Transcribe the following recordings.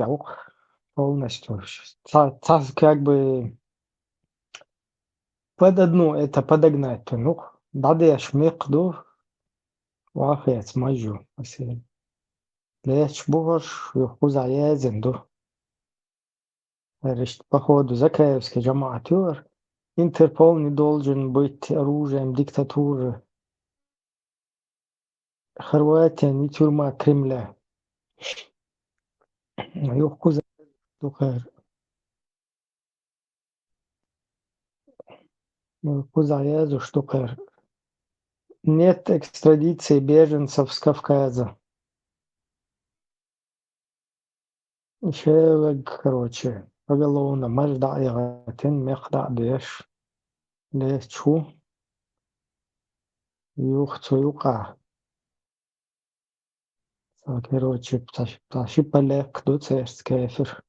auch полностью. Как бы под одну это подогнать, ну, بعديش ميقدو وعافية ماجو مثلا ليش بوش يخوز عيازن دو رشت походу Закаевской جماعة Интерпол не должен быть оружием диктатуры. Хорватия не тюрьма Кремля. يخوز عيازو штукар. Нет экстрадиции беженцев с Кавказа. شاوق короче поголовно مجدع مقدع ليش شو يوخцо يوقع короче пташи полек دوцерس كافر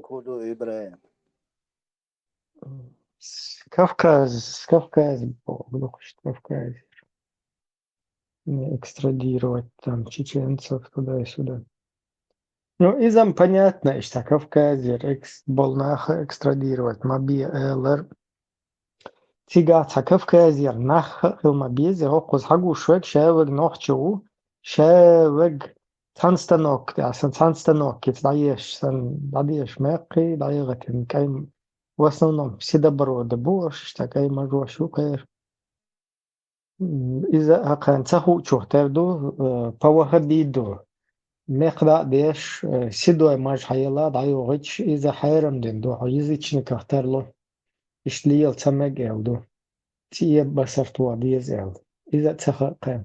Kudu Ibrahim. Кавказ Кавказ не экстрадировать там чеченцев туда и сюда. Ну, изам понятно, что Кавказер болнаха экстрадировать маби элэр تيجاتها Кавказер нах المبيز يغوز حقو شوك شاوق نوخشو شاوق تانستانوك عشان تانستانوك تعيش ماقي ضايغة كاي в основном седобороды борщ, такая мажошука. إذا أقان تخو تردو بوهبيدو مقدع ديش سيدو ماج حيلا دايو غيتش إذا حيرم دندو عايزيش نكهترلو إشليل تمج إلدو تيه بسرتو ديز إلد إذا تخقان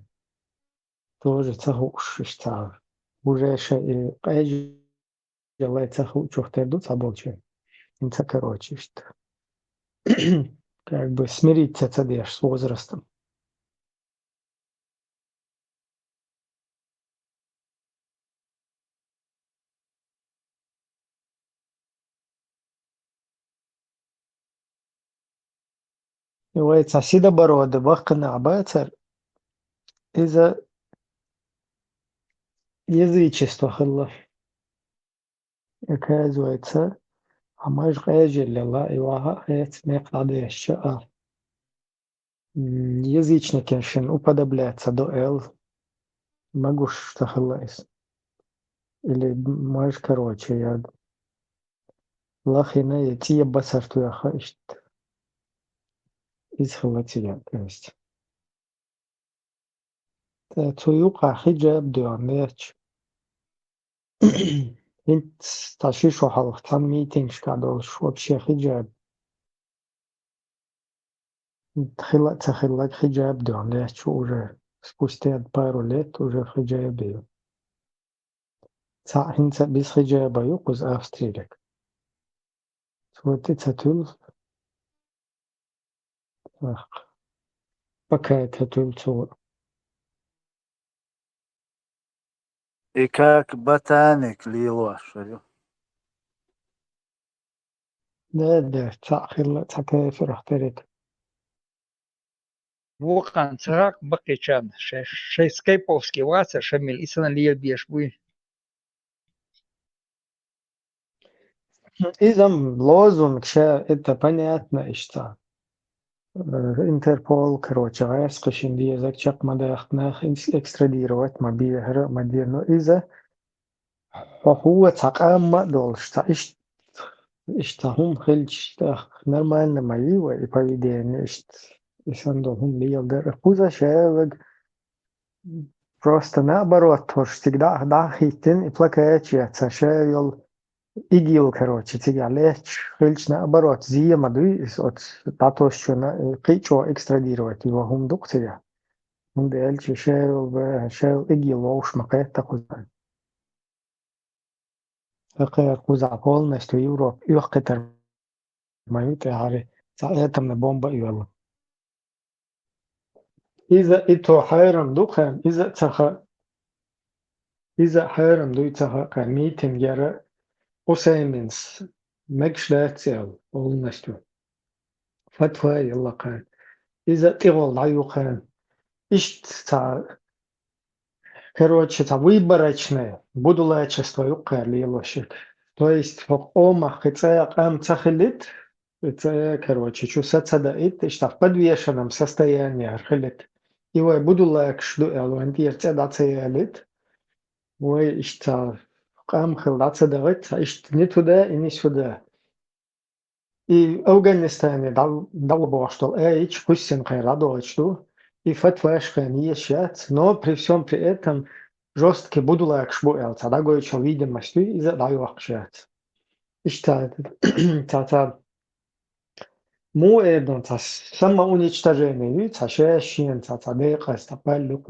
توج تخوش إشتار وجيش قايج يلا تخو تردو تابوچه انت короче что как бы смириться цадеш с возрастом. Говорится, седобороды бахкана бацар из-за язычества хылла. Оказывается, а маж гajil лила иваха хэт мекладе шаа. Язычники шин уподобляться до эл. Могу что хыллайс. Или маж короче я лахина и тия басарту я хаишт. Из хылатия, то есть. Туюка хиджаб дуанеч. Инт ташишу халх там митинг шкадолш вообще хиджаб. تخيل حجاب دونيش уже спустя пару лет уже в хиджабе. Hinter bis хиджаба юкуз Австрилек. Вот это тул пока это тул цо. إيكاك باتانك ليلو شريو. Да, تأخير تكافر احترق. وقان سراق بقي كان شي سكيبوفسكي واسع شمل إسنا ليل بيشبوي إذا лозунг это понятно что. Интерпол, короче, скажем, язык чак мадахнах экстрадировать мобильный модерн, но из-за هو تقام دولش هم خلش нормально мои и поведение هم лидер хуза шевек просто наоборот тоже всегда хитин и плакаечься шевел игил короче тебя лечь хлич наоборот зия мадуи от тато что на кичо экстрадировать его хум докторя он дельче шевел игил уж макет такой Куза полностью Европу юхкетер маюте хари саэтамна бомба юла. إذا إتو حيرم دوخان إذا حيرم دويتها كان ميتين جرى أسامنس مجشلات سيل أولنستو فتوى يلا كان إذا تغول عيو كان إشت تاع Короче, это выборочное будулачество юккарлилошек. То есть в омах это цахилит, это, короче, чувствуется да это, что в подвешенном состоянии архилит. И вы будулак шду элвантир цеда цеялит, вы что камхил да цедавит, что не туда и не сюда. И Афганистане дал бог, что эйч кусин хайрадовичу, и фатвашка не ещет, но при всем при этом жесткий будулак шбуэлца, да гойчо видимостью и задаю акшет. И что это муэдон, это самоуничтожение, это шеящин, это декаст, это палюк.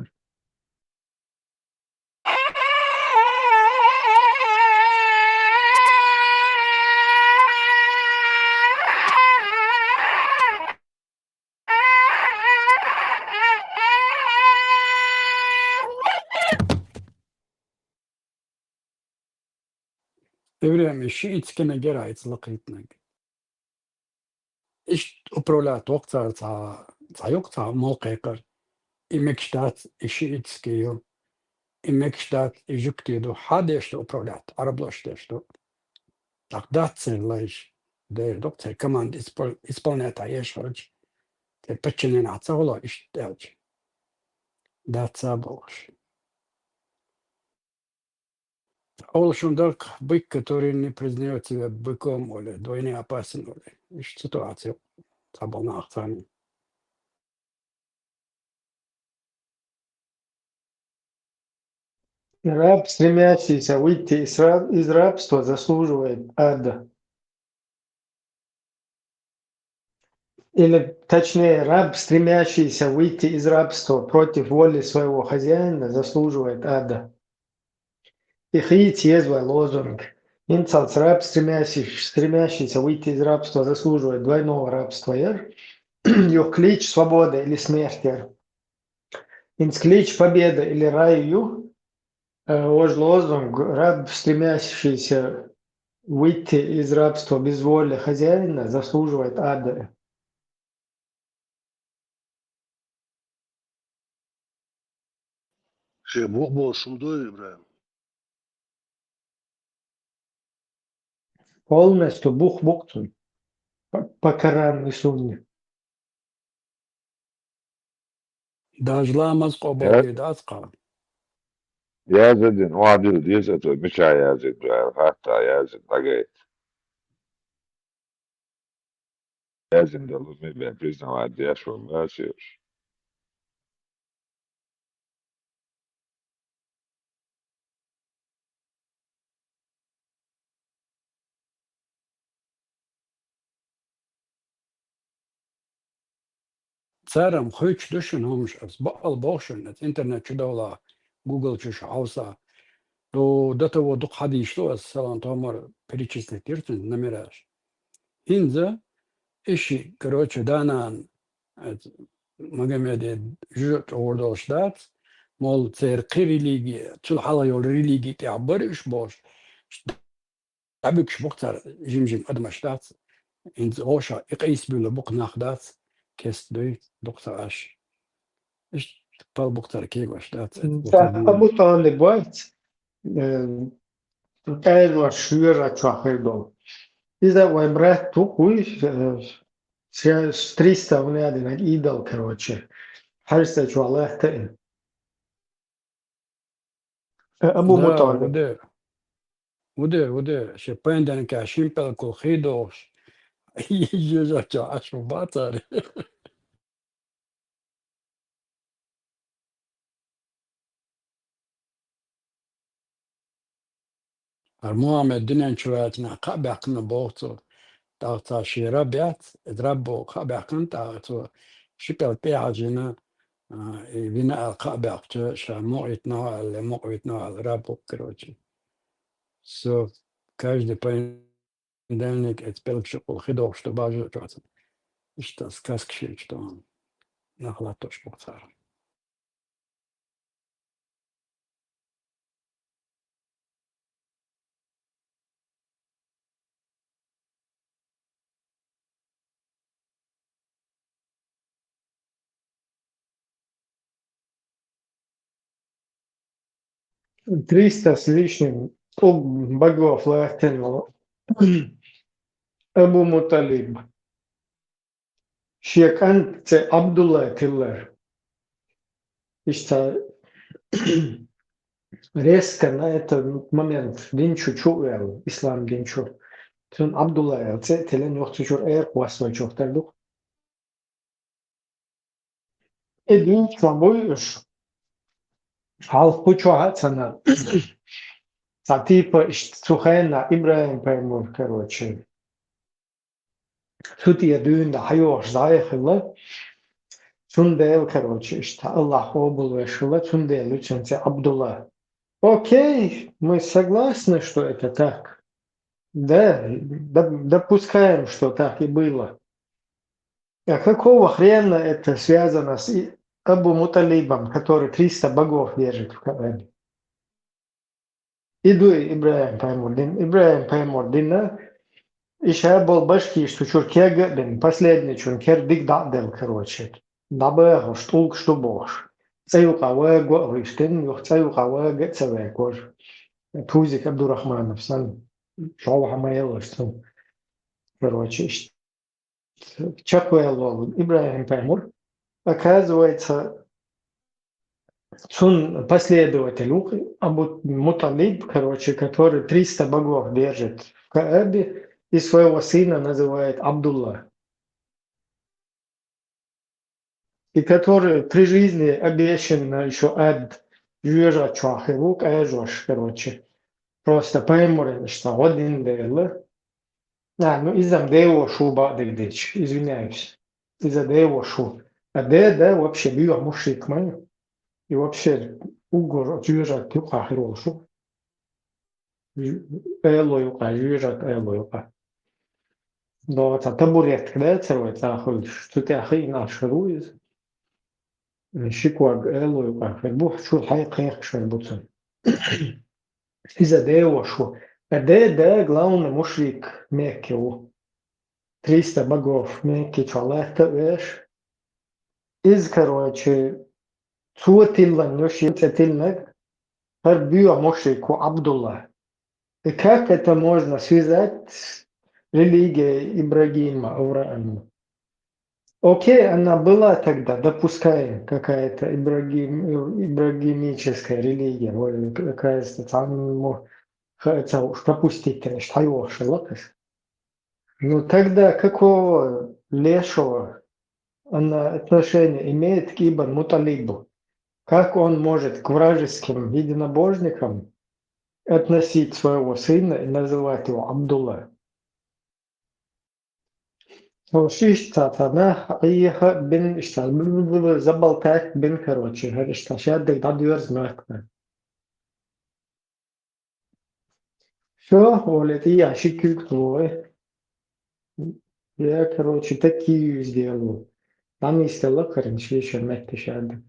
Время шиитскими герайц лакитнаг. إيش أبرولات وقتها تا يقطع موقعك إمكشتات إشيتسكيو إمكشتات إجوكتيدو حادش أبرولات عربلوش دشتو تقداتسن ليش ده دكتور كمان إسبانيا تعيش هج تبتشلين عتصولا إيش تاج داتسابوش أول شون دارك بيك который не признает себя быком или двойне опасен или إيش ситуация табална ахтани. Раб, стремящийся выйти из рабства, заслуживает ада. Или, точнее, раб, стремящийся выйти из рабства против воли своего хозяина, заслуживает ада. Их езвый лозунг. Инцалц, раб, стремящийся выйти из рабства, заслуживает двойного рабства. Их клич свобода или смерти. Инц клич победа или раю. Ож лозунг, раб, стремящийся выйти из рабства без воли хозяина, заслуживает ада. Бог был шумдой, Ибраим. Полностью бух-буктун по Корану и Сунне. داجلا مزقو بودي داتقا Yazidin vadil diyeceğiz mişa yazid hatta yazid bagay yazid de lumi ben priznava diyaşo masiyor. царам хыч душин хомш бал бошин интернет чудола Google чуш хауса до того дух хади что салан томар перечислить иртин намераш инза иши короче данан Магомеде жут ордоштат мол церкви религия чул хала йол религия تعبرش бош табик шбухтар жимжим адмаштат инз оша иқис бюле бук нахдат كست دوي دكتور اش ايش بال بختار كي واش دات أبو طالب وايت قال وشيرة شاهدوا إذا وبرات تقوي 300 ونادي إيدل كروتشي حرسة شو الله تئن أبو لا مطالب وده شي بندن كاشين بال كل خيدوش يجي جا عشو باتر المهم الدنيا شويتنا قابعنا بوتو تا شيرا بيات دربو قابعنا تا شبل بيعجنا بناء قابعته شا موعتنا اللي موعتنا رابو كروتشي سو каждый понедельник это был хидов, что бажу что-то. Что сказки, что он нахлатош бухтар. 300 с лишним богов лахтенул Абу Муталиб. Шейх Анце Абдулла Тиллер. Ишта резко на этот момент динчу чуэл, ислам динчу. Тун Абдулла Це телен йохтучур хвасой чохтардук. Динчу боюш. Halk чугацана. Типа Сухайна Ибраим Паймур, короче. Тут я дюнда хайош заехала. Тундел, короче, что Аллах обул вешала, Тундел, ученцы Абдулла. Окей, мы согласны, что это так. Да, допускаем, что так и было. А какого хрена это связано с Абу Муталибом, который 300 богов держит в Каабе? Иду Ибраим Паймурдина, еще был башки, что чуркега, последний чуркер дик дадел, короче. Дабы штулк, что бож. Цаюкавая гуариштин, цаюкавая гецавая кож. Тузик Абдурахманов, сан шоу хамаелостон. Короче, Чакуэлло, Ибраим Паймур, оказывается, он последователь Абу Муталиб, короче, который 300 богов держит в Каабе, и своего сына называет Абдулла. И который при жизни обещан еще ад жужа чахевук, эжош, короче. Просто Паймур, что один дело. Ну из-за део шуба дегдеч, извиняюсь. Из-за део шу. А да, вообще бьё мушик мой. И вообще угор жужа тюха хирошу. Элоюка, жужа элоюка. Но это табурет, да, целый цахоль, что ты ахи наш руиз. Шикваг элоюка, фербух шул хайк шербуцен. Из-за део шу. А да, главный мушик меккеу. 300 богов мекки чалахта веш. Из, короче, цуатилла нёшицетильнак, харбио мушику Абдулла. И как это можно связать с религией Ибрагима, Авраама? Окей, она была тогда, допускаем, какая-то ибрагимическая религия, какая-то там, хотя уж пропустить, конечно, хайоши лакаш. Ну тогда какого лешего она отношение имеет к Ибн Муталибу? Как он может к вражеским единобожникам относить своего сына и называть его Абдулла? Шиштатана иеха бин иштал забалтак бин короче, говоришь, шаддик дадюр знакна. Все, Олет, и я шикю твой. Я, короче, такие сделаю. Там есть лакарин, еще метти шаддик.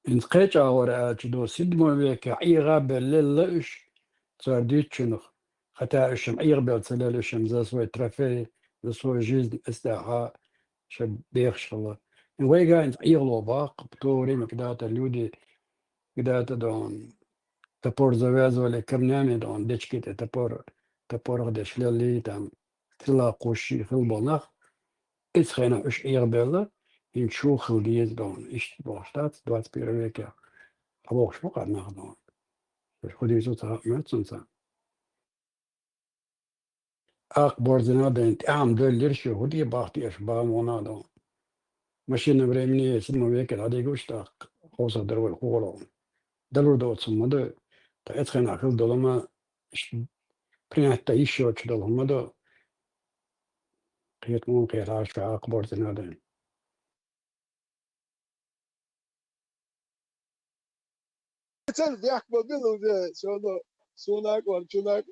انتقيت أورا تدو سيدمو بيك عيغا بللش ترديت شنخ ختا اشم عيغ بلتلالشم زا سوي ترافي زا سوي جيز استاحا شب بيخش الله إن ويغا انت عيغ باق بطوري مكداتا لودي كداتا دون تبور زواز ولا كرنامي دون ديشكيتا تبور غدش للي تام تلا قوشي خل بونخ إسخينا اش عيغ بلا إن شو خلديز دون إش بوشتات دوات بيرويكا aber auch Sport nachbauen. Das würde ich sozusagen möchten sein. أخبار زنادة عام دول ليرشي هدي باختي أشباه منادو ماشينا بريمني سمو بيكل هذا يقولش تاق خوصة درو الخورو دلو دوت سمو دو تا اتخين أخل دولما برين حتى يشيو تشدل هم دو قيت مون قيت عاش في أخبار زنادة Sen de akma bilo de şöyle sunak var çunak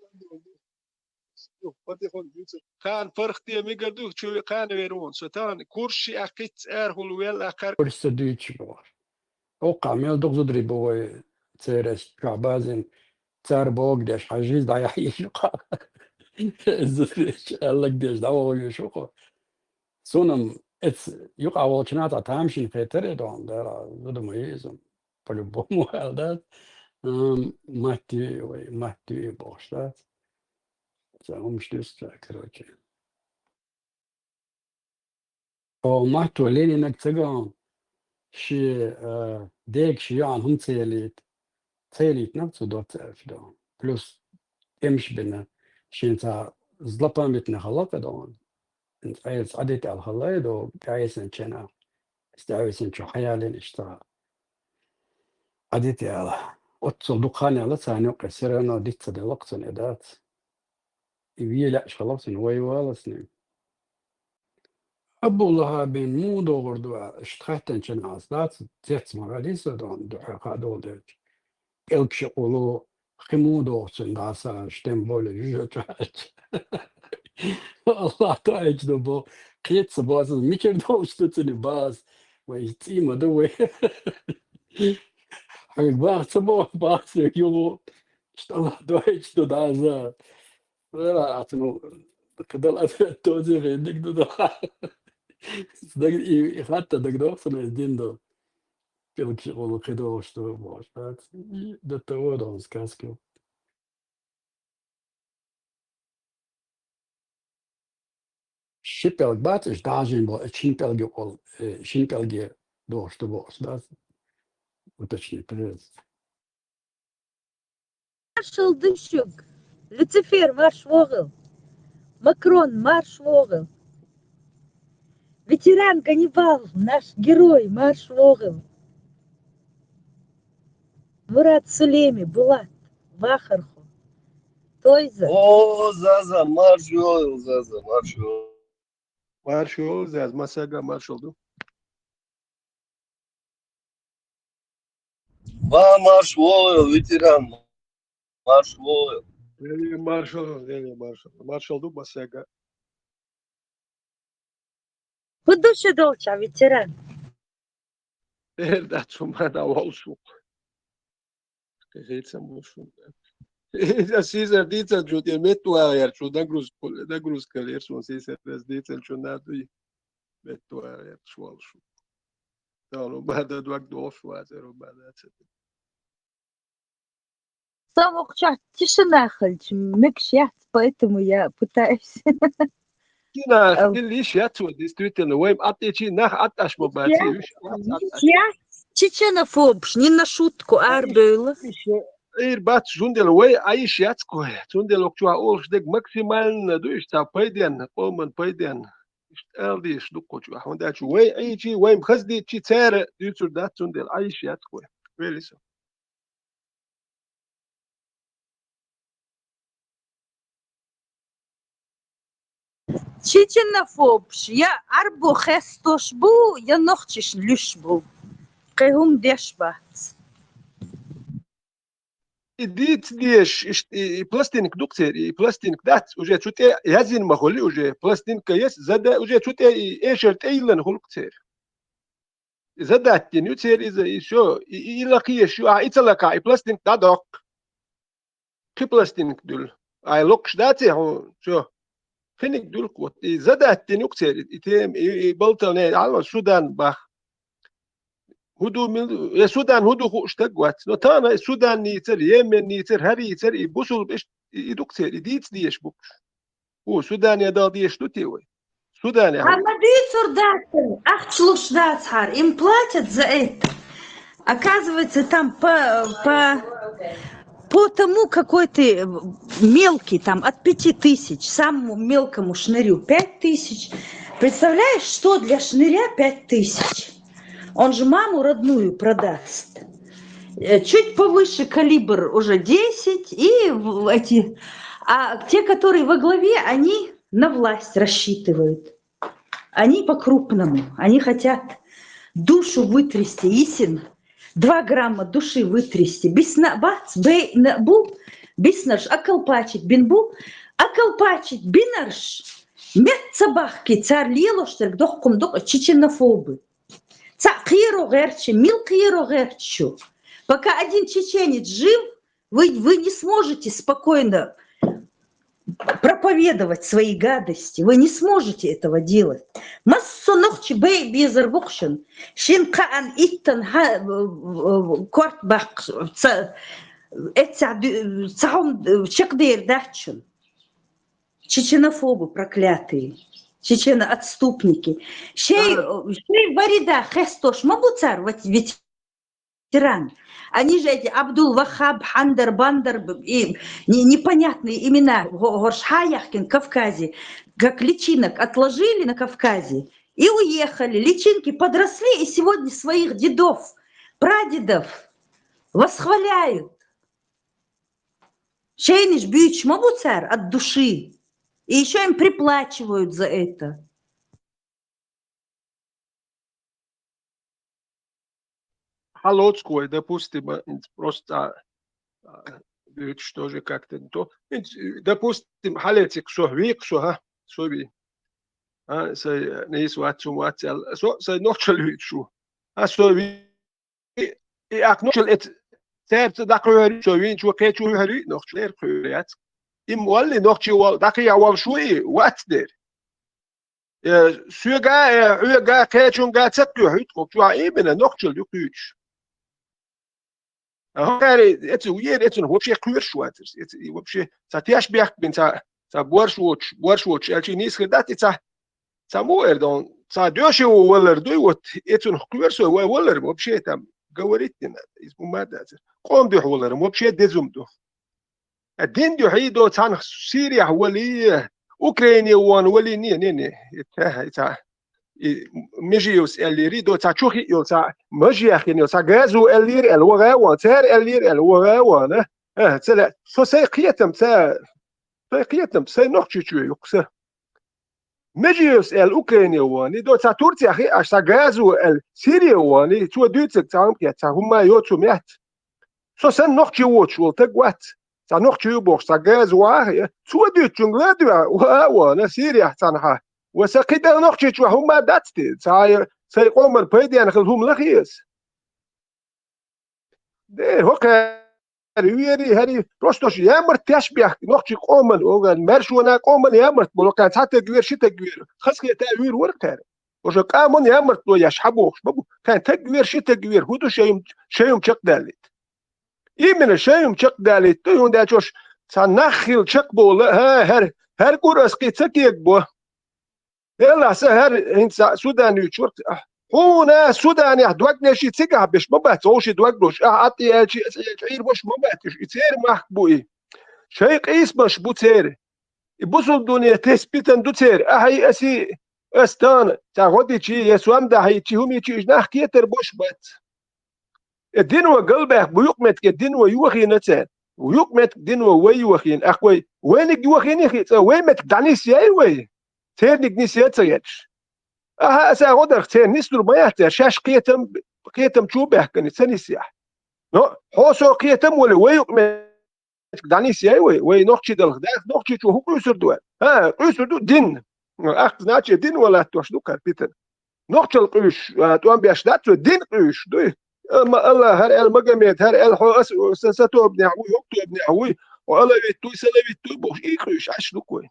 كان فرق دي ميقدو شو كان ويرون ستان كورشي أكيد هول ويل أكار ورسة ديتش بوار أوقع ميل دغزو دري بوي تيرس شعبازين تار بوغ ديش حجيز دا يحيشوقا الزفريش قال لك ديش دعوة يشوقا سونم يقع волчнат атамшин хетер дон да думаю по-любому да мать бошта за умштуст короче о мать ленинак цыган شي ديك شي هم تيليت نفسه دوت فدون بلس امش بنا شي انت زلطان بيتنا خلاقة دون انت عايز عديت على الخلايد وعايز انشنا استعايز انشو حيالين اشتغل عديت على اتصل دقاني على ثاني وقع سيرانو ديت صدي وقت ادات يبي لا خلاص وي والله سنين أبو الله بين مو دور دو اشتخت انشنا عصدات زيت مغاليس دون دو حقا دولت ilk شغلو خمودو سنداسا شتم بول جوجات الله تعيش دبو قيت باز ميكر دو شتتني باز ويتي ما دو حق باز سبو باز يومو اشتغل دويتش دو دازا لا اتنو كدل توزي عندك دو دق حتى دق دو سنه دين دو ilk شغلو كدو شتو باز ده تو دون سكاسكو Шипелг батыш дажин был шинпелги ол шинпелги до что бос да уточни привет Маршал Дыщук, Люцифер марш вогл, Макрон марш вогл, ветеран Ганнибал, наш герой марш вогл, Мурат Сулеми, Булат, Вахарху, Тойза. О, Заза, маршал, Заза, маршал. Marshall, Zaz, Masaga, Marshall, do. Маршал, ветеран. Маршал. Marshall, do, Masaga. Кудуща долча, ветеран. That's what I also. Geht's am Muschel. Das ist er dizan schon die Metuaer schon da grus kaler schon sie ist das dizan schon da die Metuaer schon. Da no bada do do швазер бада. Самокча, тишина хальч, мекшят, поэтому я пытаюсь. Кина, лишь я тут действительно, вем атечи нах аташ мобати. Я чеченофобш, не на шутку, арбейла. Bat zundel way aish yatsko zundel okchua orsdeg maximal duish ta paiden qoman paiden ishtaldi shduqochu honda chu way aichi way mkhazdi chi tsare dutsur dat zundel aish yatsko велисо Чеченофобш, я арбо хестош бу, я нохчиш люш бу. Кайгум дешбац. Идит деш пластинк дукцер и пластинк дат уже чуте язин махоли уже пластинка есть зада уже чуте эшерт эйлен хулкцер задат тенюцер из еще и лакие шо ицалака и пластинк дадок ки пластинк дул ай локш дате шо финик дул кот и задат тенюцер и тем и болтане алма судан бах هدو من السودان هدو اشتقوات نتانا السودان نيتر يمن نيتر هري يتر يبوسل بش يدوكتر يديت ديش بوك هو السودان يدا ديش دوتيوي السودان А мадицур датен, ах члуш датхар, им платят за это. Оказывается, там по тому, какой ты мелкий, там от 5000, самому мелкому шнырю 5000. Представляешь, что для шныря 5000? Он же маму родную продаст. Чуть повыше калибр уже 10. И эти, а те, которые во главе, они на власть рассчитывают. Они по-крупному. Они хотят душу вытрясти. Истин. 2 грамма души вытрясти. Бисна-бац, бей-на-бу, биснарш, акалпачить, бин-бу, акалпачить, бинарш. Мет-цабахки, царь лилоштер, дох-кум-дох, чеченофобы. Цакиру герчи, милкиру герчу. Пока один чеченец жив, вы не сможете спокойно проповедовать свои гадости. Вы не сможете этого делать. Массу нохчи бей безербухшен. Шинкаан иттан корт бак цаум чекдейр дахчен. Чеченофобы проклятые. Чечено-отступники. Шей варида хестош мабуцар ветеран. Они же эти Абдул-Вахаб, Хандер, Бандер, и непонятные имена в Горшхаяхкин, Кавказе, как личинок отложили на Кавказе и уехали. Личинки подросли и сегодня своих дедов, прадедов восхваляют. Шейниш бьюч мабуцар от души. И еще им приплачивают за это. Холодское, допустим, просто что же как-то то. Допустим, халетик совик, сови. Сай не сватсу ватсел. Сай ночелвит шу. Сови и акночел эт сердце дакрори сови чу кечу хари ночлер крят. Им валли ноччу даки авал шуи ватдер. Сюга уга кечунга цэкю хит кочва имена ночел юкуч. Это уер, это вообще клюршватер. Это вообще сатяш бях бин са боршвоч, элчи не скидат это самуэр дон са дёши уэлэр дуй вот это клюрсо уэлэр вообще там говорить не надо. Из бумада. Ком дё уэлэр вообще дезумду. الدين دو حيدو تان سوريا ولي اوكرانيا وان ولي ني تا مجيوس اللي ريدو تا تشوخي يو تا مجيخ يو تا غازو اللير الوغا وتر اللير الوغا وانا تلا سو سي قيتم تا قيتم سي نوختشو يوكس مجيوس الاوكرانيا وان دو تا تورتيا خي اش تا غازو السوريا وان تو دوتك تا تا هما يوتو ميات سو سن نوختشو ووتشو تقوات تا نوختشو بوخ تا غازو تو دوتشو وانا سوريا تانها وسقيدا نوختشو هما داتستي تا سيقوم البيديان خلهم لخيس ده هوكا ويري هري روستوش يامر تشبيح نوختشي قومن اوغان مرشونا قومن يامر بلوكان حتى غير شتا غير خسكي تاوير وركار وش قامن يامر تو يشحبوخ بابو كان تغير شتا غير هدو شيم تشق داليت يمن شيم تشق داليت تو دا جوش سنخيل تشق بول هر قرس قيتك بو يلا سهر انت سوداني شورت هنا سوداني دوقنا شي تيقع باش ما باتوش دوقلوش اعطي شي عير واش ما باتش يتير محبوي شي قيس باش بوتير يبوصل الدنيا تثبيتا دوتير اهي اسي استان تا غدي شي يسوام ده هي تي همي تي ناخ كيتر بوش بات الدين وقلبه بيقمت الدين ويوخي نتان ويقمت الدين ويوخين اخوي وينك يوخين يخي وين ما تدعني سياي وي تيرنيك نسيت سيتش أسا غدر تير نسلو ما يحتر شاش قيتم تشوبه كان سنسيح نو حوسو قيتم ولا ويق دعني سياي وي نوختشي دل غداك نوختشي تو هو يسر دو يسر دو دين اخت ناتشي دين ولا توش دو كاربيتن نوختش القيش توان بيشدات دين قيش دو الله هر المجمد هر الحوس ستو ابن عوي يكتو ابن عوي والله يتو سلبي تو بوش اي قيش عش لكوي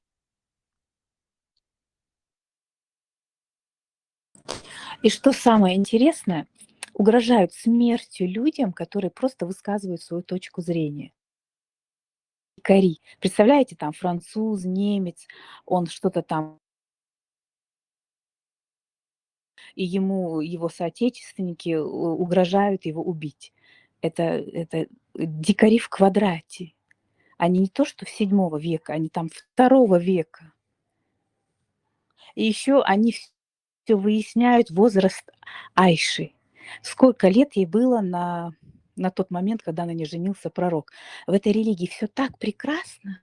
И что самое интересное, угрожают смертью людям, которые просто высказывают свою точку зрения. Дикари. Представляете, там француз, немец, он что-то там, и ему его соотечественники угрожают его убить. Это дикари в квадрате. Они не то, что 7 века, они там 2 века. И еще они все выясняют возраст Айши. Сколько лет ей было на тот момент, когда на ней женился пророк. В этой религии все так прекрасно,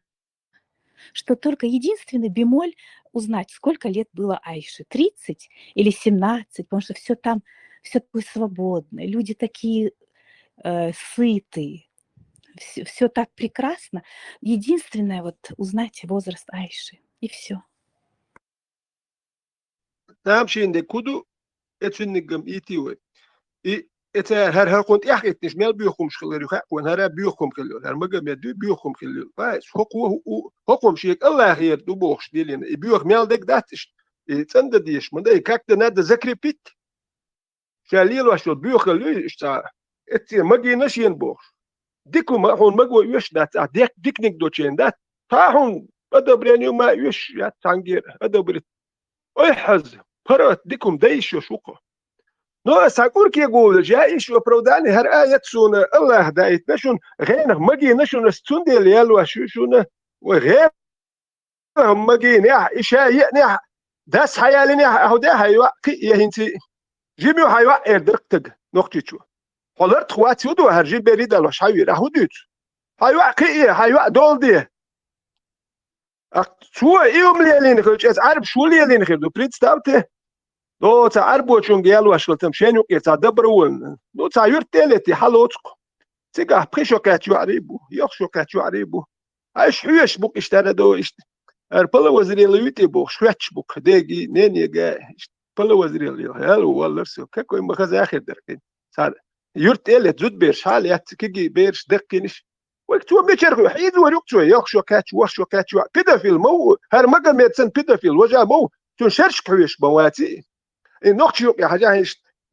что только единственный бемоль узнать, сколько лет было Айше. 30 или 17, потому что все там, все такое свободное, люди такие сытые, все так прекрасно. Единственное вот узнать возраст Айши, и все. Там şimdi kudu etünniggem itiwe. إتا هر كنت يحكي تشمل بيوخم شخلي يخاق وهر بيوخم خلي هر مجا مدو بيوخم خلي باش حكم شيك الله خير دو بوخش ديلين بيوخ ميل دك داتش تند ديش من ده كاكت ناد ذكري بيت شاليل واشو بيوخ خلي اشتا اتي مجي نشين بوخش ديكو ما هون مجو يوش دات ديك نيك دوتشين دات تا هون أدبرينيو ما يوش يا تانجير أدبرت أي حز فرات ديكم دايش يشوقه نو ساكور كي يقول جايش وبروداني هر آية سونا الله دايت نشون غينه مجي نشون استوندي ليالو شونا وغير مجي نيح إشاء نيح داس حيالي نيح أهو ده هيوا كي يهنتي جيميو هيوا إردركتج نقطة شو حضرت خواتي ودو هرجي بريد الوش هيوا راهو ديت هيوا كي هيوا دول دي شو يوم ليالين خلش أس عارف شو ليالين خير بريد ستاوته دو تعربو شون جيالو أشلتم شينو يتعدبرون دو تعير تالتي حلوتكو تيجا بريشو كاتيو عريبو يخشو كاتيو عريبو عايش حيش بوك اشترى دو اربلا وزري لويتي بوك شواتش بوك ديجي نيني جا بلا وزري لي هلو والله سو كاكو ما خذ اخر دركين صار يرت الت زود بيرش حال يات كيجي بيرش دكينش وقتو ميشر حيد وريقتو يخشو كاتيو وشو كاتيو بيدافيل مو هر مقا ميتسن بيدافيل وجا مو تنشرش كويش بواتي نوختشو يا حاجه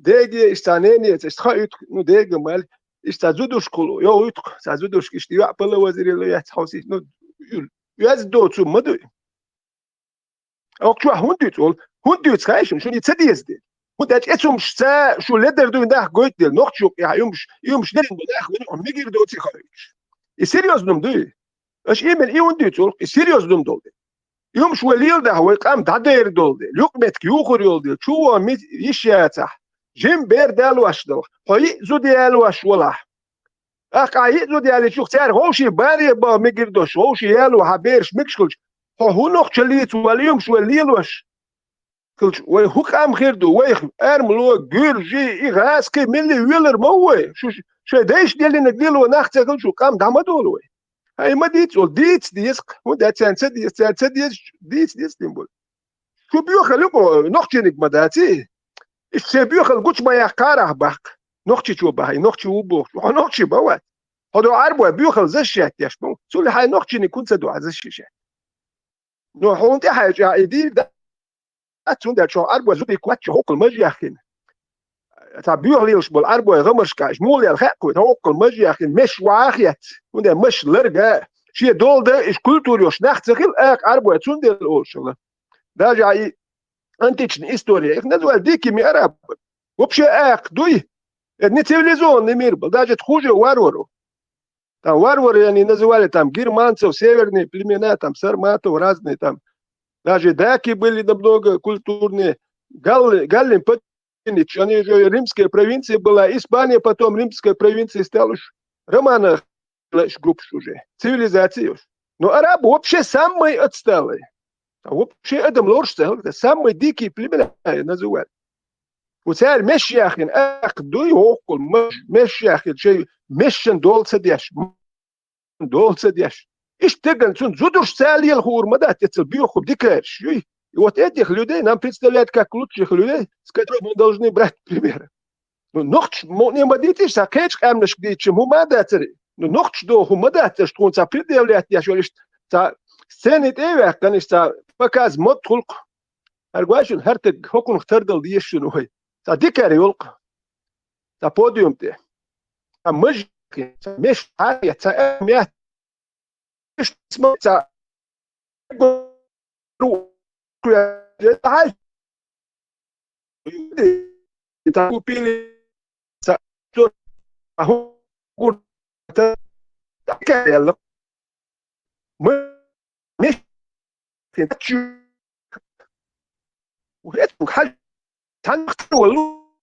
ديجي استانيني استخايت نو ديجي مال استازودوش كلو يو يتق استازودوش كشتي بلا وزري لي يتحوسي نو يزدو تو مدو اوكشو هونديت خايشن شو يتسديز دي ودات اتوم شتا شو لدر دو ده قوت دي نوختشو يا يومش دين بداخ من ميغير دوتي خايش سيريوس نم دو اش ايمن اي هونديت سيريوس نم دول يومش وليل ده هو قام تعدير دول دي لوكمت كيوخر يول دي شو ميت يشياتح جيم بير دالو اشدو هاي زو ديالو اش ولا اقاي زو ديالي شو اختار هوشي باري با ميغير دوش هوشي يالو حبيرش مكشكلش هو نوخ تشليت وليوم شو الليل واش كلش وي هوك ام خير دو وي ارملو جورجي اغاس كي ملي ويلر موي شو دايش ديالي نديلو ناخت كلش قام دعمدول وي هاي ما ديت ديسق ودا تنسد ديت ديمبول شو بيخلقو نوختينك مداتي ايش بيخل قوش ما يقاره باك نوختي شو باهي نوختي وبوخ نوختي بوات هدو عربو بيخل زشيات يشمو سولي هاي نوختي نكون سدو عزشيشات نو هونتي حاجه ايدي ده اتون ده شو عربو زودي كواتش هوكل مجياخين تا بيخليش بول عربو غمرش كاش مولي الخاقو هوكل مجياخين مش واخيت ونده مش لرجا شي دول ده ايش كولتوريوش نختخل اك عربو تون دي الاوشل ده جاي انتيتشن هيستوريا نزول ديكي مي عرب وبشي اك دوي نتيفليزون نميربل ده جت خوجه وارورو там варвары они называли там германцев, северные племена, там сарматов разные там. Даже даки были намного культурные. Галлин, Патинич, они же римская провинция была. Испания потом римская провинция стала романа групп уже. Цивилизация. Но арабы вообще самые отсталые. А вообще Эдам Лорш самые дикие племена называют. وسائل مش يا اخي اخدو يوكل مش يا اخي شيء مشن دول سديش ايش تقن سن زودوش سالي الخور مدى تتسبيو خب дикаешь и вот этих людей нам представляют как лучших людей с которыми мы должны брать примеры ну нохч не модитиш сакеч камнеш где чем humadater ну нохч до humadater что он са предъявляет я что лишь са сценит эвек конечно показ мод хулк аргвашин хартыг хокун хтардал диешин ой تا ديكاري يلقى تا بوديوم تي تا مش مش حاجة تا مياه مش اسمه تا حاجة تا كوبيلي تا هو قول تا ديكاري يلقى مش في تشو وهي حاجة تنختار والله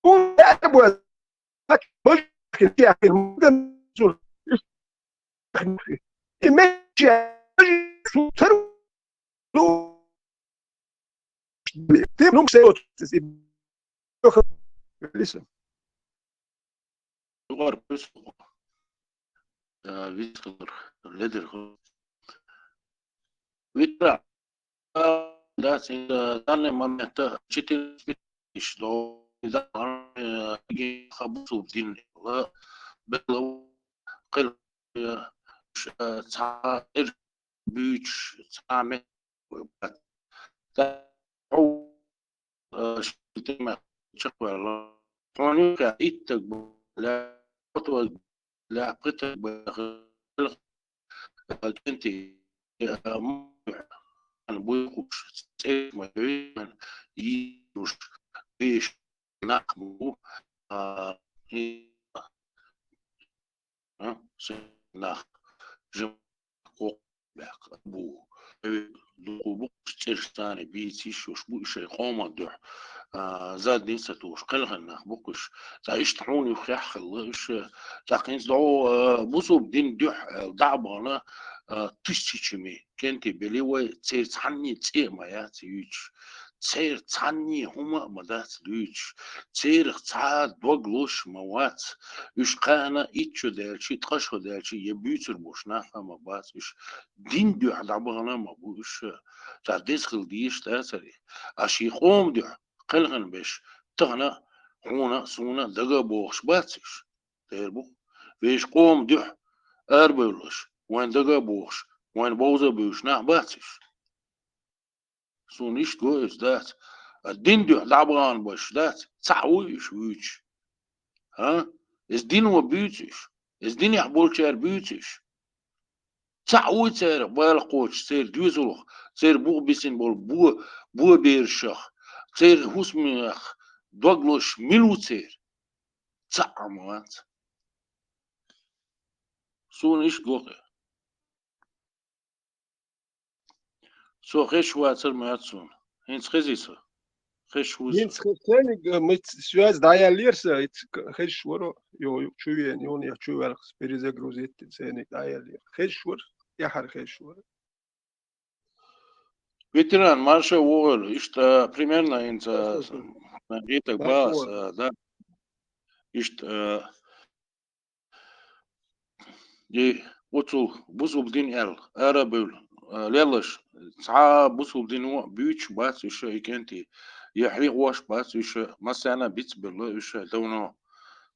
ويعتبر مشكلة يا أخي المدن يمشي شو ترو تبنم سيوت لسه صغار بس فيتر ليدر فيتر da se dane momenta citi što خبصوا بدين بلو قل تعير بيتش تعمل تعو شتما شقوا الله فانيك إتك لا قطوة لا قطة بخلق كنت أنا بوش ما يبين يوش بيش نقمو سناخ جم باك بو دو تشتاني بيتيش وش بو شي قوما دوح زاد نيسا توش قلغنا بوكش تا يشتحوني وخيح خلش تا قينز دعو بوسو بدين دوح دعبانا تشتيشمي كنتي بليوي تسير تحني تسير ما ياتيوش تسير تحني هما مدات ليوش تسير تعاد دوغلوش موات يش قانا إيتشو دالشي تقشو دالشي يبيتر بوش نافا ما بات يش دين دوح دعبانا ما بوش تا ديسخل ديش تاسري أشي قوم دوح قلغن بيش تغنى خونا سونا دقا بوخش باتش تيربو بيش قوم دوح أربولش وين دقا بوخش وين بوزا بوش ناح باتش سونيش جويس دات الدين دوح دعبغان باش دات تعويش ويش ها إز دين وبيوتش إز دين يحبول شار بيوتش تعوي سير بالقوش سير ديوزلوخ سير بوغ بيسين بول بو بيرشخ سير هوسميخ دوغلوش ميلو سير تعموات سونيش جوغي سو خيش واتر ماتسون هينس خزيسا خيش وز Jens Christianig mit Suez daja lirsa, خش ورا يو شوية يوني شوية سبيريزا جروزيت سينك daja لير خش ورا يحر خش ورا ветеран марша уголь ишта примерно инца нагиток бас да ишта دي وصل بوصل بدين أرابل ليلش ساعة بوصل بدين بيوتش بس إيش يكنتي يحرق واش بس إيش مثلا بيت بالله إيش دونا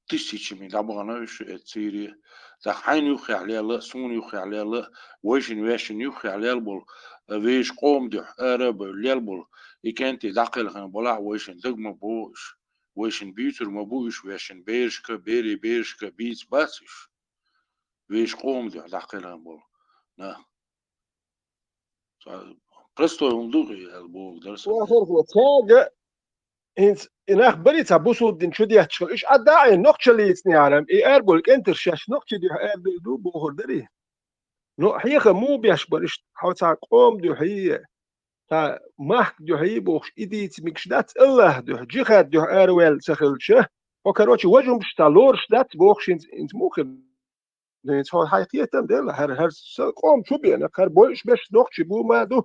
تشتي من دعوانا إيش تصيري تحين يخي عليه الله سون يخي عليه الله ويشن يخي عليه البول ويش قوم ده أرابل ليلبول يكنتي داخل خن بلع ويشن دقم بوش ويشن بيتر مبوش ويشن بيرشك بيرشك بيت بس إيش ويش قوم ده داخلها بول نا presto يمدوغي البوغ درس وآخر هو تاجا إن أخبري تبوسو الدين شو دي هتشغل إيش أدعي النقطة اللي يتني عالم إيه أربول إنتر شاش نقطة دي أربول دو بوهر دري نو حقيقة مو بيشبر إيش حاول قوم دو هي تا ماك دو هي بوخش إديت مكشدات الله دو جيخات دو أرويل سخلشه وكروتش وجهم بشتالورش دات بوخش إنت ممكن إنت هو حقيقة دل هر قوم شو بينا هر بولش بش نقطة بو ما دو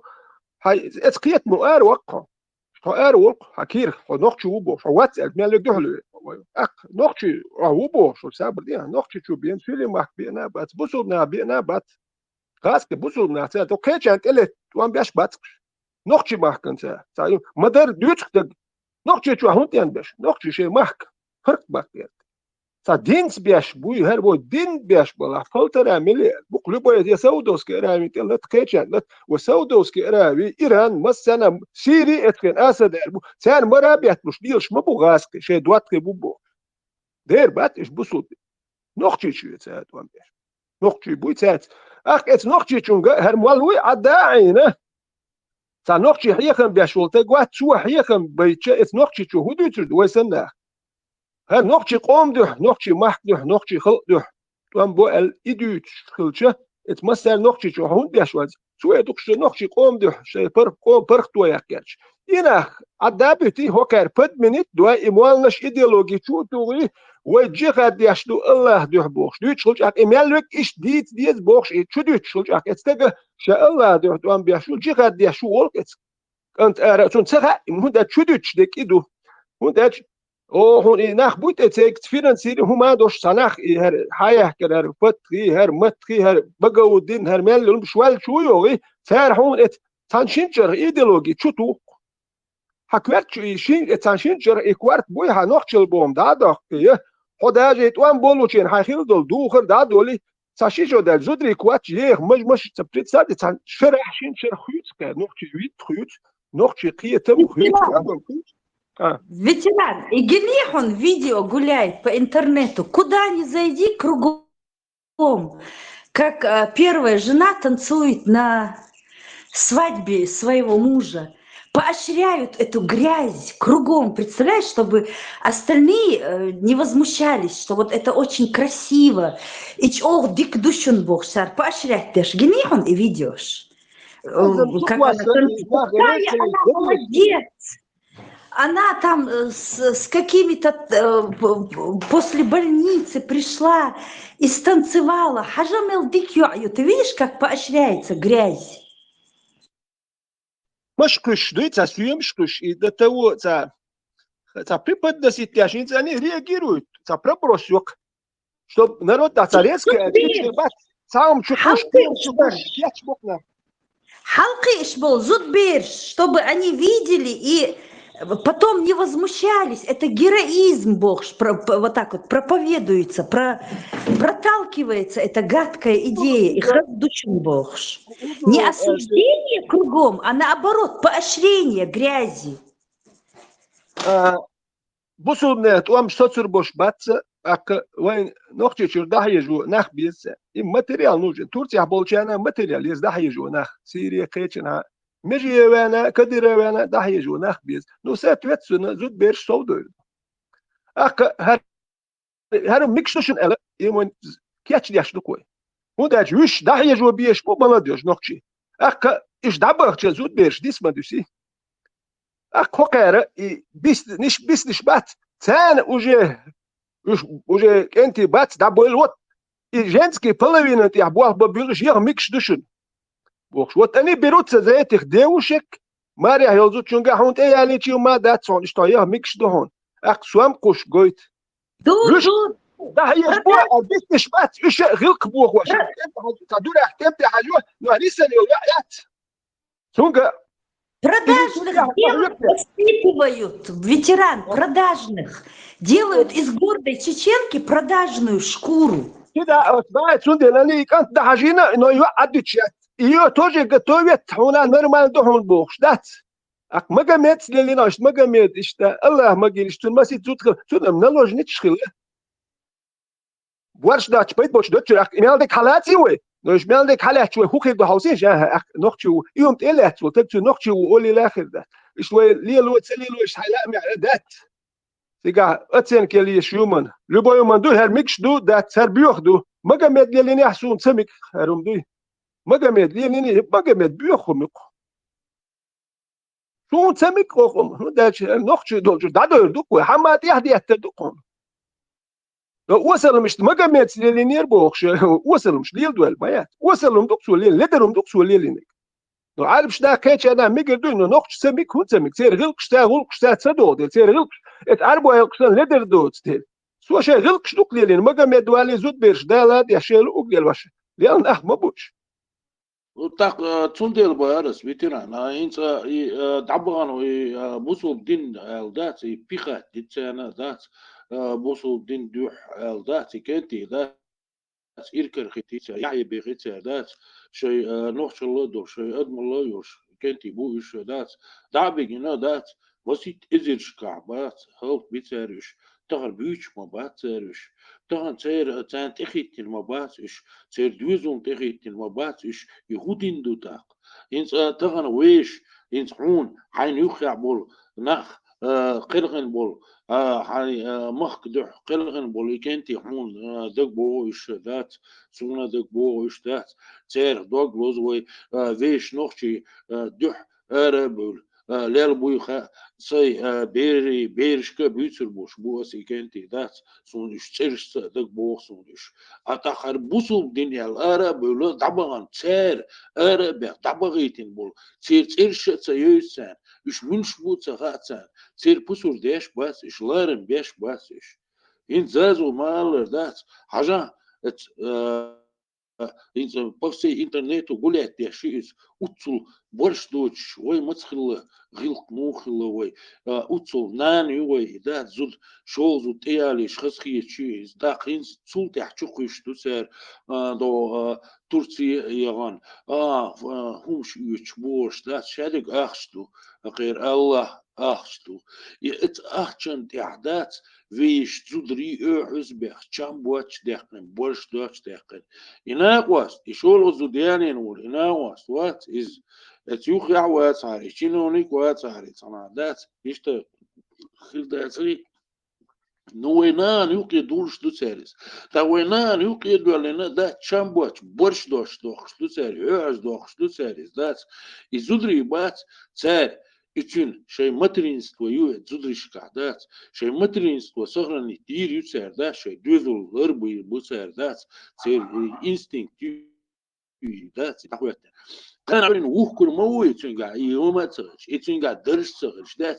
هاي اتقيت مؤار وقع هؤلاء وقع حكير نقطة وبو شو واتساب مالك دهلو نقطة وبو شو سابر دي نقطة شو بين سيلي ماك بينا بات بوصلنا بينا بات غاسك بوصلنا تا تو كيتش انت اللي وان بيش بات نقطة ماك انت تا مدار دوتك نقطة شو هونت ين بيش نقطة شيء ماك فرق ماك تا دينس بيش بوي هر بو دين بيش بلا فلتر عملي بقلبو يا سودوس كرامي تلا تكيتشان وسودوس كرامي ايران مثلا سيري اتكن اسد سان مرابيات مش ديلش ما بوغاسك شي دوات بوبو دير باتش بوسود نقطي شي تاعت وان بيش نقطي بوي تاعت اخ ات نقطي چونغا هر مالوي عداعينه تا نقطي حيخن بيش ولتا قوات شو حيخن بيتش ات نقطي شو هدو ترد ويسنه هر نقطة قوم ده نقطة محك ده نقطة خلق ده توان بو الإدوت خلشه اتمثل نقطة شو هون بيشوز شو يدوكش نقطة قوم ده شيء فرق قوم فرق تو يكرش إنه عدابتي هوكر بد منيت دوا إموالنش إيديولوجي شو توغي ويجي قد يشدو الله ده بوخش دوت شلش أك إمالك إيش ديت بوخش شو دوت شلش أك استجا شاء الله ده توان بيشو جي قد يشو ولك أنت أرأتون سخا هون شو دوت شدك إدو هون هون ناخ بوت اتيك فينانسيري هما دوش سناخ هر حياه كر فتري هر متري هر بقودين هر مال بشوال شو يوغي فار هون ات تانشينجر ايديولوجي تشوتو حكوات شين اتانشين جر إكوارت بوي هنوخشل بوم دادق كيه خدا جيت وان بولو شين حيخيل دول دوخر دادولي ساشي جو دال زود إكوات يه مش تبريد ساد تان شرح شين شرح خيوت كا نوخشي ويت خيوت نوخشي قيه تم خيوت Ветеран, и Генехон видео гуляет по интернету. Куда ни зайди, кругом. Как первая жена танцует на свадьбе своего мужа. Поощряют эту грязь кругом, представляешь, чтобы остальные не возмущались, что вот это очень красиво. И ох, дик душен бог, сар, поощрять даже. Генехон и видишь. Как она танцует. Какая она молодец. Она там с какими-то после больницы пришла и станцевала. Хажамел дикью. Ты видишь, как поощряется грязь? مش كش دوي تسويه مش كش إذا تو تا припад да ситяшин за не реагируют та пробросок чтоб народ да царецк бат сам чукуш пять бокна Халки ишбол зудбирш, чтобы они видели и потом не возмущались. Это героизм, Бог, вот так вот проповедуется, проталкивается эта гадкая идея. Их раздучен Бог. Не осуждение кругом, а наоборот, поощрение грязи. بصوا توام شتر باش بات اك وين نقطه شرده يجو نخ بيس ام ماتيريال نوجن تورتي بولچانا ماتيريال يزده يجو نخ سيريا كيتشنا مجي وانا كدير وانا ده يجو نخ بيس نو سات وتسنا زود بيرش سودو اك هر ميكشوشن ال يمون كياتش دياش دوكوي مو دا جوش ده يجو بيش بو بلاديوش نقطي اك ايش دابخ زود بيرش ديس ما دوسي أخوكر بس نش بات تان уже أنت بات دابول وات женский половина ты обуах бабилыш я микш душин бог вот они берутся за этих девушек Мария Хелзу чунга хунт эй али чу ма датсон что я микш дохон ах суам куш гойт да я бо бис ниш бат еще гилк бог ваш тадур ахтем ты хажу ну лиса не уят чунга Продажных девок воспитывают, ветеран, продажных. Делают из гордой чеченки продажную шкуру. كده بعد سند لاني كانت ده حاجينا انه يقعد تشات iyo тоже готовят هنا нормально دهم البوخش دات اك مجمد اللي ناش مجمد işte Allah ما جيلش تنمسي تدخل تنم نلوج نتشخل ورش دات بيت بوش دوت اك مالدك حالاتي وي نوش مالدك حالات شوي خوخي ده حوسين جاه اك نوختشو يوم تقلت وتبتو نوختشو وقولي الاخر ده شوي لي لو تسلي لو حلا مع دات تيجا اتسن كلي شومن لبو يوم دو هر ميكش دو دات سر بيوخدو مجمد اللي نحسون سمك هرم دو مجمد اللي مجمد بيوخم شو سمك خوخم داش نوختشو دولج دادو دوكو حمات يهدي يتدقون وصل مش مجمد اللي نيربوخش وصل مش ليل دول بيات وصل دوكسو ليل لدرم دوكسو ليل نو عارف شدا كاتش انا ميجر دو انه نوختش سمك هون سمك سير غلقش تا غلقش تا تصدو سير غلقش اتعربوا يقصن لدر دوت ستيل سو شي غلقش دوك ليلين مجمد والي زود بيرش دالات يشيل اوغل واش لان اخ مبوش так цундел боярас ветеран инц дабгано бусул дин алдат пиха дитсана дат бусул дин дух алдат кенти дат иркер хитис яй бегит дат شيء نوخشلو دو شيء ادملو يوش كنتي بو يش دات دابينا دات وسيت ازيرش كعبات هوت بيتسرش تغر بيوش ما باتسرش تغن تير تان تخيت ما باتش تير دوزون تخيت ما باتش يهودين دوتاق انس تغن ويش انس حون حين يخع بول نخ قلغن بول هاي مخ دح قلغن بول كنتي حون دق بو يش دات سونا دق بو يش دات تير دوغ لوزوي ويش نوخشي دح اربول ليل بويخا سي بيرشكا بيتر بوش بو سيكنتي دات سونش تشرش دق بو سونش اتاخر بوسو دنيا الاربول دبغان تير ارب دبغيتين بول تير تشرش تيوسان مش منش بو تغاتسان تير بوسور ديش باس اش لارن بيش باس اش ان زازو مالر دات حاجه بوسي انترنت وقولت يا شيء أتصل برش دوتش وي متخل غلق نوخل وي أتصل ناني وي دا زود شوز وتيالي شخصية شيء دا قينز تصل تحتشوخيش تسير دو تركيا يغان همش يتشبوش دا شادق أخشتو غير الله أخشتو يت أخشن تعدات ويش زودري أحزبه چم بوش دقن برش دوش دقن إناقواس يشول زوديانين ول إناقواس what is het يوخيع واتساري شنونيك واتساري صنادات يشت خلداتري نوينان يوكي دولش دو سيريس تا وينان يوكي دولنا دا چامبوچ برش دوش دو سيري öğüz دوش دو سيريس دات يزودري بات سير için şey materinstvo yu zudrişka dat şey materinstvo sahrani dir yu ser da şey düzül bu ser da ser instinct yu da takvet كان عارفين وهكر مو يتشنجا يوم تسرش يتشنجا درش تسرش ده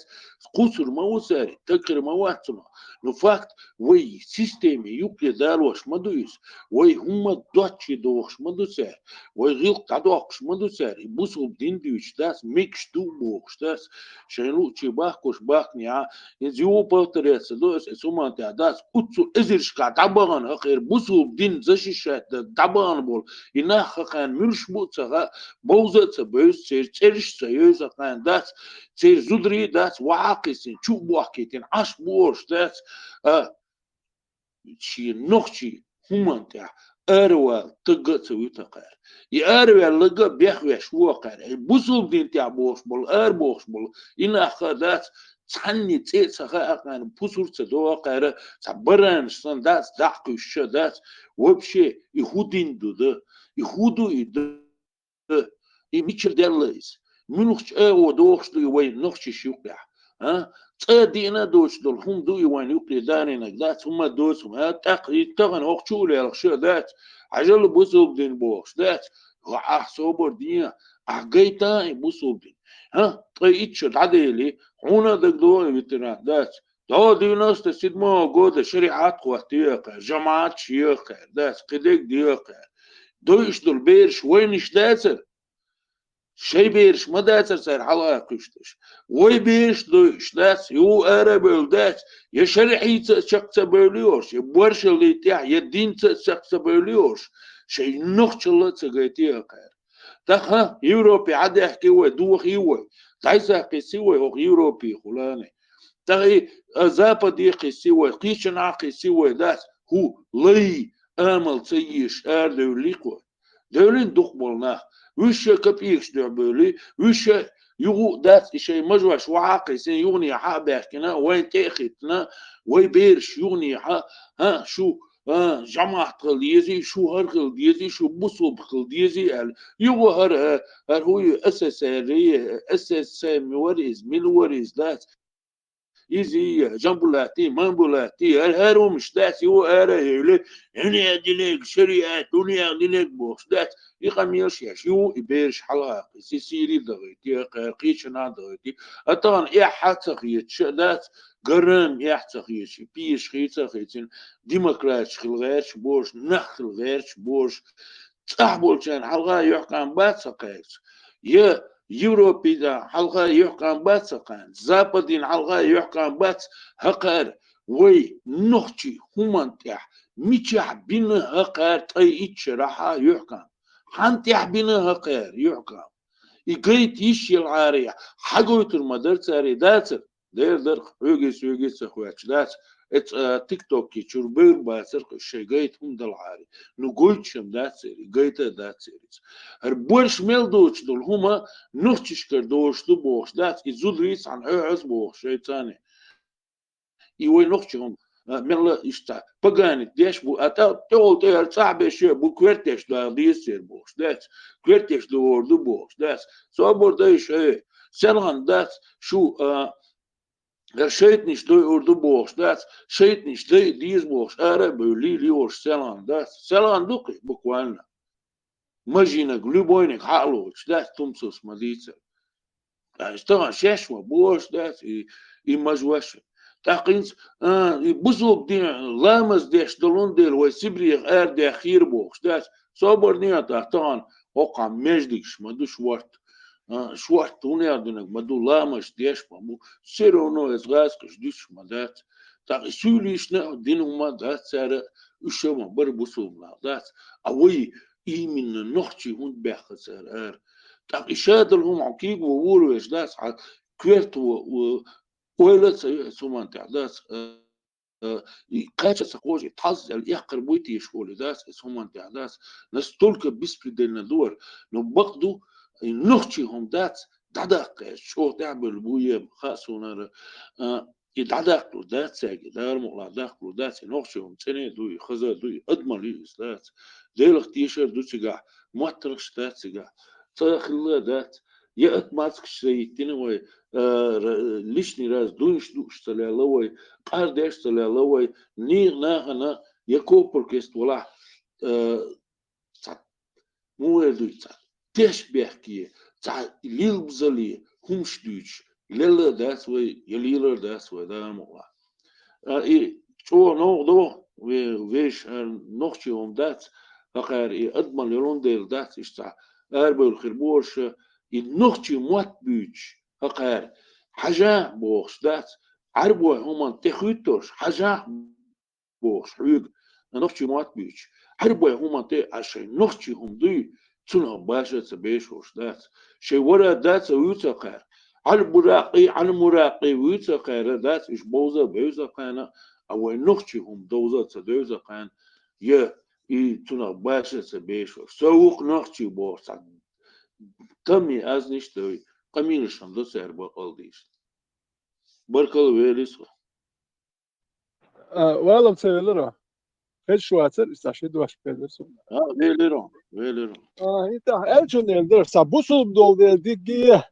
قصر مو ساري تكر مو أحسن نفاق وي سيستم يوكل داروش مدويس وي هم دوتش دوش مدو سار وي غير قدوش مدو سار بوسو بدين دوش ده ميكش دو بوش ده شنو تشباه كوش باقنيا يزيو بطريقة دوس اسمه ده قصر إزرش كتابان آخر بوسو بدين زشيشة تابان بول إنها خان مرش بوتسا بوزت بوز ترش سيوز أكان دات تير زودري دات واقسين شو واقيتين عش بورش دات شي نخشي هم تاع أروى تقت ويتقال يأروى لقى بيخوي شو قال بوصل دين تاع بوش بول بوش بول إن أخذت تعني تيسخا أكان بوصل تدوا قال تبرن سندات دعكش دات وبشي يهودين ده يهودو يد يميتشل دليس منوخش او دوخش دو وين نوخش شوقع ها تصدينا دوش دول هم دو وين يقلي دارين ذات هم دوس هم تقريد تغن اوخشول يلخشو ذات عجل بوسوب دين بوخش ذات صوبر دين احقيتا بوسوب دين ها طيتش العديلي هنا دقدو بتنا ذات دو ديناس تسيد ما جود شريعات قوتيقة جماعات شيقة ذات قديك ديقة دوش دول بيرش وينش داتر شي بيرش ما داتر سير حلا قشتش وي بيرش دوش دات يو اربل دات يا شرحي تشقت بوليوش يبورش اللي تاع يدين تشقت بوليوش شي نخش الله تسقيتي قير تخا يوروبي عاد يحكي وي دوخ يوي تعيسا قيسي وي هو يوروبي خلاني تغي زابدي قيسي وي قيشنا قيسي وي دات هو لي امل تيش اردو ليقو دولين دقبلنا وش كبيكش دعبولي وش يغو دات شيء مجوش وعاقي سين يغني حابكنا وين تاخذنا وين بيرش يغني ها شو جماعة خلديزي شو هر خلديزي شو بصوب خلديزي يغو هر هو اساس موريز ملوريز دات يزي جنبولاتي منبولاتي هارو مش دات يو ارا هيلي هني دينيك شريعة دنيا دينيك بوش دات يقاميش يشيو يبيرش حلاق سيسيري دغيتي قيشنا دغيتي أطان إيه حتى دات قرن إيه حتى بيش خيتا خيتين ديمقراطش خلغيرش بوش نخل غيرش بوش تحبول كان حلقة يحكم باتسقيت يا يوروبي دا حلقة يحكم باتسقان زابدين حلقة يحكم بات هقار وي نختي همان تاح ميتح بين هقار تايتش راحة يحكم حنتح بين هقار يحكم يقيت يشي العارية حقويت المدرسة ريداتر دير هوجيس اخواتش دات تيك توك يشربير باسر شي قيت هم دالعاري نقولت شم دات سيري قيت دات سيريز هربورش ميل دوش دول هما نختش كردوش دو بوش دات يزود ريس عن عز بوش شيطاني يوي نختشهم ملا يشتا بغاني ديش بو اتا تول تير صعب شي بو كويرتش دا ديسير بوش دات كويرتش دو بوش دات صبر دايش سلغن دات شو شيت nicht door boos dat شيت nicht dies boos arabe lios selan dat selan duqi bukwana majina gluboinik halos dat tumsos madica اشتغل شاشوه boos dat imajwash تاقينس بوزوب دي لامز ديش دلون ديل وسبري ار دي اخير بوش dat صبر نياتا طبعا وقع مجدكش مدو شوارت تونيادنك مدو لامش ديش مامو سيرونو ازغاسكش ديش مدات تا سوليش نا دينو مدات سارة وشما بربوسوم لا دات اوي اي من نوختي هون بيخ سار تا اشادل هم عقيق وولو اش داس كويرت و ويلت سومان تاع داس قاچا سقوجي تحز اليقر بويتي يشول داس سومان تاع داس نستولك بيسبدلنا دور نبقدو نختي هم دات دعداق شو تعمل بويا خاصونا يدعداق له دات ساقي دار مغلا داق له دات نختي هم سنة دوي خزا دوي أدمى ليس دات ديلك تيشر دو سيقع موترش دات سيقع تاخل دات يأت ماسك شيء تنوي ليشني راز دونش دوش تلالوي قاردش تلالوي نير ناهنا يكوبر كيست ولا مو يدوي تيش بيحكي تاع ليل بزلي همش دوش ليلا داس وي يليلر داس وي دا مولا اي شو نوغدو ويش نوختي هم دات فقار اي ادمن يلون دير دات اشتع اربو الخربوش النوختي موات بيوش فقار حاجة بوخش دات عربو هما تخيطوش حاجة بوخش عيق نوختي موات بيوش عربو هما تي عشان نوختي هم دوي تنها باشا تبيش وش دات شي ورا دات ويتقار على مراقي ويتقار دات إش بوزا بيوزا قانا أو نوختي هم دوزا تدوزا قان يا تنها باشا تبيش وش سوق نوختي بوخش تمي از نشتوي قمين الشمدو سير بقلديش بركل ويليسو والله مسوي خير شواتر استشهد واش بيدرسون ويليرون انت الجون يلدر سابوسل بدول ديجي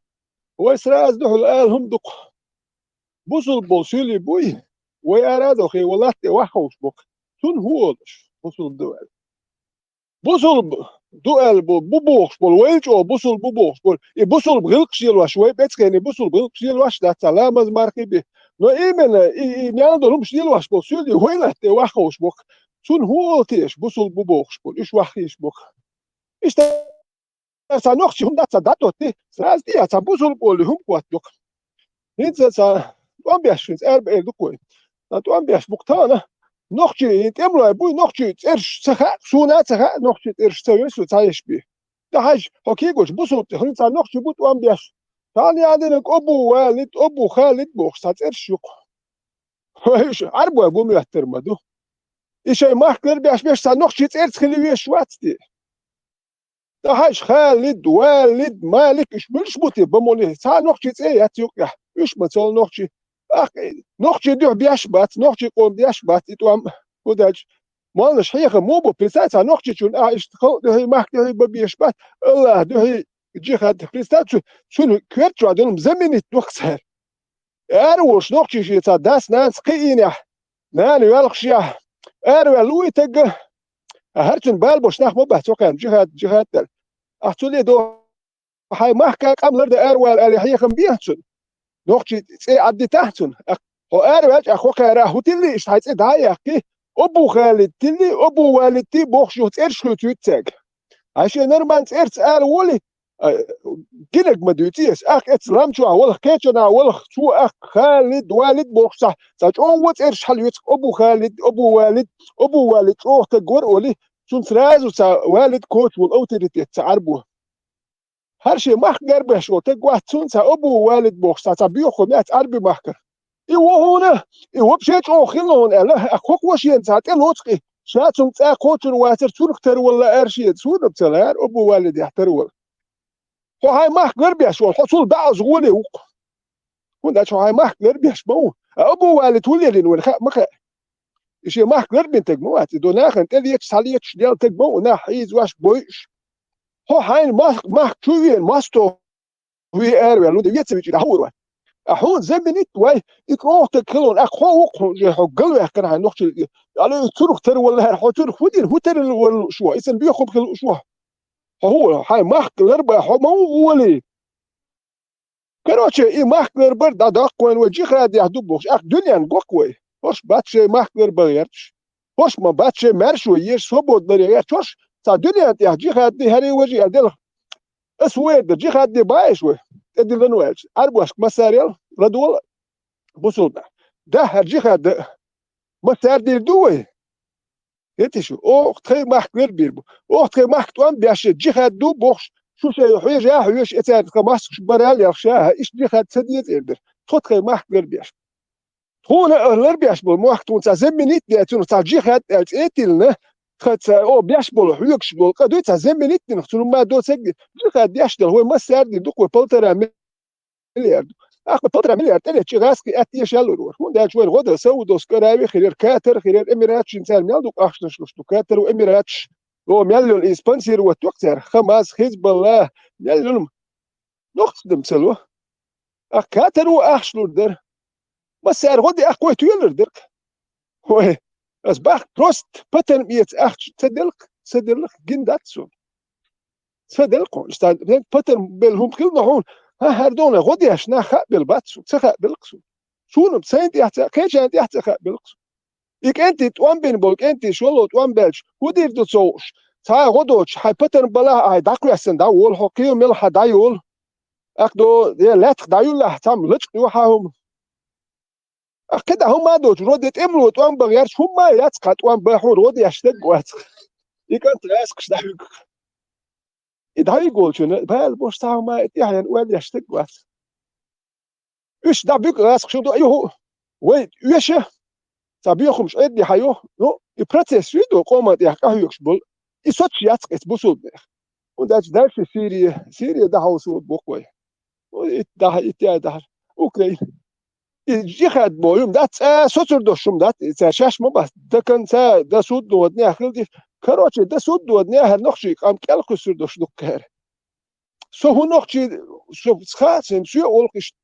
ويسراز دحل الهم دق بوسل بوسيلي بوي ويرادو خي ولات وحوش بك تون هولش بوسل دول بوسل دوال بوبوخش بول ويلج او بوسل بوبوخش بول بوسل بغلقش يلواش وي بيتسكني بوسل بغلقش يلواش دا سلامز ماركي بي نو ايمن ياندو لهمش يلواش بول سولي ويلات وحوش بك تون هو تيش بوسل بوبوخش بول ايش وحيش بك ايش تا نوختي هم دا داتو تي سراز دي تا بوسل بول هم كوات دوك هيت تا امبياش فينز ارب دوكوي تا امبياش بوكتانا نوختي تملو بوي نوختي ترش سخا سونا سخا نوختي ترش سويسو تايش بي دا حاج هوكيغوش بوسل تخلي تا نوختي بوت امبياش تاني عندك ابو والد ابو خالد بوخ تا ترش يق ايش عربو ابو ميحترمدو ايش ما كل بيش تا نوختي ترش خلي واتي دا حاج خالد والد مالك ايش بلش بوتي بمولي تا نوختي تي اتيوقع ايش ما تول نوختي نوختي دو بيشبات نوختي قوم بيشبات يتوام وداج مالش حيخ مو بو بيساتا نوختي شون اشتخل دهي ماخدي بيشبات الله دهي جهاد بيساتو شنو كيرتو عدلهم زمني توخسر اروش نوختي شي تا داس ناس قينه ناني والخشيا ارو لوي تق هرتن بالبوش ناخ مو بحتوقع جهاد دل احتولي دو هاي محكا قبل ده ارو الحيخ بيهتن نوختي تي عدي تحتن هو ارواج اخوك راهو تلي ايش هايت دايقي ابو خالد تلي ابو والدتي بوخشو ترشو تيتسق عشان نرمان ترس ولي كيلك مدوتيس اخ اتسلامشو اول كيتشنا اول شو اخ خالد والد بوخشا تاج او ترش حليت ابو خالد ابو والد روح تقور ولي شون سراز والد كوتش والاوتوريتي تعربوه هرشي مخ قربش وتقوات تونسا ابو والد بوخشا تبيوخو مات اربي مخكر ايوه هنا ايوه بشيت او خلون الا اخوك واش ينسات الوتقي شاتم تا كوتر واتر تركتر ولا ارشيد سود بتلار ابو والد يحترول هو هاي مخ قربش والحصول بعض غولي وق كنت شو هاي مخ قربش بو ابو والد ولي ولا مخ شي مخ قرب انت جموات دوناخ انت اللي يتصاليك ديال تقبو ناحيز واش بويش هو هاي مخ شويه ماستو هي ارو لو ديت بيجي هو أحون زمنت واي يكروه تكلون أخوه قلوا كان هاي نقطة على تروح تر ولا هاي تروح ودين هو تر ولا شو إذا بيأخذ كل شو هو هاي ماخك الأربعة هو ما هو ولي كانوا شيء إيه ماخك الأربعة ده دقوين وجي خاد يهدوب بوش أخ دنيا نقوي وش بات شيء ماخك الأربعة يرش وش ما بات شيء مرشو يش صبود بريات وش تا دنيا تيا جيخات دي هري وجي أدل أسويد جيخات دي بايش وي أدل لنواج أربوش مساريل ردول بوصل ده هرجيخات ده مسار دي دوي يتشو أو تخي ماح كبير بيربو أو تخي ماح توان بياش جيخات دو بوخش شو شيء حويج يا حويج إتاد كماس برال يرشاها إيش جيخات سديت إردر تخي ماح كبير بياش هون أهلر بياش بول موح تون تزمنيت بياتون تجيخات إتيلنا خد أو بياش بول حويج بول قدو تزمنيت نختون ما دو سجد جيخات بياش ده هو مسار دي دوك وبلتر مليار أخذ فترة مليار تاني شيء غاسك أتيش يالو روح هون ده شوي غدا سودوس كراوي خير كاتر خير إميراتش إنسان ميالدوك أخشنش لشتو كاتر وإميراتش هو ميالو الإسبانسير وتوكتر خماس حزب الله ميالو نخدم سلوه كاتر وأخشلو در بس غدي أخوي تويلر درك هو أصبح تروست بتن ميت أخش تدلك جنداتسو تدلكو استاد بتن بالهم كلنا هون هردون غدي أشنا خابل باتسو تخابلكسو شو بسنت يحتى كيش أنت يحتى خابلكسو إك أنت توان بين بولك أنت شلو توان بلش ودير تصوش تا غدوش هاي بتن بلا هاي داكو يحسن داول حقيقي ملح دايول أخدو دي لاتخ دايول لا تام لتش يوحاهم كده هم دوت رودت املو توان بغيرش هم ياتخ توان بحور ودي أشتق واتخ إك أنت راسكش دايول إذا يقول شنو بال بوش تاعو ما يعني وين يشتق واتخ إيش دا بيك راسك شو دو أيوه وين إيش تبيهم مش أدي حيوه نو يبرتس فيدو قوما دي حكاهيوش بول يسوتش ياتك اسبوسود بيخ وداش داش سيريا ده هوسود بوكوي ده ده اوكي جيخات بويم دات سوتر دوشم دات شاش ما بس ده كان ده سود دو ودني اخلدي كروتش ده سود دو ودني هر نخشي قام كالكو سر دوش دكر سو هو نخشي شوف خاصم شو اولقش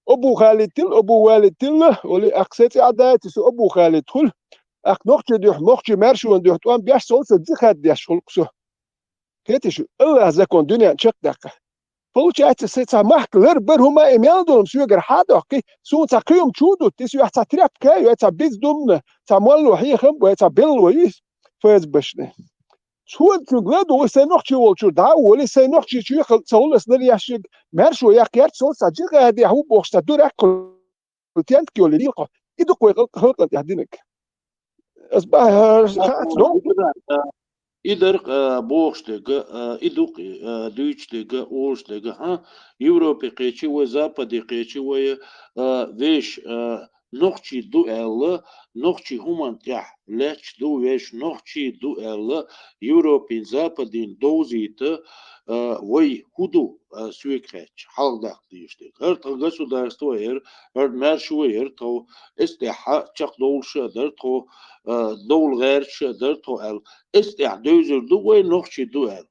ابو خالد تل ابو والد تل ولي اقسيتي عدايتي سو ابو خالد تل اخ نخشي دوح مخشي مرشو دوح توان بياش سولس جيخات ديش خلقسو كيتشو الله زكون دنيا نشق دقه получается سيتا محك لربر هما اميالدون سوغر حادوكي سو تقيم تشودو تسو حتى تراب كايو تا بيز دومنا تا مولو هي خم تا بيلو يس فاز بشنه شو تغلدو سينوخشي ولشو دا ولي سينوخشي شو يخل سولس نرياشيك مرشو يا قيرت سولسا جيغا هدي هو بوخشتا دورك تيانتكي ولي ليقو يدو كوي خلق يهدينك اصبح خات نو إدر بوشتغ إدوق دويشتغ أوشتغ ها يوروبي قيتشي وزابدي قيتشي و ويش نوخشي دو أل نوخشي همان تاع لاتش دو ويش نوخشي دو أل يوروبي زابدين دوزيت وي هدو سويكريتش حال داخل ديشتغ هرت государство هرت مرشو هرتو استحا تشق دولش درتو دول غير درتو ال استع دوزر دوغوي نوخشي دوال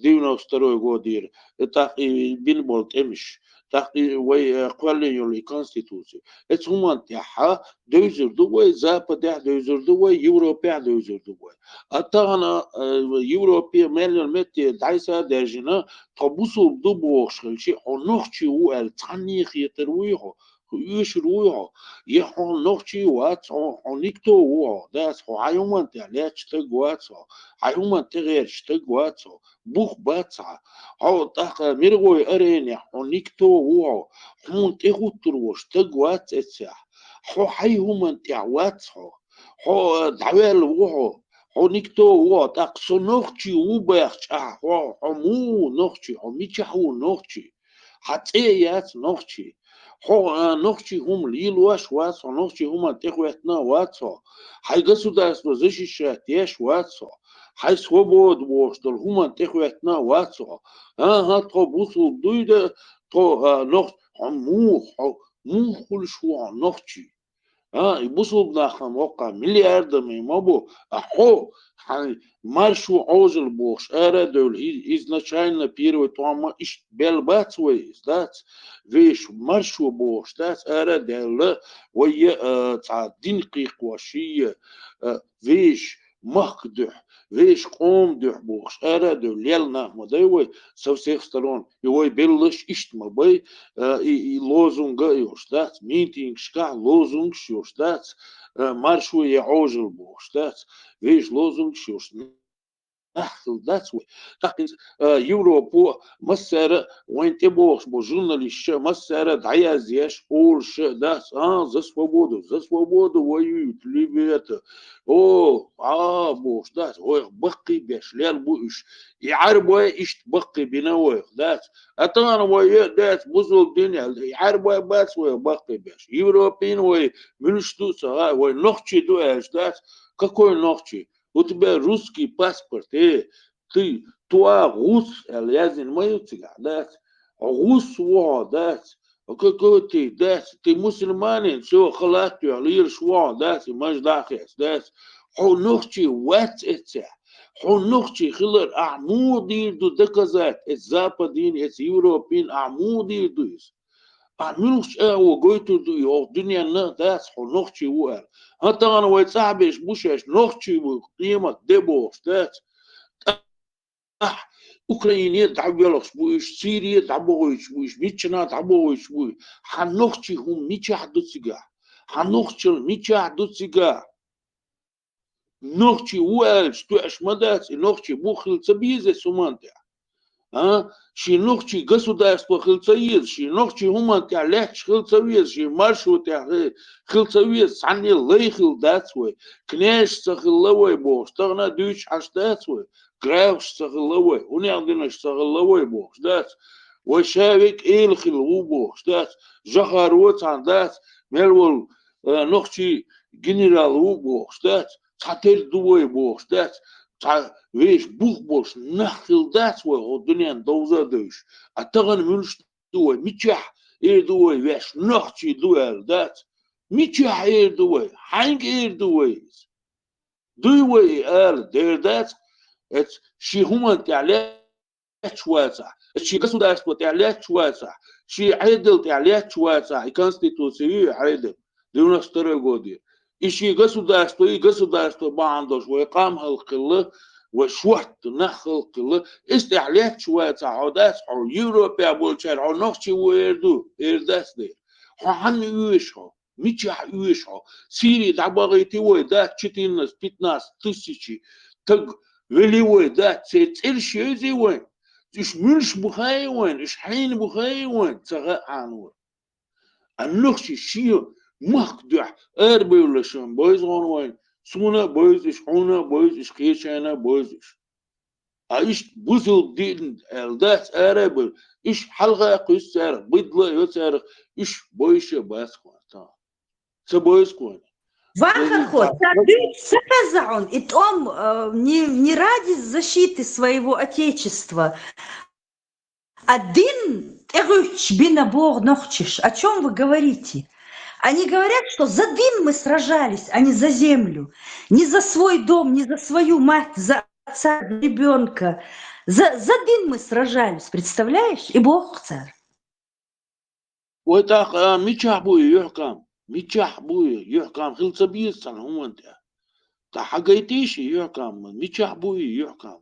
ديونو ستروي غودير تاقي بيلبولت امش تاقي وي قوالين يولي كونستيتوسي اتس همان تاعها دوزر دوغوي زابا دوزر دوغوي يوروبيا دوزر دوغوي اتانا يوروبيا مليون متي دايسا داجنا طبوسو دوبوخ شي نوخشي وال تانيخ يترويحو يشرويها يحون نوخشي واتس نيكتو وو داس هو عيومان تاليتش تقواتسو عيومان تغيرش تقواتسو بوخ باتسا هو تاق ميرغوي اريني هو نيكتو وو هون تغوتروش تقواتس اتسا هو حيومان تاواتسو هو دعوال وو هو نيكتو وو تاق سو نوخشي وباخش هو مو نوخشي هو ميتشاهو نوخشي حتى نوخشي هو نوخشي هم ليلواش واتسو نوخشي هم تخواتنا واتسو هاي государство защищать واتسو هاي свобод واشدل هم تخواتنا واتسو ها تو بوسو دويده تو نوخ مو كل شو نوخشي يبصوا بناخم وقع مليار ما بو أحو маршу عوزل بوش أرادول изначально первый тома إيش بلباتوي دات вещь маршу بوش دات أرادول ويا تعدين قيق وشية вещь مخدح вещь قوم دح بوش أرادول يلنا مدوي со всех сторон его беллаш إيش ما بي لозунга يوش دات ميتинг шка лозунг يوش دات маршу я عوزل بوش دات вещь лозунг يوش That's way. Европа مسألة وين تبوش بجورناليست مسألة دعيازيش أول شيء ده за свободу воюют либерты بوش ده هو بقي بيش ليل بوش يعربوا إيش بقي بنوي ده أتانا ويا ده بزول الدنيا يعربوا بس ويا بقي بيش يوروبيين ويا منش توسا ويا نخشي دو إيش ده какой ногти у тебя русский паспорт ты рус лязин мою тебя да рус да какой ты мусульманин все халату алир шва да مش داخل да حنوختي وات اتسع حنوختي خلر عمودي دو دكزات الزابدين اليوروبيين عمودي دوس عملوش وجويتو دو الدنيا ناس حنوختي وقال حتى انا ويتصاحبش بوشش نوختي وقيمة دبوش ده أوكرانيا تعبوا بوش سوريا تعبوا بوش ميتشنا تعبوا بوش حنوختي هم ميتش حدوتسيجا حنوختي ميتش حدوتسيجا نوختي وقال شتو أشمدات نوختي بوخل تبيزة سمانتها شي نوختي государство خلصيز شي نوختي هما تعليش خلصيز شي مارشو تاع خلصيز عني ليخل داتوي كناش تخلوي بوش تغنا دوش حشتاتوي كراوش تخلوي ونعدناش تخلوي بوش دات وشابك إيل خلو بوش دات جخاروت عن دات ملول نوختي جنرال بوش دات تعتير دوي بوش دات ويش بوش نخل دات والدنيا دوزة دوش أتغن منش دوي ميتشح دوي ويش نختي دوي دات ميتشح دوي حنج دوي دات شي هما تعليات واسع شي государство تعليات واسع شي عدل تعليات واسع конституция عدل 92 годы إشي государство باندوش ويقامها القلة وشوحت نخل قلة استعليت شوية عودات أو يوروبيا بولشار أو نخشي إرداس دي حن يوشها ميتشح يوشها سيري تعبغيتي ويدات 15 тысячи تق ولي ويدات سيتسير شيزي وين إيش منش بخاي وين إيش حين بخاي وين تغاء عنور النخشي شيو مخدع بيولشون بويز وين سونا بويز إيش حونا بويز إيش خيشانا بويز إيش بوزل دين الداس بل إيش حلقة قيس سارق بيضلا يسارق إيش بويش باس خوان سبويز خوان Вахахот, он, и том не ради защиты своего отечества. Один эруч бинабор нохчиш. О чем вы говорите? Они говорят, что за дым мы сражались, а не за землю. Не за свой дом, не за свою мать, за отца, ребенка. За дым мы сражались, представляешь? И Бог царь. Ой, так, мичах буй, юркам. ميتشح بوي يحكم خلص بيسن هم انت تحقيتيش يحكم ميتشح بوي يحكم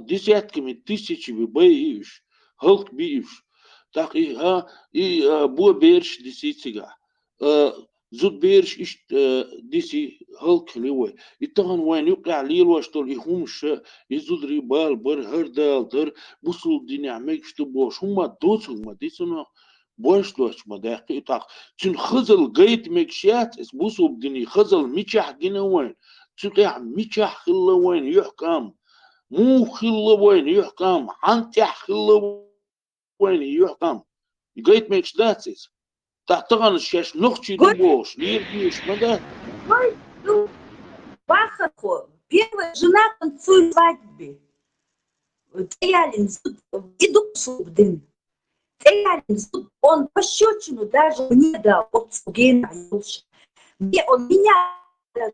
ديسيات كم تيسيش بيبيش هلك بيش تاقي بو بيرش ديسيتيغا زود بيرش إيش ديسي هلك لوي يتغن وين يقع ليل واشتول يخومش يزود ريبال بر هردال در بوصل دي نعمك شتبوش هما دوس هما ديسنا بوش لوش مداقي تاق تن خزل قيت مكشات اس بوصل دني خزل ميتشح جنا وين تقع ميتشح خلا وين يحكم مو خلا وين يحكم عنتح خلا وين يحكم قيت مكش داتس تغن الشاش نختي دبوش ليه بيش مدى Бахахо, первая жена танцует свадьбе. Теялин идут в дым. Теялин он пощечину даже мне дал отцу Гена Юлша. Где он меня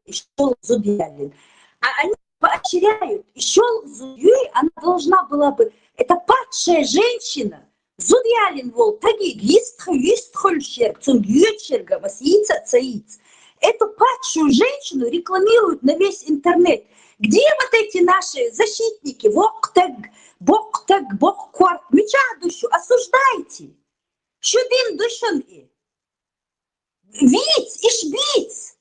и шел в Зубьялин. А они поощряют. И шел в Зубьюй, она должна была бы... Это падшая женщина. Зудьялин вол, таги, листхольщер, цунгючерга, масица, цаиц. Эту падшую женщину рекламируют на весь интернет. Где вот эти наши защитники? Боктег, боккварт, меча душу, осуждайте. Щубин душен и. Виц, ишбиц.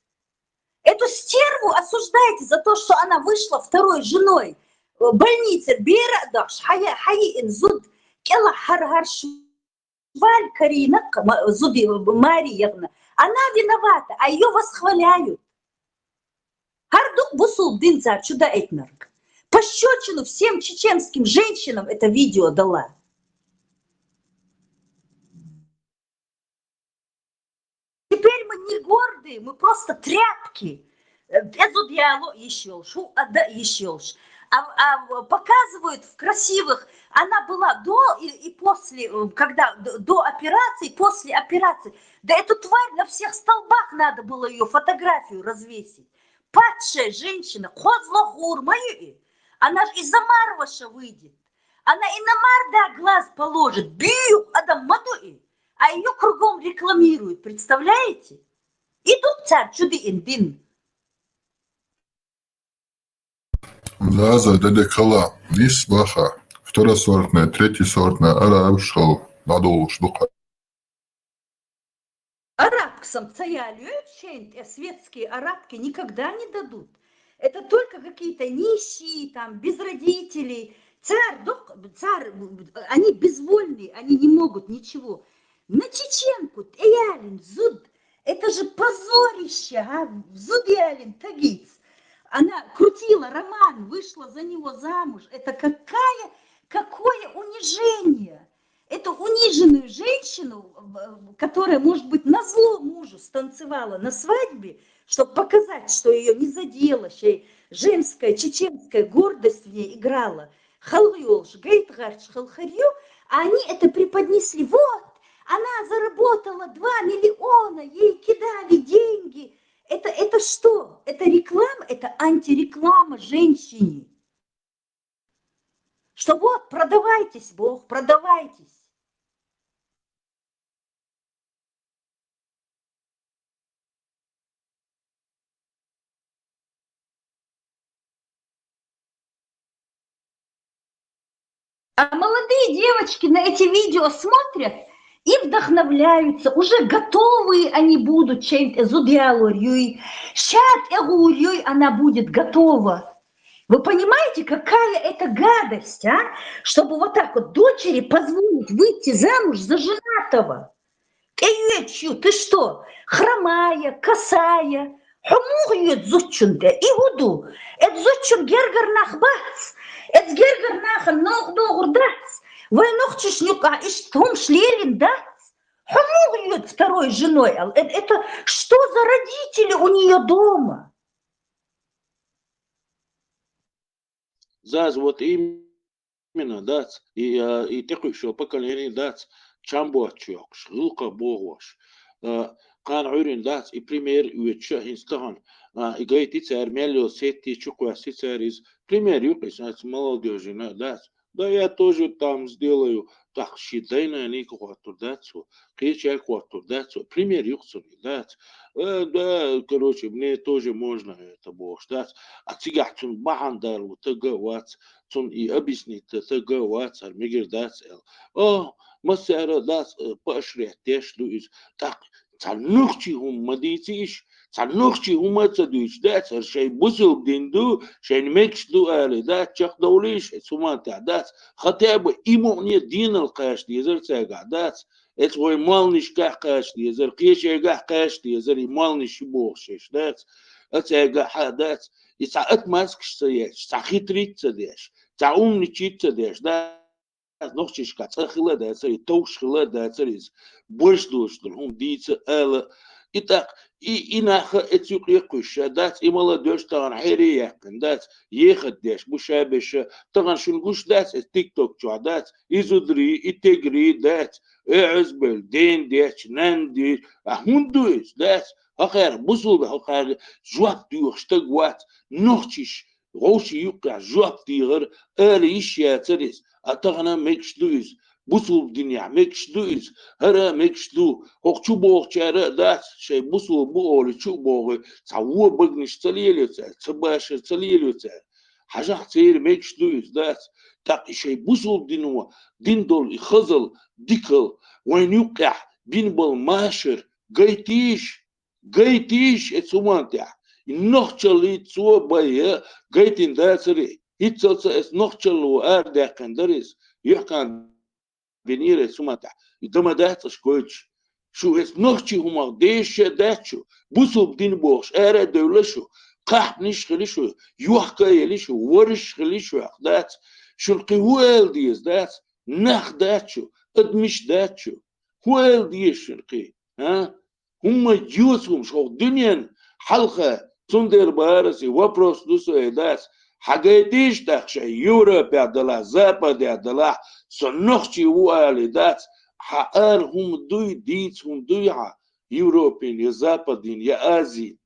Эту стерву Маму осуждаете за то, что она вышла второй женой. Больница Берадаш, Хаи Инзуд, Кела Харгар Шваль Карина, Зуди Мариевна. Она виновата, а ее восхваляют. Хардук Бусул Динцар Чуда Этнарк. Пощечину всем чеченским женщинам это видео дала. Теперь мы не гордые, мы просто тряпки. Эту диалог еще показывают в красивых. Она была до и после, когда до операции, после операции. Да эту тварь на всех столбах надо было ее фотографию развесить. Падшая женщина, хозлохур мою. Она же из-за Марваша выйдет. Она и на Марда глаз положит. Бью, адам мадуи. А ее кругом рекламируют, представляете? Идут царь чуды индин. Лаза дедекала, нис баха, второсортная, третьесортная, арабшал, надол штука. Арабкам цаялю, светские арабки никогда не дадут. Это только какие-то нищие, там, без родителей. Царь, они безвольные, они не могут ничего. На чеченку, Эялин, Зуд, это же позорище, а? Зудялин, Тагиц. Она крутила роман, вышла за него замуж. Это какое унижение. Эту униженную женщину, которая, может быть, назло мужу станцевала на свадьбе, чтобы показать, что ее не задело, что женская, чеченская гордость в ней играла. Халюлш, гейтгарч, халхарью, а они это преподнесли. Вот, она заработала 2 миллиона, ей кидали деньги. Это что? Это реклама? Это антиреклама женщине. Что вот, продавайтесь, Бог, продавайтесь. А молодые девочки на эти видео смотрят и вдохновляются. Уже готовые они будут чем-то зудиалорью. Щат эгурью она будет готова. Вы понимаете, какая это гадость, а? Чтобы вот так вот дочери позволить выйти замуж за женатого. Эйечью, ты что? Хромая, косая. Хумугьет зучунде. И гуду. Это зучун гергар нахбац. Это гергар нахан ногдогур дац. Вы ногчишнюка и штом шлелин дац. Хумугьет второй женой. Это что за родители у нее дома? Заз вот именно дац и такой еще поколение дац чамбуачок шилка богош кан урин дац и пример уеча инстаган и говорит ицер мелио сети чуква сицер из пример юпис нац молодежи на дац. Да я тоже там сделаю так считайно они кварту дацу кричал кварту дацу пример юксуни дац. Да, короче, мне тоже можно это бог дац. А тигах тун бахандар вот тагавац тун и объяснить тагавац армигер дац эл. О, масера дац поощрять тешлю из так цанухчи хум мадициш цанухчи хумацадуич дац шей бусул динду шей мекшлу али дац чахдолиш сумата дац хотя бы ему не динал каш дизер цега дац. Это твой малыш кашти, езер кешега кашти, езер и малыш бошеш, дац. Это гахадац. И са от маскшся еш, са хитриться деш, са умничиться деш, да. Нохчишка цахила дац, и тошхила дац, из больш дошдр, дийца эла. Итак, и наха этюк якуша, дац, и молодежь таган хири якин, дац, ехать деш, бушабеша, таган шунгуш дац, тик-ток чуа, дац, изудри, и тегри, дац. Эзбел, ден, деч, нанди, хундуис, дац, хахер, бусулда, хахер, жуап дюр, штагват, нохчиш, роши юка, жуап дюр, эли ишья царис, а тагана мекшлуис, бусул диня, мекшлуис, хара мекшлу, хохчубох чара, дац, шей бусул буоли, чубохи, цауа багниш цалилюца, цабаши цалилюца, хажах цейр мекшлуис, дац, так шей бусул динуа, диндол и хазал, ديكل وين يوقع بين بالماشر قيتيش اتسومانتع النخشل يتسوى بيه قيتين داسري يتسلسل اس نخشل وآرداقن درس يحكى بنيرة سمتع يتما داتش كويتش شو اس نخشي هما ديش داتشو بوسو بدين بوش آرا دولشو قاح نشخلشو يوحكا يلشو ورشخلشو اخدات شو القوال ديز دات نخ داتشو ادمش داتشو هوال ديز شرقي ها هما جيوسهم شو الدنيا حلقة تندر بارسي وبروس دوسو ايداس حاجاتيش تخشى يوروب يعدلا زابد يعدلا سنخشي وقالي دات حقار هم دوي ديت هم دويعة يوروبين يا زابدين يا آزين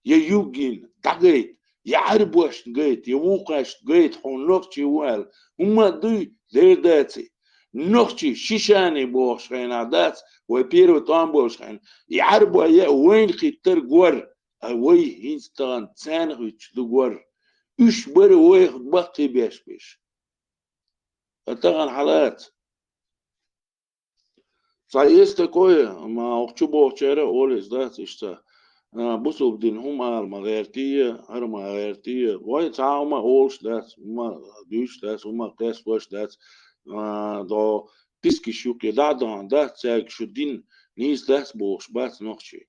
يا يوجين تقيت يا عربوش تقيت يا وقاش تقيت حون نخشي وقال هم دوي دير داتي نخشي شيشاني بوشخين عدات وبيرو طان بوشخين يعربوا يا وين خيتر قور وي هينستان تسانغوش دقور اش بر ويخ بقي بيش اتغن حالات صايستا كويا ما اخشبو اخشيرا اوليس دات اشتا بوسو بدين هم المغيرتية هرمغيرتية واي تعاوما اولش دات ما دوش دات وما قيس وش دات دو بيسكي شوكي دادان دات ساق شو دين نيس دات بوش بات نوخشي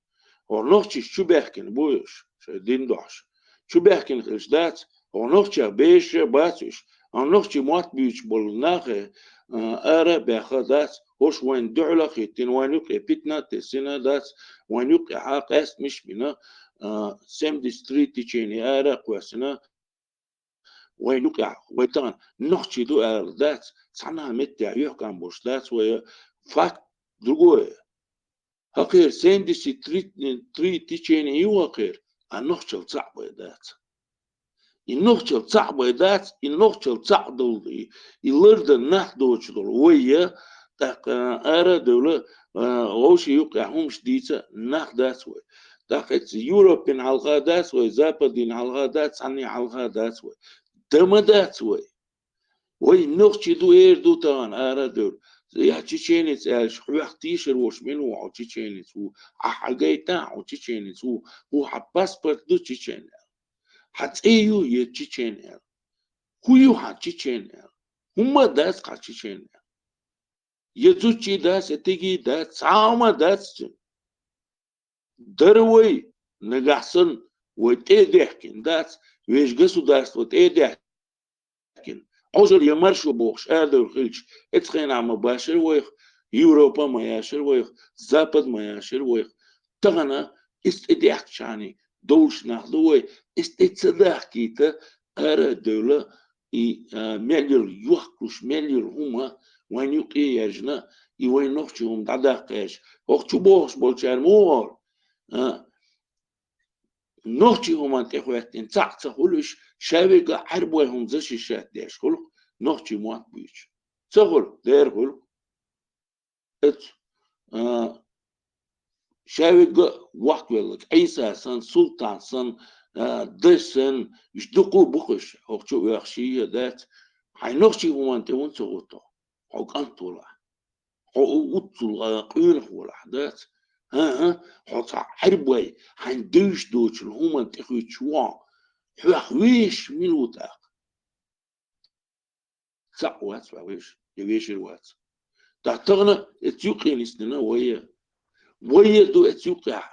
ونوخشي شو بيحكين بوش شو دين دوش شو بيحكين خلش دات ونوخشي بيش باتش ونوخشي موات بيش بولناخي ارى بيخدات وش وين دعلا خيتين وين يقع بيتنا تسينا دات وين يقع حاق است مش بنا سيم دي ستريت تيجيني ارى قواسنا وين يقع ويتان نوخشي دو ارى سعناها متى يحكم بوش دات ويا فاك другое هقير سيم دي ستريت تيجيني يوقير النوخشل صعبة دات النوخشل صعبة دات النوخشل صعدل يلرد النحدوش دول ويا تاق ارى دولة وشي يقع همش ديتا نحدات وي تاقت يوروبين علغا دات وي زابدين علغا دات عني علغا دات وي دم دات وي نوخشي دو اير دو تان ارى دول يا تشينيس اش وقتيشر وش منو او تشينيس و حاجيتا او تشينيس و باسبورت دو تشينيس حتيو يه تشينيس كيو تشينيس هما داس تشينيس يزوجي داس تيجي داس عاما داس دروي نجحسن وتيدحكن داس ويش قصو داس وتيدحكن عجل يمرشو بوخش هذا الخلش اتخين عم مباشر ويخ يوروبا ما ياشر ويخ زابد ما ياشر ويخ تغنى استدحك شاني دولش نخلوي استتصدح كيتا ارى دولة مليور يوحكوش مليور هما وين يقي يرجنا يوين نخشهم دعداقش وقتو بوخش بولشار مور نخشهم انت اخواتين تخلوش شابقة عربوهم زش الشات ديش خلق نخشي موات بيش تخل دير خلق ات شابقة وقت ولك عيسى سن سلطان سن دسن يشدقوا بخش وقتو يخشي ذات هاي نخشهم انت ونسغوطو حق أنطولا حق قيل هو الأحداث ها حط عربوي هندوش دوش الهما انتخوي تشوان حويش من وتاق سقوات فاويش يويش الوات تعتقنا اتيوقي نستنا ويا دو اتيوقي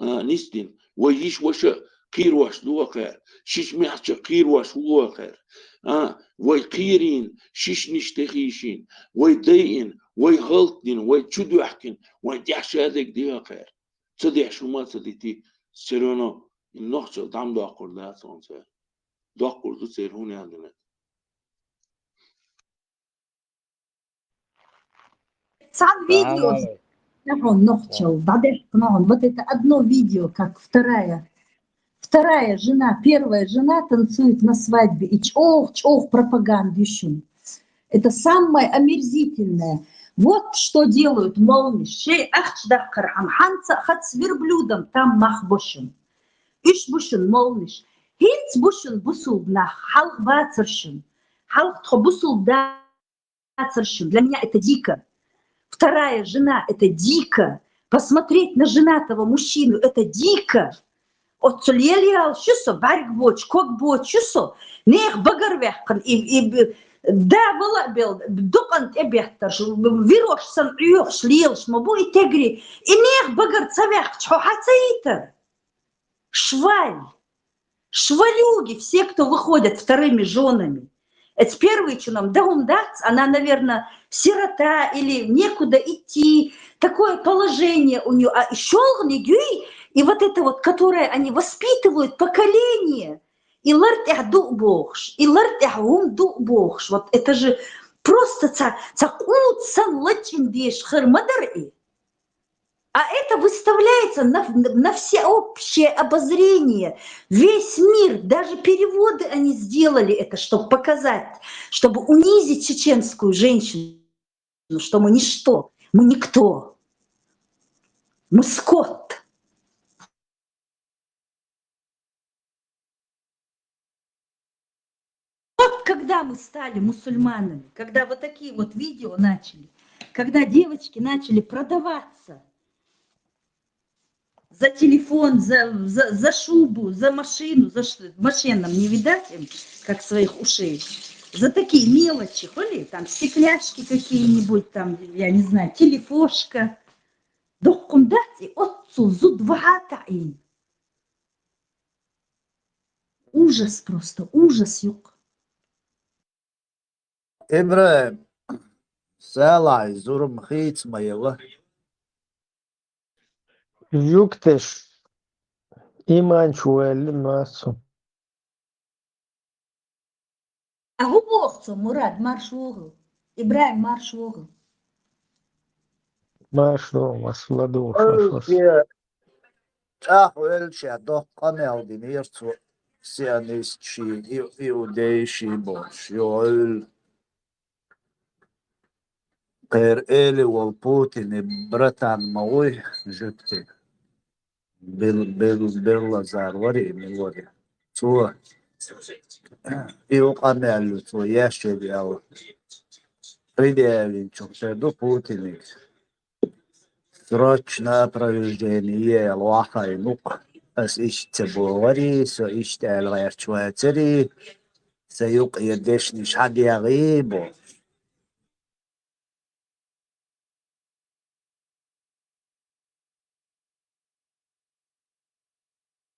نستن ويش وشا قير واش دو خير شيش محش قير واش هو خير وي قيرين شيش نشتخيشين وي داين وي هلطين وي تشدو احكين وي ديحش هذاك ديها خير تصديح شو ما تصديتي سيرونا النحشة دعم دو اقول ده سانسير دو اقول دو سيروني عندنا Сам видео он ногчел, вот это одно видео, как вторая жена, первая жена танцует на свадьбе и чох пропаганду еще. Это самое омерзительное. Вот что делают молниш. Шей ахчдахкар амханца хат с верблюдом там махбошин. Иш бушин молниш. Хинц бушин бусулбна халк бацершин. Халк бусул бацершин. Для меня это дико. Вторая жена, это дико. Посмотреть на женатого мужчину, это дико. Отцулелиал, шусо, барг боч, кок боч, шусо. Нех багар вехкан, и да, была бел, докант эбехташ, вирош сан юхш, лилш, мабу и тегри. И нех багар цавех, чхохацаитер. Шваль. Швалюги, все, кто выходят вторыми женами. Это первый чином. Да, он дац, она, наверное, сирота или некуда идти. Такое положение у нее. А еще и вот это вот, которое они воспитывают, поколение. И лартях ду богш, и лартях гум ду богш. Вот это же просто цакут сан лачин беш хермадар. А это выставляется на всеобщее обозрение. Весь мир, даже переводы они сделали это, чтобы показать, чтобы унизить чеченскую женщину, что мы ничто, мы никто, мы скот. Вот когда мы стали мусульманами, когда вот такие вот видео начали, когда девочки начали продаваться за телефон, за шубу, за машину, машинам не видать им, как своих ушей, за такие мелочи, холи, там стекляшки какие-нибудь, там, я не знаю, телефошка. Дохкум дати отцу зудвата им. Ужас просто, ужас, юг. إبراهيم سالع زورم خيت ما يلا Юктеш, иманчуэль, массу. А губовцу, Мурад, марш в угол. Ибраим, марш в угол. Машу, масладуш, ألقي تأخذ شهادة قناة دينيرتو سيانيست شي يودي شي بوش يقول غير إلي والبوتين برتان موي جبتي باللازار وري من وري تو قناة اللي تو ياشي بياو ريدي شو Путин срочное проведение الواحد نق أس إشتبوري سو إشتغل غير شواتري سيق يدش مش حد يغيب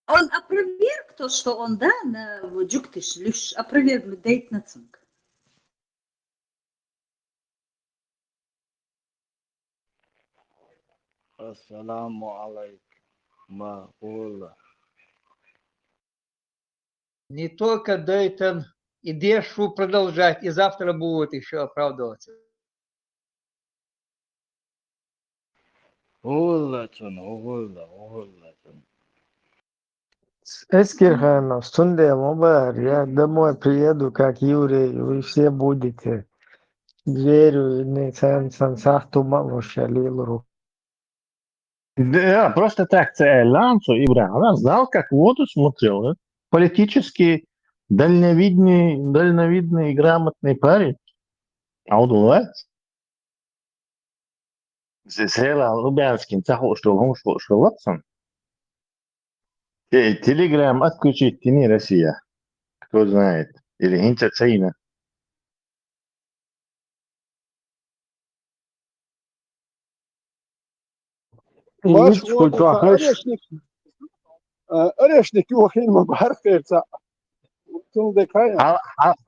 Он опроверг то, что он, да, на Джуктыш, лишь опроверг Дейтнацинг. Ассаламу алейкум. Маула. Не только Дейтон, и Дешу продолжать, и завтра будут еще оправдываться. Уллатун, уллатун. Эскирханов, Сунде, Мубар, я домой приеду, как Юрий, вы все будете. Верю, не сансахту малоша лилру. Да, просто так Лансу Ибрахим, она знал, как в воду смотрел. Да? Политически дальновидный и грамотный парень. А он улыбается. Села Лубянский, что Ватсон. Телеграм отключить, не Россия. Кто знает. Или Инта Чайна. марш Ичку وقل чухаш, أريشنك يوخين ما بعرف كيرتا تون دكايا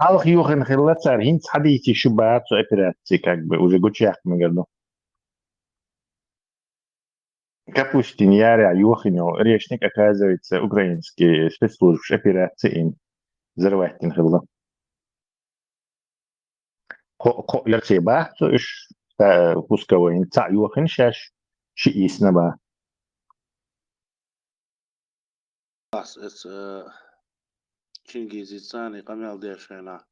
Алх Юхан Хиллацар, Инт Хадити Шубаацу операции, как бы, уже Гучах мы говорим. Капустин, Яря, Юхиню, речник, оказывается, украинские спецслужбы операции им взорвать не было. Лерсей бахту иш пусковой ца Юхин шаш шиис наба. Чингизистани камел дешена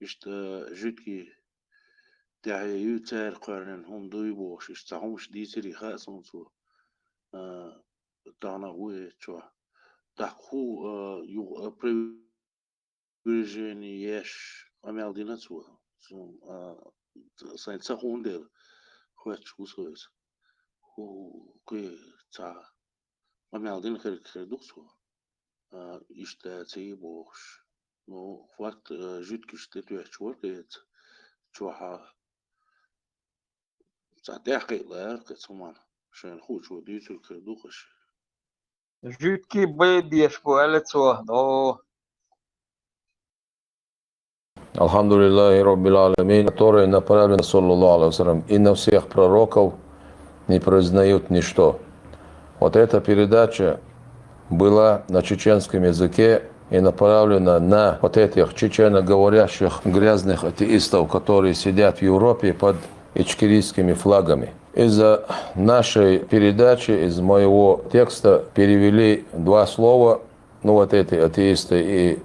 ишт жутки تاعي يوتير قرن هم دويبوش اشتهمش ديتري خاصم تو تانا هو شو تاخو يو بريفيجيني يش عمل دينا تو سين تاخون دير خوات شو سويس هو كي تا عمل دينا خير دوخ تو اشتاتي بوش نو وقت جدكش تتوح ورقيت توحا تعتقي لا قسمان عشان خوش وديتو كدوخش Жютки бедешь пуэлецо, но Алхамдулиллахи Раббил Аламин, которые направлены, саллаллаху алейхи вассалям, и на всех пророков не признают ничто. Вот эта передача была на чеченском языке и направлена на вот этих чеченоговорящих грязных атеистов, которые сидят в Европе под ичкерийскими флагами. Из-за нашей передачи, из моего текста перевели два слова, ну вот эти атеисты, и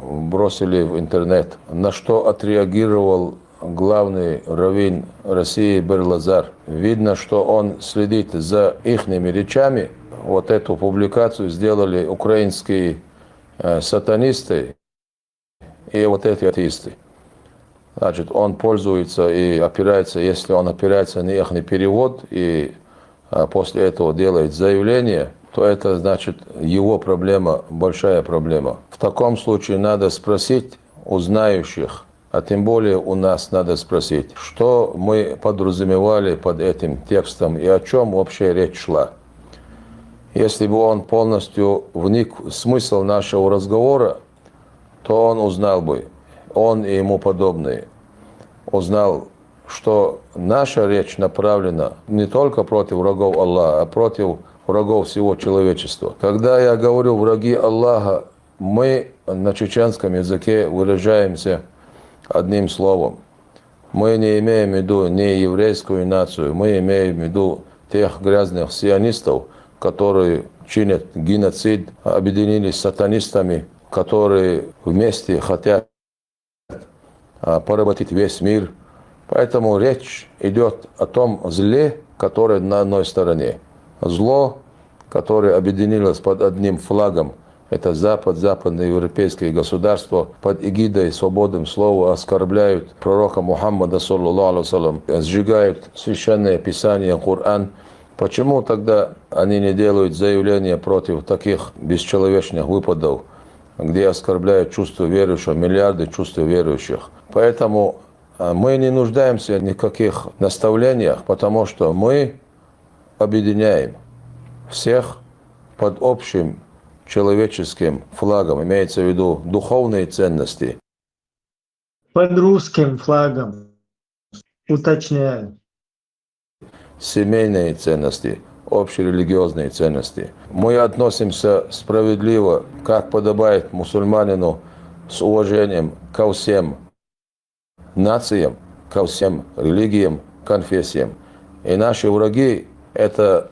бросили в интернет, на что отреагировал главный раввин России Берлазар. Видно, что он следит за ихними речами. Вот эту публикацию сделали украинские сатанисты и вот эти атеисты. Значит, он пользуется и опирается, если он опирается на их перевод и после этого делает заявление, то это значит его проблема, большая проблема. В таком случае надо спросить у знающих, а тем более у нас надо спросить, что мы подразумевали под этим текстом и о чем вообще речь шла. Если бы он полностью вник в смысл нашего разговора, то он узнал бы, он и ему подобные, узнал, что наша речь направлена не только против врагов Аллаха, а против врагов всего человечества. Когда я говорю «враги Аллаха», мы на чеченском языке выражаемся одним словом. Мы не имеем в виду не еврейскую нацию, мы имеем в виду тех грязных сионистов, которые чинят геноцид, объединились с сатанистами, которые вместе хотят поработить весь мир. Поэтому речь идет о том зле, которое на одной стороне. Зло, которое объединилось под одним флагом, это Запад, западноевропейские государства под эгидой свободным слова оскорбляют пророка Мухаммада, саллаллаху алейхи вассалям, сжигают священное писание, Коран. Почему тогда они не делают заявления против таких бесчеловечных выпадов, где оскорбляют чувства верующих, миллиарды чувств верующих? Поэтому мы не нуждаемся в никаких наставлениях, потому что мы объединяем всех под общим человеческим флагом, имеется в виду духовные ценности. Под русским флагом, уточняю. Семейные ценности, общерелигиозные ценности. Мы относимся справедливо, как подобает мусульманину, с уважением ко всем нациям, ко всем религиям, конфессиям. И наши враги – это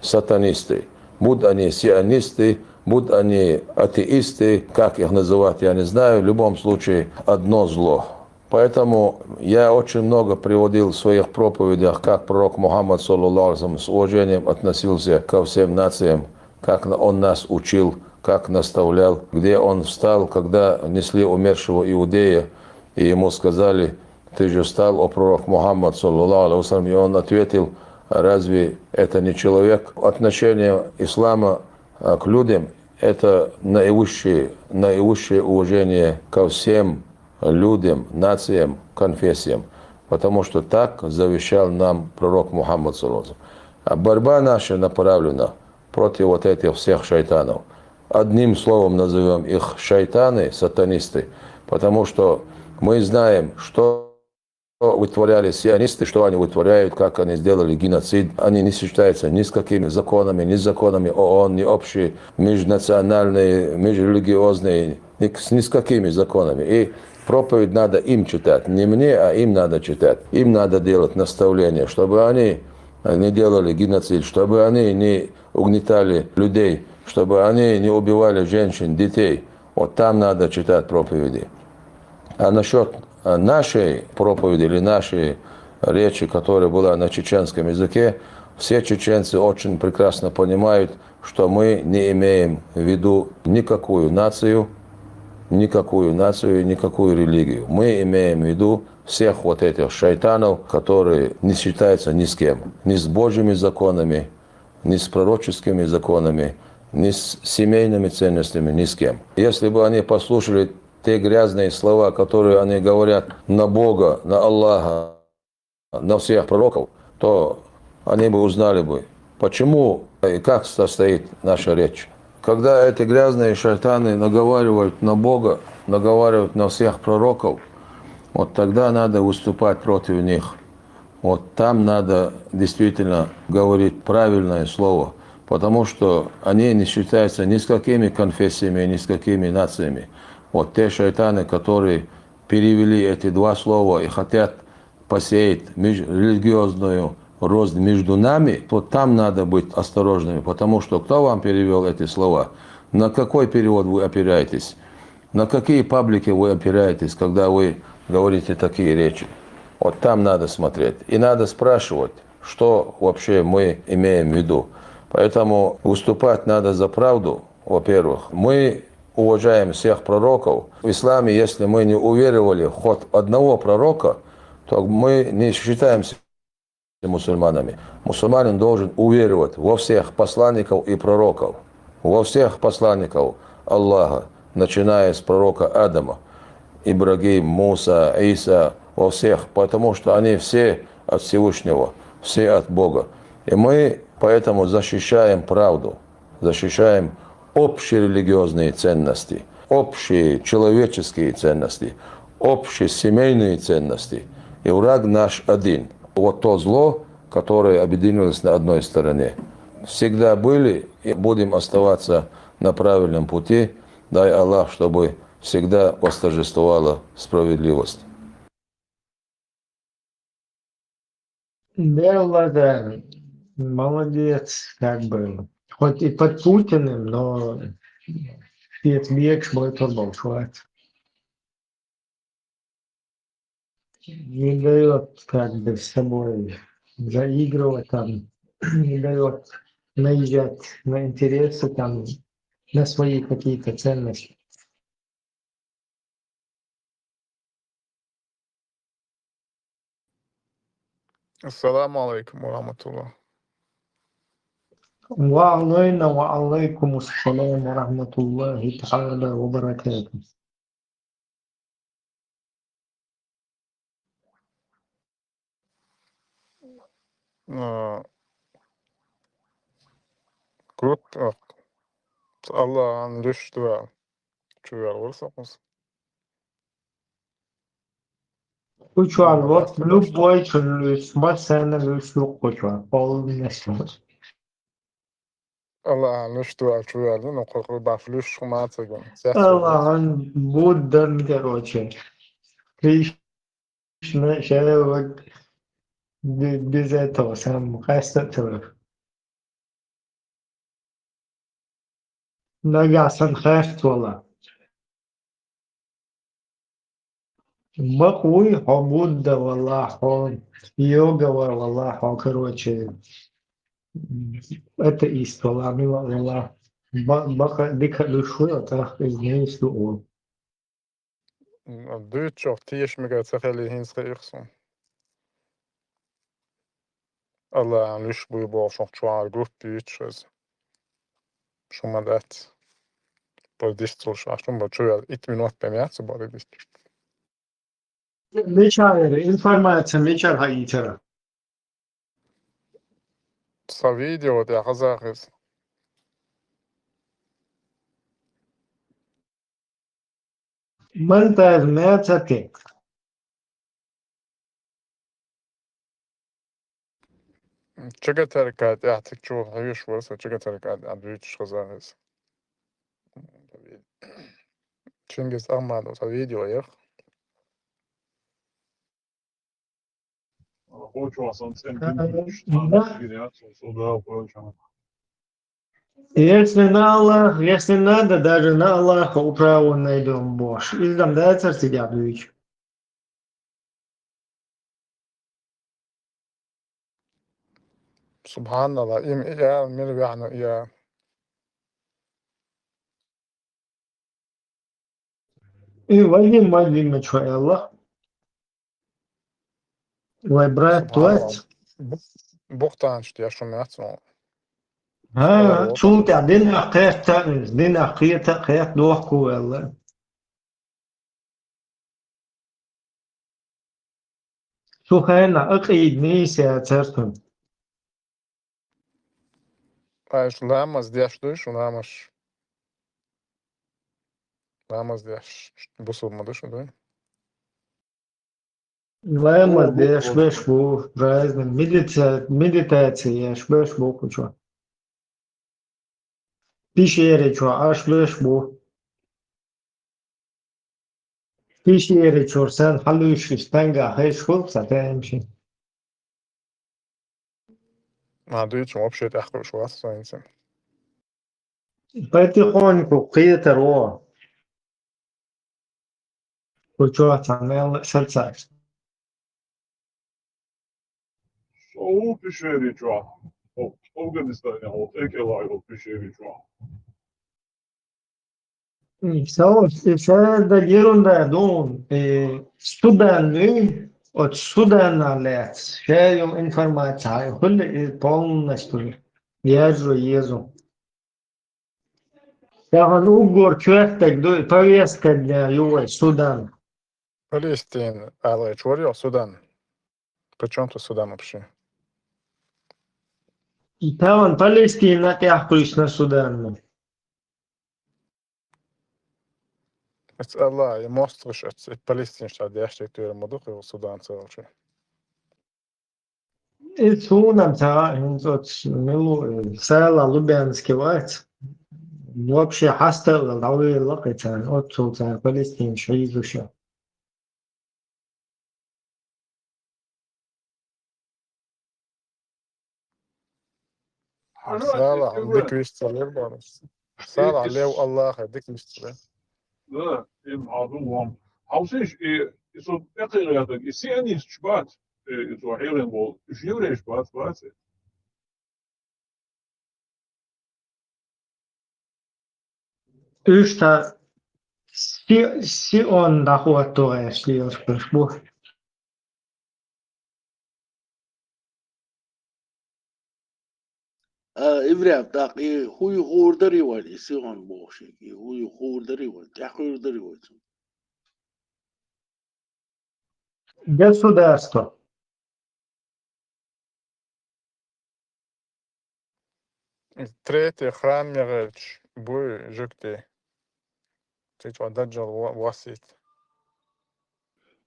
сатанисты. Будь они сионисты, будь они атеисты, как их называть, я не знаю, в любом случае одно зло. Поэтому я очень много приводил в своих проповедях, как пророк Мухаммад, саллаллаху алейхи вассалям, с уважением относился ко всем нациям, как он нас учил, как наставлял, где он встал, когда несли умершего иудея, и ему сказали: «Ты же встал, о пророк Мухаммад, саллаллаху алейхи вассалям», и он ответил: «Разве это не человек?» Отношение ислама к людям – это наивысшее уважение ко всем людям, нациям, конфессиям, потому что так завещал нам пророк Мухаммад, саллаллаху алейхи вассалям. А борьба наша направлена против вот этих всех шайтанов. Одним словом назовем их шайтаны, сатанисты, потому что мы знаем, что вытворяли сионисты, что они вытворяют, как они сделали геноцид. Они не сочетаются ни с какими законами, ни с законами ООН, ни общие межнациональные, межрелигиозные, ни с какими законами. И проповедь надо им читать. Не мне, а им надо читать. Им надо делать наставления, чтобы они не делали геноцид, чтобы они не угнетали людей, чтобы они не убивали женщин, детей. Вот там надо читать проповеди. А насчет нашей проповеди или нашей речи, которая была на чеченском языке, все чеченцы очень прекрасно понимают, что мы не имеем в виду никакую нацию, никакую религию. Мы имеем в виду всех вот этих шайтанов, которые не считаются ни с кем, ни с Божьими законами, ни с пророческими законами, ни с семейными ценностями, ни с кем. Если бы они послушали те грязные слова, которые они говорят на Бога, на Аллаха, на всех пророков, то они бы узнали бы, почему и как состоит наша речь. Когда эти грязные шайтаны наговаривают на Бога, наговаривают на всех пророков, вот тогда надо выступать против них. Вот там надо действительно говорить правильное слово, потому что они не считаются ни с какими конфессиями, ни с какими нациями. Вот те шайтаны, которые перевели эти два слова и хотят посеять религиозную рознь между нами, то там надо быть осторожными, потому что кто вам перевел эти слова? На какой перевод вы опираетесь? На какие паблики вы опираетесь, когда вы говорите такие речи? Вот там надо смотреть. И надо спрашивать, что вообще мы имеем в виду. Поэтому выступать надо за правду, во-первых. Мы уважаем всех пророков. В исламе, если мы не уверовали в ход одного пророка, то мы не считаемся мусульманами. Мусульманин должен уверовать во всех посланников и пророков. Во всех посланников Аллаха, начиная с пророка Адама, Ибрагим, Муса, Иса, во всех, потому что они все от Всевышнего, все от Бога. И мы поэтому защищаем правду, защищаем общие религиозные ценности, общие человеческие ценности, общие семейные ценности. И враг наш один. Вот то зло, которое объединилось на одной стороне. Всегда были и будем оставаться на правильном пути. Дай Аллах, чтобы всегда восторжествовала справедливость. Белла, молодец, как бы. Хоть и под Путиным, но Петбек будет поболтать. Не дает как бы с собой заигрывать там, не дает наезжать на интересы там, на свои какие-то ценности. Ассаламу алейкум ва рахматуллах. وعلينا وعليكم السلام ورحمة الله تعالى وبركاته. Krutt Allah'ın rüştü ve çuval olursanız. Учуал, вот любой человек, смысл любой учуал, полностью. Allah'ın rüştü ve çuvalın o kadar baflüş şumatı. Allah, он Будда, короче, Кришна, человек без этого сам хастатывает. Нога санхаствовала. Бахуй, о Будда, валлах, он йога, валлах, короче, это истола, мила, валлах. Бака дика душу, а так из ней слуо. Dyrt çok tiyişmige tsakeli hinske iksun. Allah'ın rüştü bu boşok çuval grup büyütçüz. Şumadat. Bu distol şaştım bu çuval 2 minut bemiyatsı bu dist. Мечар, информация, мечар хаитера. Sa video der Hazakis. Монтаж, мецатек. Çega terkat yahtik çoğu hayış varsa çega terkat adrüç Hazakis. Çingiz Ahmad o sa video yak. Если надо, даже на Аллаха управу найдем Бож. Издам, да, царь тебя объявить. Subhanallah im ya mir yani ya. И Вадим Вадимович, Аллах. Твой брат, твой. Subhanallah. Buchtan işte yaşam yatsı. ها شو تعدين أخير تاني دين أخير دوحكو ولا شو خينا أقيد نيسي أتركم Aish lamas diaš dušu, lamas diaš busub madušu, da? Лема деш бешбу разный медитация беш бу чё пещере чё аш бешбу пещере чё sen halüş stanga heş хуп сатаемши Ma duiču вообще тяхкуш вас своинцем. потихоньку қиетер чё самел сердца Soğuk pişeri çuha. Afganistan'a o ekelay o pişeri çuha. все да ерунда дон Судан от Судана лет шеем информация полностью езжу я угор чуэстек повестка дня юой Судан Палестина, але чурил Судан. Причем тут Судан вообще? и там Палестина тяхкуешь на Судан Это Allah, я моструш, это Палестин, что диаштик туер мадух, и Судан целый. и сунам та вот милу села Лубянский вать вообще хастел дауи лакитан от султан Палестин шиизуша Сала, дик висталер барус. Сала, лев Аллах, дик висталер. Da im Adullam. Hausisch so ekkelyadak isianis çbat so helen bol. Jure çbat was. Yhtä si on dahuattueesti joskus إبرة بتاعي هو يخوردري ولا يسيون بوشي هو يخوردري ولا تخوردري ولا Государство. Третий храм Миреч, буй жукти. Ты что, даджал васит.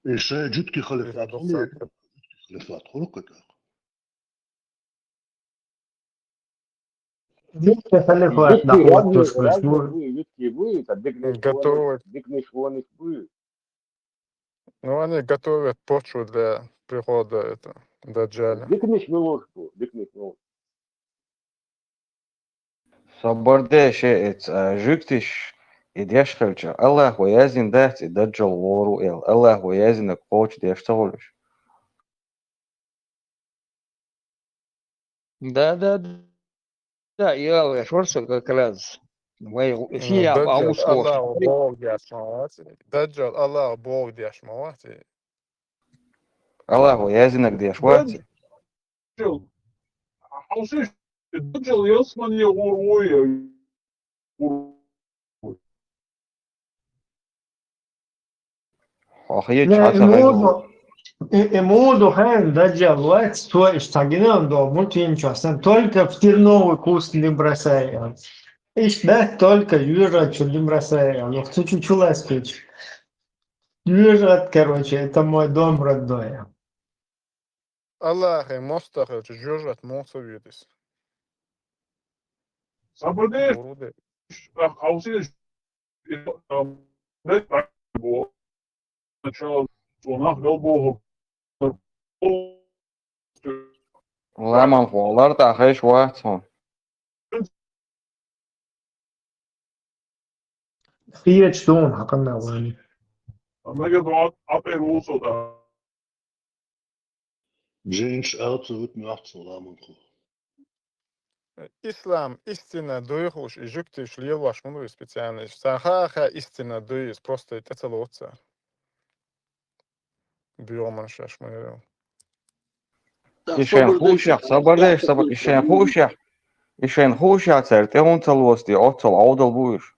إيش جدك خلفات خلق خلفات خلقك Дикте халифат дахуаттуш бу. Готовят. Ну, они готовят почву для прихода это, Даджаля. صبرداش جوكتش إدياش خلشة الله ويازن دات دجال وورو إل الله ويازن كوتش دياش تغلش Да, я шорсу как раз. في دجال عموس الله بوغ دياش مواتي. دجال الله بوغ دياش مواتي. الله ويازنك دياش واتي Hausisch Dajjal yasman ya gorwoya. أخيج لا حتى غيره Эмуду хэн даджал то штагинам мультинчасан только в терновый куст не бросаем. Ишь да только южат что не бросаем. Я хочу чуласкич. Южат, короче, это мой дом родной. الله مستخرج جوجت موسويدس. Sabırdeş Hausisch net bo начало сонах велбо لما الفولار تأخيش واتهم Фиет что он хакана вани. Mega dort aperuso da. جينش أرتوت معت سلام Ислам истина дуйхуш и жуктиш лилваш муну специально. Сахаха истина дуйс просто это целоца. Биоман шашмайрел. إشان خوشح صبرداش صبر إشان خوشح Ишен хуша церт, он целости, отцел аудал буш.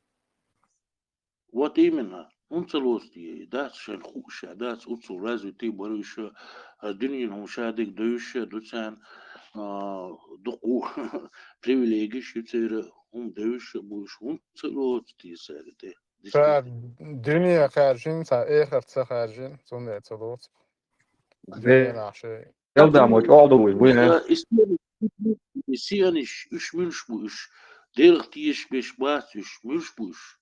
Вот именно. Он целости, да, шен хуша, да, уцу разве ты борешь, дынин хушадик дөйші, дуцан, дуку, привилегии, шүцері, он дөйші, буш, он целости, сәрді. Dünya خارجين تا آخر تا خارجين زون اعتراض dünya نعشه يلدا موش audal bush, وين İsyanış, üç mülş bu iş. Derek diyeş beş bas, üç mülş bu iş.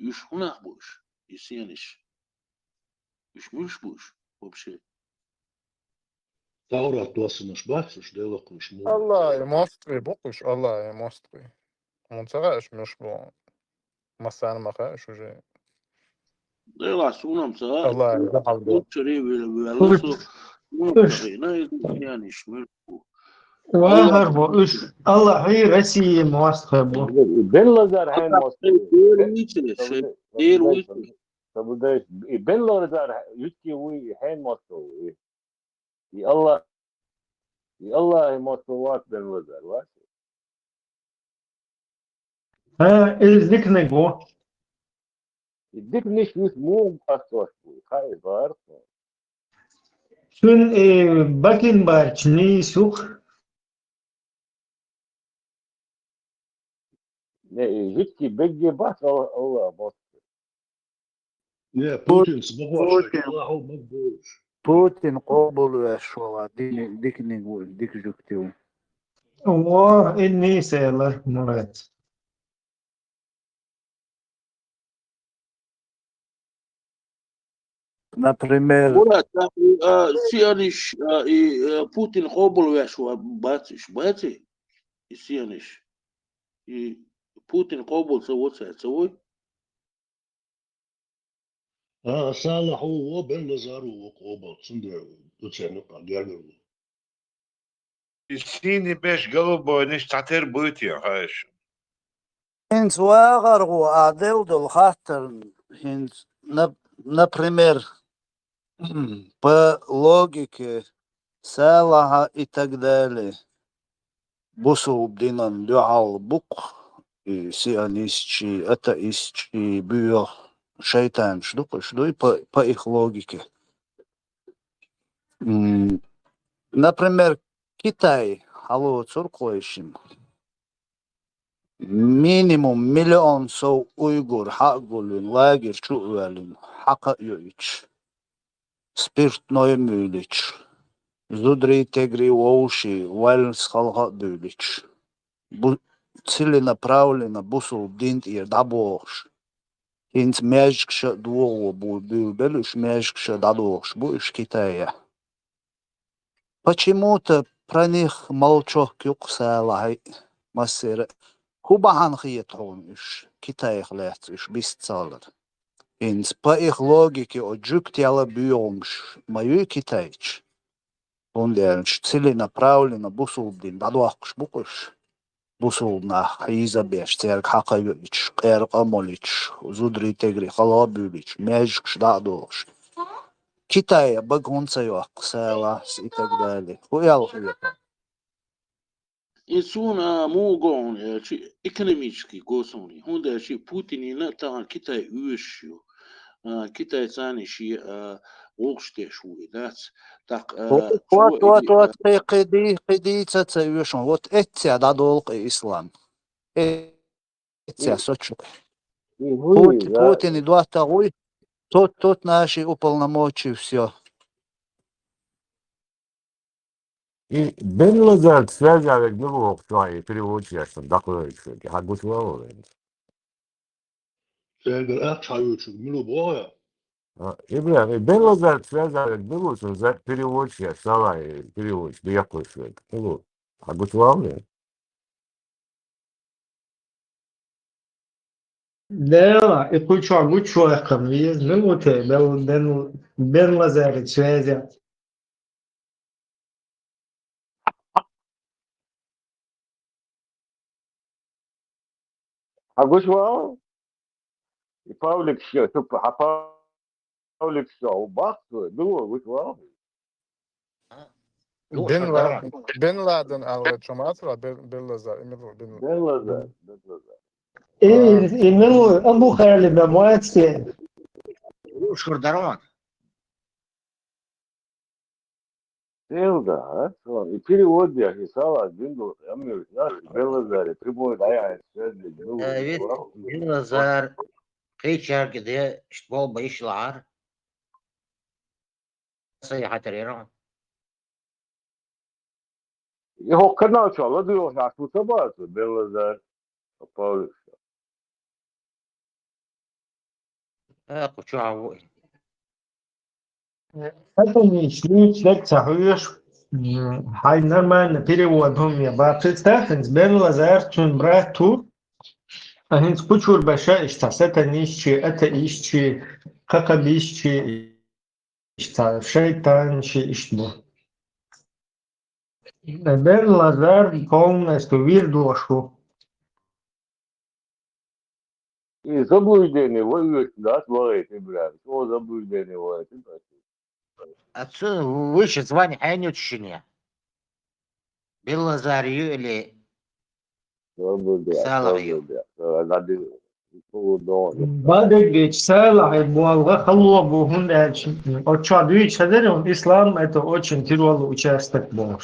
Üç hunah bu iş. İsyanış. Üç mülş bu iş. Вообще. Taurat dosinaš baksış, delakuş mu. الله مصري بقش الله مصري منطقة مش بو مثلا ما خاش وجاي Dela sunam sa. الله يزعل Bu çöreği böyle su. Ne İsyanış mülş bu. واهر بو اش الله هي غسي مواسخه بو بن لازار هين مصري Değil o için. طب ده بن لازار يتكي وي هين مصري الله الله مصروات بن لازار واش ها الذكنك بو يديك مش مو مقصوش خاي ظهر شون باكن بارچني سوق يتكي بيجي بس الله مصري Ne, Putin smohoša, Allahu makbuš. Putin قابل شو ديك نقول ديك جوكتيو واني سيلا مرات например Murat, İsyanış, Putin kabul ve şu batış, batı. İsyanış. Putin kabul savut. Ha, Salah o ben Lazaru o koba, şimdi duçenu kagerdu. السيني باش قلبه نش تعتر بوتي هاش هنز واغر وعدل دول خاطر هنز например по логике Салаха и так далее бусу бдинан дюал бук и сионистчи, атеистчи, бюр, шайтан, что и по их логике. Например, Китай, алло, цуркующим, минимум 1 миллион сов уйгур, хакгулин, лагер, чуэлин, хака юич, спиртной мюлич, зудри тегри воуши, вайлс халха дюлич, целенаправленно бусул динт ир дабош. Инц мяжкша дуо бу бюлбелюш мяжкша дадош, буш Китая. Почему-то про них молчок кюксалай массер. Хубахан хиетрониш, Китай хлятиш, бисцалер. Инц по их логике оджук тяла бюомш, мою китайч. Он лернш целенаправленно бусул дин дадош букуш. بوسو نخ حیزا بیش ترک حقایویچ قرق امولیچ زودری تگری خلابولیچ میجکش دادوش کیتای بگونسا یوک سالاس і так далі. Хуял хуяка. İnsuna mu gon, ekonomik gosoni. Hunda Putin'in ta Kitay üyüşüyor. Kitay sani وقشتي شوي ذات تاق وات قدي تتسويشون وات اتسع دادولق إسلام اتسع سوتشوك Путин и два второй тот наши уполномочий все. И Бен Лазар связи avec него свои переводчиком такой человек. А гусло. Serger akçayuçuk, milu boya. И бля, Бен Лазар связи avec него за переводчик, свои переводчик, да якой человек. Ну, а гусло. لا يقول شو عقول شو قميز نموت بين لازار تشازع Агушвал и Павлик все, Павлик все, убахту, было гушвал. بن لادن algı جماعة باللازار بن لازار إنه أبو خالد مواتي وشكر درون Silda, i перевод я писала Windows, я мне знаешь, Беллазаре, прибой даянец, связли, ويت باللازار قيشار كده اشتبال بيش العار صيحة تريرون Его канал что, ладно, я тут собрался, Беллазар, Павлович. اخو شو عوي Это не человек цахуешь. Хай нормально переводом я бы представил, Бен Лазар тун брату, а хин скучур баша иштас, это нищи, это ищи, как обищи, ишта, шейтанчи, иштбу. Бен Лазар полностью вирдуашу. И заблуждение воюет, да, творит, блядь, что заблуждение воюет, отсюда выше звание айнют щене باللازار يؤلي سالغيو Badek geçsel айбуалга халло бухун эчин. Очадуи чадерем ислам это очень тяжелый участок был.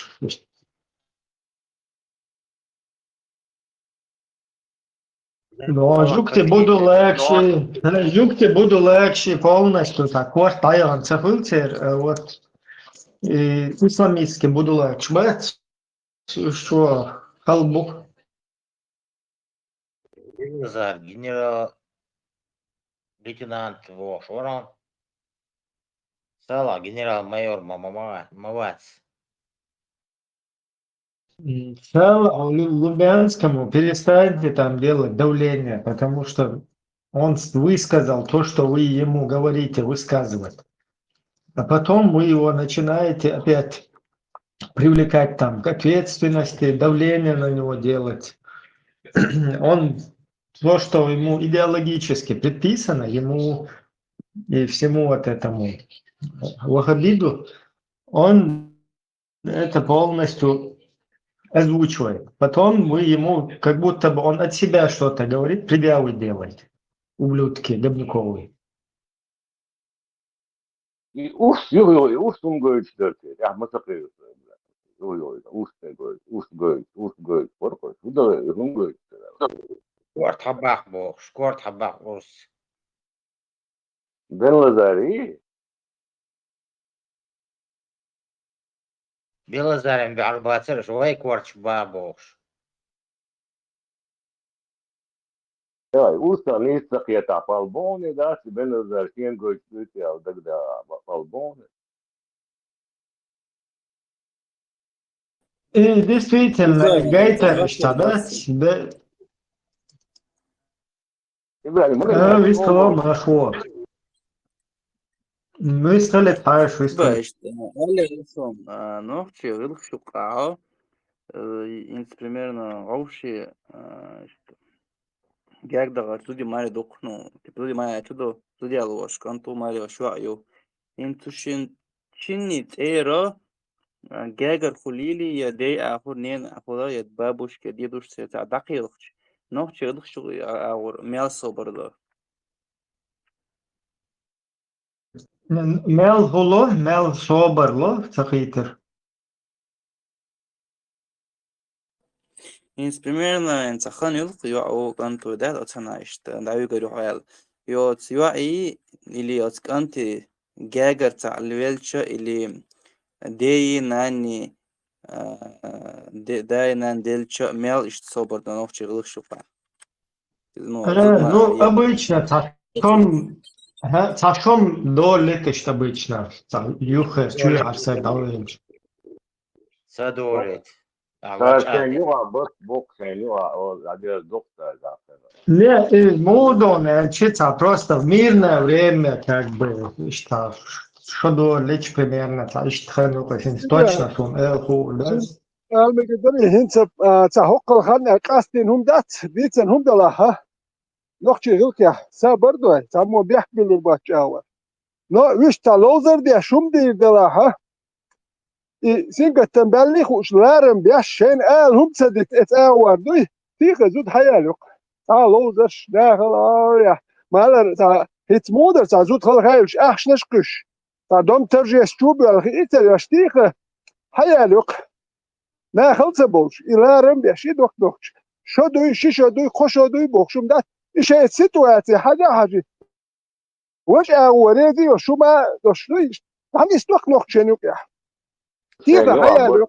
Но жукте буду легче полностью так вот тайон цехунцер вот исламистский буду легче. Бать что халбук. باللازار генерал лейтенант Вошорон Сала генерал-майор Мавац Лубянскому перестаньте там делать давление, потому что он высказал то, что вы ему говорите высказывать. А потом вы его начинаете опять привлекать там к ответственности, давление на него делать. Он то, что ему идеологически предписано, ему и всему вот этому ваххабиду, он это полностью озвучивает. Потом вы ему, как будто бы он от себя что-то говорит, предъявы делает. Ублюдки, гобниковые. И уж, уж он говорит, что я мотоциклист, блядь. Уж говорит, порко, куда он говорит? شكورت حباق بوخ شكورت حباق روس Бен Лазари, باللازار بعرباتر شوي كورتش بابوخ usta nizsakjeta Falboni, da si Ben Lazar kien говорит, что я тогда Falboni. И действительно, Гайтер штабат, вистром нашло. Выстрелит хорошо, выстрелит. باش قال لهم نوختي غلق شقعة انت примерно غوشي جاك دغا تودي ماري دوكنو تودي ماري تودو تودي алош канту ماري شوعيو انتو شني تيرا جاجر خليلي يا دي اخر نين اخر يا بابوش كدي دوش تاع دقيقة نوختي غلق شغل اور ميال صبر ده Mel holo, mel soberlo, цахитер. انت примерно انت خان يلقي يوعو كانتو دات اتنايشت داوي قريو حيال يوت يوعي اللي يوت كانتي جاجر تاع الويلشة اللي دي ناني داي نان ديلشة ميل اشت صبر دا نوخشي غلق شوفا Ну, обычно, цашом долетишь обычно. Юхер, чуй, арсай, давление. سادوريت كان يوعى بس بوك كان يوعى عدير دكتور Не, моду, чица, просто в мирное время, как бы, что долечь примерно, точно, да? المقدرين هنسب تحقق الخان قاستين هم دات بيتن هم دلاها نقشي غلقيا سا بردو تامو بيحبل الباتشاوة نو ويش تالوزر دي شوم دي دلاها سينك تنبلي خوش لارم بيشين هم تصدق اتاور دوي تيخ زود حيالك لو زش داخل يا مالا تا هيت مودر تا زود خلق هايلش احش نشقش تا دوم ترجي استوب الخي ايتر يشتيخ حيالك ما خلص بولش لارم بيشي دوك دوكش شو دوي شو دوي خوش دوي بوخشم دات ايش سيتواتي حاجه وش اوريدي وشو ما دوشلي هم يستوك نوك شنوك يا تيخ حيالك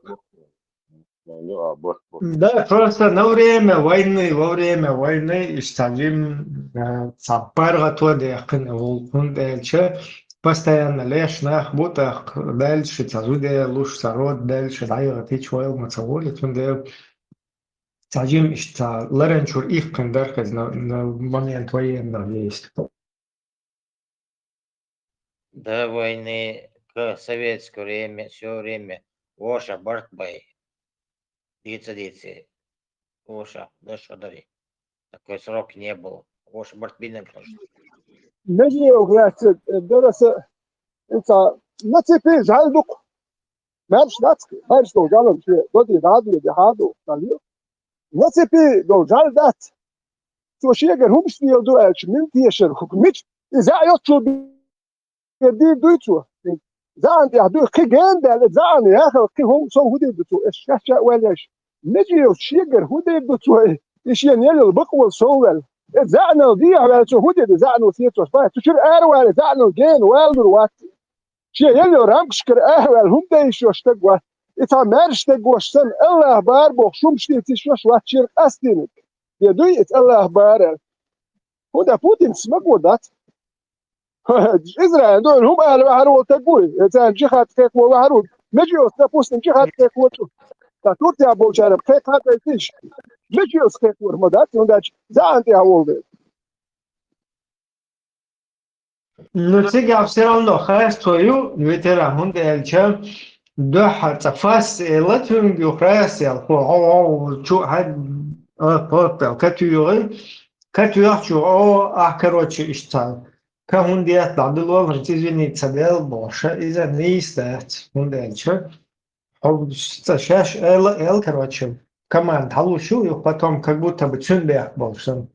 Да, просто во время войны istagim цапар готовы яхын волкун дальше постоянно лишь нах бутах дальше цазуде луш сарод дальше дайга тичвойл мацаволи тунде цажим ишта ларенчур их кендархез на момент военного есть. До войны, к советское время, все время, Оша, Бартбай, Дица, Оша, да что дали. Такой срок не был. Оша, Бартбином, نجي وقعت درس انت ما تبي جالدك ما مش ناتك ما مش لو جالم شيء بدي هذا اللي هذا قالوا ما تبي لو جالدات تو شيء غير هم مش يلدو ايش من تيشر حكمت اذا يطلب يدي دويتو زان يهدو كي جند زان يا اخي كي هم سو هدي دوتو ايش شا ولاش نجي شيء غير هدي دوتو ايش يعني البقوه سوال زعنا دي على شهود زعنا وسيتو صح تشير اروال زعنا جين والدر وات شيء يلو رامكشكر اروال هم ده شو اشتغوا اتا مرشتغوا سن الله بار بو شومشتي تشوش واتشير استينك يدوي ات الله بار هو ده بوتين سمكو دات إسرائيل دول هم أهل وحرول تقوي إذا جهات كيك وحرول مجيوس تبوس جهات كيك وتو تقول يا أبو شارب كيك هذا يتيش مجيوس كيك ورمضات ينداج زانتي هولد Ну, сега все равно хрестою, ветеран дельче, دوحة تفاس لاتون بيوخراسيال هو شو هاد بورتال كاتيوري شو أحكروتش إشتال كهونديات بعدلو فرتيزيني تسدل بوشة إذا نيستات هونديتش هو شاش короче команд халушу и потом как будто бы цюндех болшен.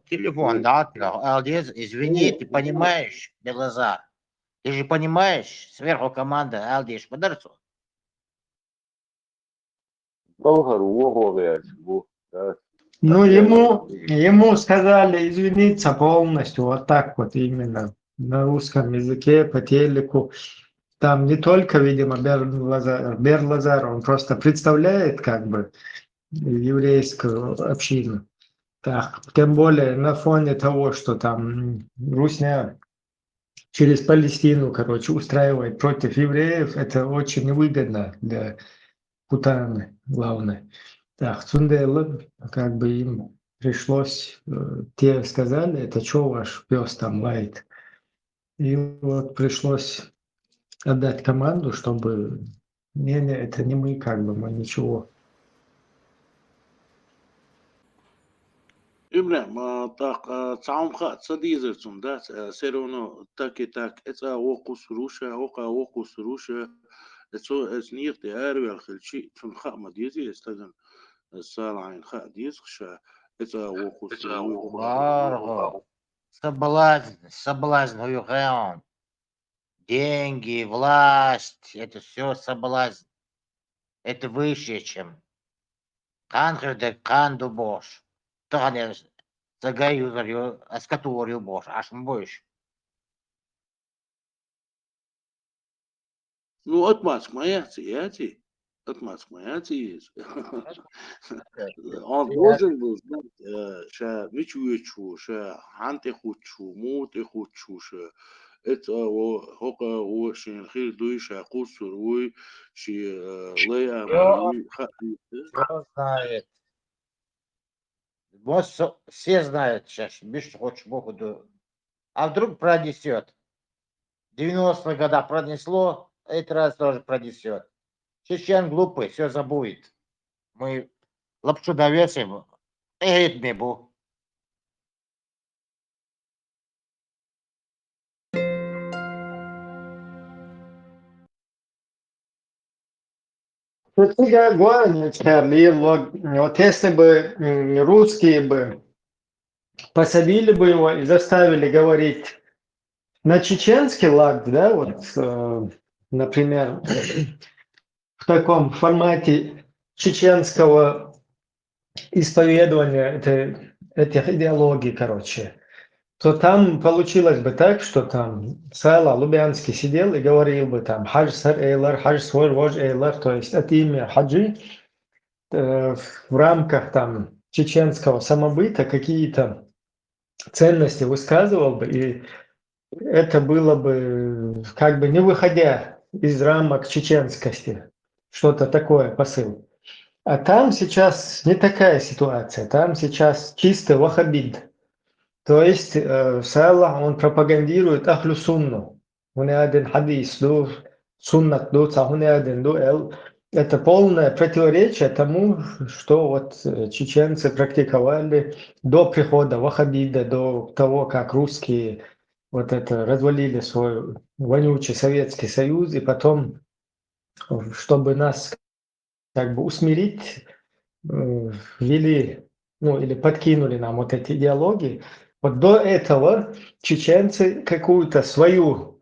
Телефон, да, Алдез, извини, ты понимаешь, Белозар? Ты же понимаешь, сверху команда Алдеш подорцу. Ну, ему сказали извиниться полностью, вот так вот именно, на русском языке, по телеку. Там не только, видимо, Берлазар, он просто представляет как бы еврейскую общину. Так, тем более на фоне того, что там Русня через Палестину, короче, устраивает против евреев, это очень невыгодно для Путаны, главное. Так, Цунделы, как бы им пришлось, те сказали, это что ваш пес там лает? И вот пришлось отдать команду, чтобы не, это не мы, как бы, мы ничего. إبراهيم تعاون خا صديزر تندات سيرونو تاكي تاك إتا وقوس روشا وقوس روشا إتسو إسنيق تياري الخلشي تنخا مديزي استدن السالعين خا ديز خشا إتا وقوس Варго. Соблазн, Уюхан. Деньги, власть, это все соблазн. Это выше, чем канхер де канду бош. Тагане загаюзарю, аскаторию бош, аж больше. Ну, отмазк мояти, отмазк мояти. Он должен был знать, ша вичуечу, ша ханте хучу, муте хучу, ша это хока очень хир дуйша кусур уй ши лея уй хати. Знает. Босс все знают сейчас, без хочешь Богу. А вдруг пронесет? 90-е года пронесло, этот раз тоже пронесет. Чечен глупый, все забудет. Мы лапшу довесим, и не был. Вот если бы русские бы посадили бы его и заставили говорить на чеченский лад, да, вот, например, в таком формате чеченского исповедования этих идеологий, короче, то там получилось бы так, что там Сала Лубянский сидел и говорил бы там «Хадж сар эйлар, хадж свой вож эйлар», то есть от имя хаджи в рамках там чеченского самобыта какие-то ценности высказывал бы, и это было бы как бы не выходя из рамок чеченскости, что-то такое посыл. А там сейчас не такая ситуация, там сейчас чистый ваххабит. То есть Салах, он пропагандирует ахлю сунну. Хунядин хадис, суннат, цахунядин, это полное противоречие тому, что вот чеченцы практиковали до прихода ваххабида, до того, как русские вот это развалили свой вонючий Советский Союз, и потом, чтобы нас как бы усмирить, ввели, ну или подкинули нам вот эти идеологии. Вот до этого чеченцы какую-то свою,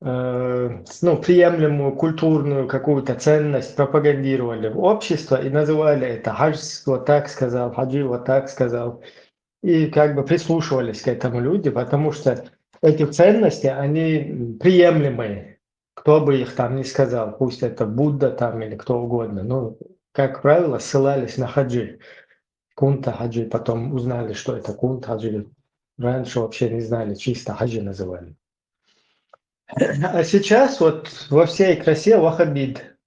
ну, приемлемую культурную какую-то ценность пропагандировали в общество и называли это хадж вот так сказал, хаджи вот так сказал. И как бы прислушивались к этому люди, потому что эти ценности, они приемлемые, кто бы их там ни сказал, пусть это Будда там или кто угодно, но, как правило, ссылались на хаджи. Кунта хаджи, потом узнали, что это кунт хаджи. Раньше вообще не знали, чисто хаджи называли. А сейчас вот во всей красе ваххабит.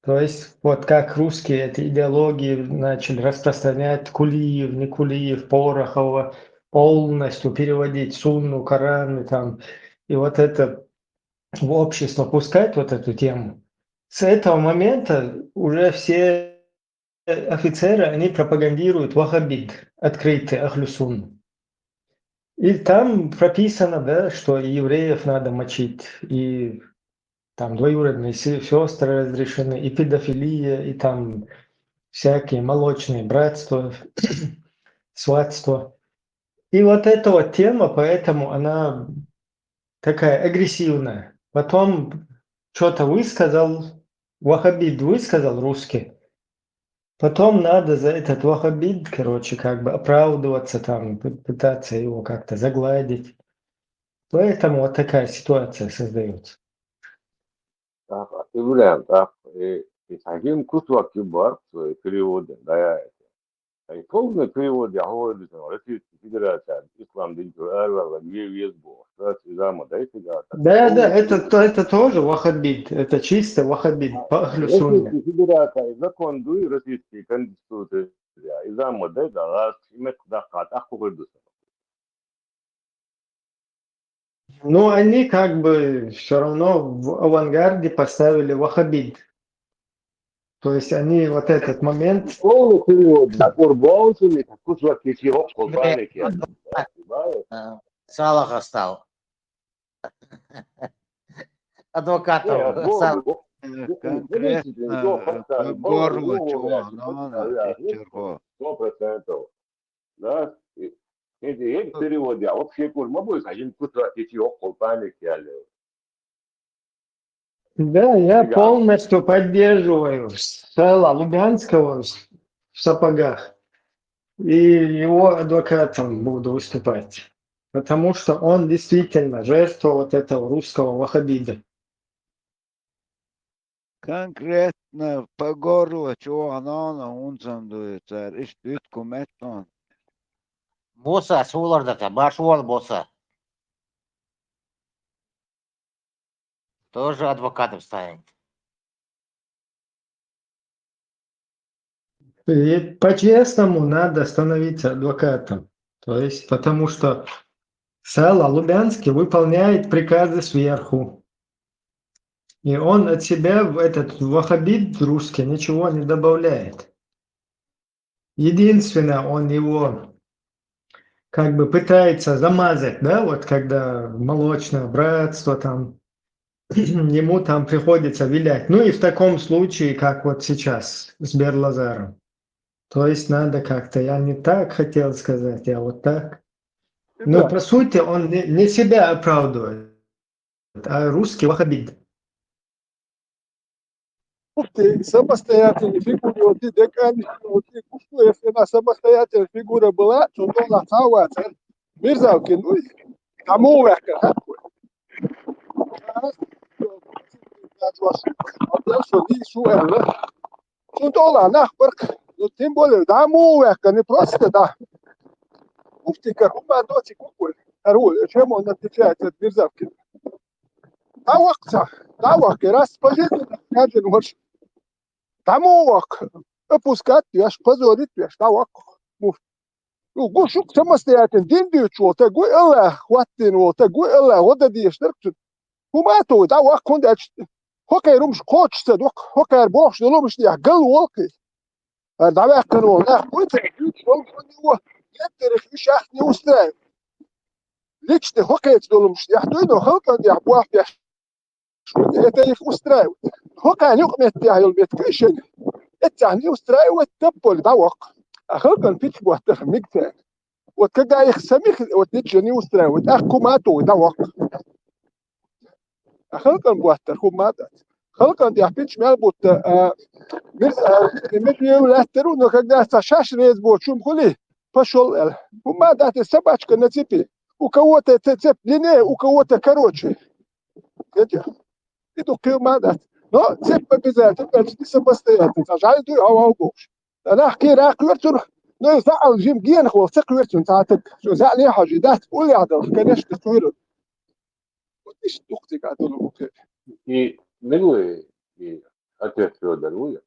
То есть вот как русские эти идеологии начали распространять Кулиев, не Кулиев, Порохова, полностью переводить Сунну, Коран и там, и вот это в общество пускать вот эту тему. С этого момента уже все офицеры, они пропагандируют ваххабит, открытый ахлю сунну. И там прописано, да, что и евреев надо мочить, и там двоюродные сестры разрешены, и педофилия, и там всякие молочные братства, сватство. И вот эта вот тема, поэтому она такая агрессивная. Потом что-то высказал, ваххабит высказал русский, потом надо за этот ваххабит, короче, как бы оправдываться, там, пытаться его как-то загладить. Поэтому вот такая ситуация создается. Так, Ибрahim, так, таким кусок кибар, перевод, да, и полный перевод, я говорю, что Российская Федерация, ислам, дин, ЕСБО, что изама, да, Да, это тоже ваххабит, это чисто ваххабит, по ахлю сунне. Российская Федерация, закон дуй, Российская Конституция, изама, да, раз, имеет дакат, ахугудуса. Ну, они как бы все равно в авангарде поставили ваххабит. То есть они вот этот момент... Полный перевод, да, урбаунсуни, кусок кисирок, колбаники. Салах остал. Адвокатом. Конкретно по горлу чего, но 100%. Да? Эти переводы, а вообще курма будет один кусок кисирок, колбаники. Да, я полностью поддерживаю Сала Лубянского в сапогах. И его адвокатом буду выступать. Потому что он действительно жертва вот этого русского ваххабида. конкретно по горлу чего она унцам дуется, ишь куметтон. Боса, сулардата, башвол боса. Тоже адвокатом станет. И по-честному надо становиться адвокатом. То есть, потому что Сала Лубянский выполняет приказы сверху. И он от себя в этот ваххабит русский ничего не добавляет. Единственное, он его как бы пытается замазать, да, вот когда молочное братство там, ему там приходится вилять. Ну и в таком случае, как вот сейчас с Берлазаром. То есть надо как-то, я не так хотел сказать, я вот так. Но Да. по сути он не себя оправдывает, а русский ваххабит. Муфти самостоятельной фигуре, вот и декан, вот и Куфту, если она самостоятельная фигура была, то он оставался Мирзалкин, ну, тому века. Сунтола нахбарк, ну тем более, тому века, не просто, да. Муфти, как он дочек куколь, чем он отличается от Мирзалкина? Тавак, раз по жизни, каждый может. Тамовак, опускать, яш позорить, яш тавак. Ну, гушук самостоятельно, дин чего, ты гуй элла, хватин, вот, ты гуй элла, вот да диешь, так Humaato, тавак, конда, хокей румш хочется, хокей бош, да ломш, я гал волки. Давай канал, нах, будет, он него, некоторых вещах не устраивает. Лично хокей долумш, я той, но халкан, я буах, я это их устраивает. Хокей нюхмет, я юлбет крышень. Это не устраивает топол, тавак. А халкан пить буатах мигтен. Вот когда их самих вот ничего не устраивает, ах, кумато, тавак. А халкан буатах, кумато. Халкан я пить мел будто медвею ластеру, но когда сашаш рез бо чум хули, пошел эл. Кумато это собачка на цепи. У кого-то цепь длиннее, у кого-то короче. Это кумато. Но цепь обязательно, почти самостоятельно. Жаль, ты авалбош. أنا أحكي راك ورتون نو زعل جيم جين خو ثق ورتون تاعتك شو زعل يا حاجة دات قول لي عدل كانش تطوير وديش تختك عدل وكيف I nego i atvet Fjodaruja.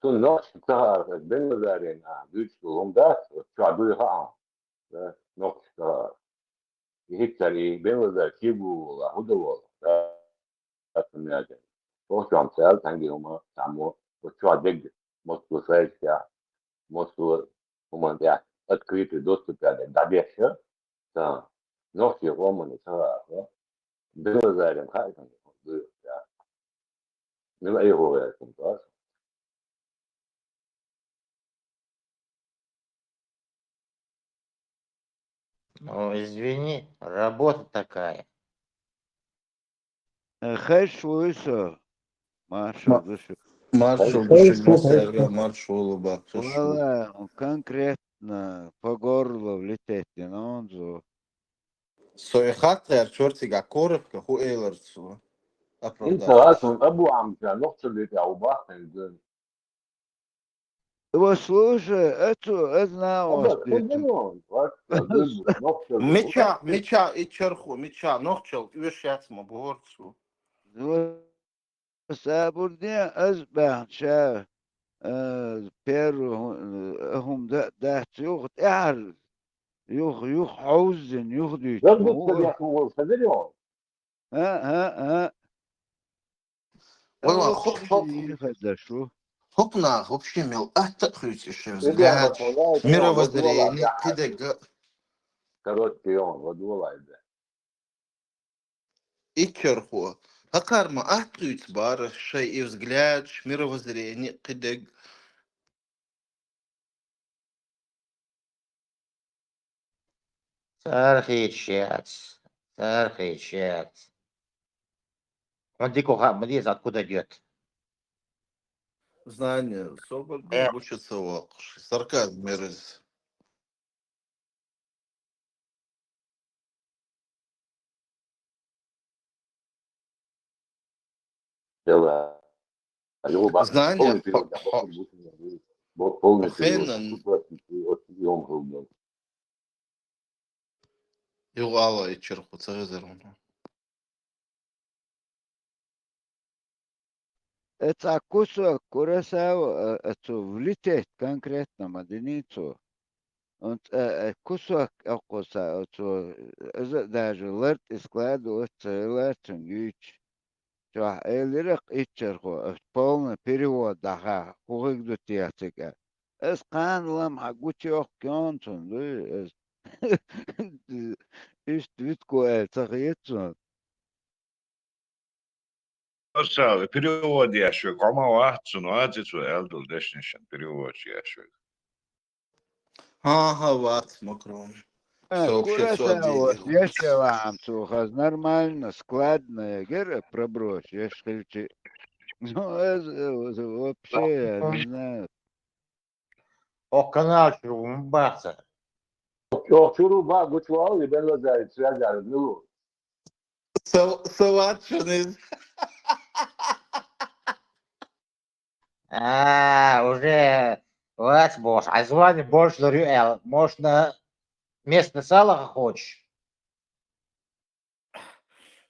Tu noć tā ar Benazāriem Dūču Lumdās, šādu ir noć tā. I hittari Benazār Kibu la Hudovola. Tā neagien. Tošām cēl tangījumā samo, вот что дегги, Москву сайтя, Москву командия открытый доступ до дешево, да, но все ломаны, да, было зарем, хайком, было, да, ну и его этим, да. Ну, извини, работа такая. خش ويسا маршал души. Маршал души маршал баксушу. والله конкретно по горлу влететь не надо. Соехатая чертига коробка ху эйлерцу. انت اصلا ابو عم نقطه اللي تعوبها Послушай, это знал. Меча и черху, меча, ногчел, и вешать моборцу. Сабурдин أصبح شاف بيرو هم ده يخد اعرض يخ حوزن يخدي ها والله хопна вообще имел отхуйте взгляд, мировоззрение, кидега. Короткий он, водолай, да. И черху. А карма отхуйте бар, шей и взгляд, мировоззрение, кидег. Сархичец. Он дико млез, откуда идет? Знание, собак учится локш. Сарказм мерз. Знание, полный Юлала и черху царезерну. это кусок Курасава, это влететь конкретно в единицу. Кусок окуса, это даже лерт и складывается, лертен гюч. Что элирак и черху, полный перевод, да, кугду тиатика. Эскан лам хагучи оккионтун, да, ist Witko, Tag jetzt schon. Осал, перевод яшвек, ома вахтсу, ну адзицу элдул дешнишен, перевод яшвек. Ага, ват, Макрон. Все вообще все Курасава, отделил. если вам сухоз нормально, складно, гера пробрось, если ну, это вообще, я не знаю. O kanal şurubu baksa. Yok şunu bak bu çuval ben özel sürecer ne bu? Сават, что не... Уже вас босс. А звание больше Рюэл. Можно местный салаха хочешь?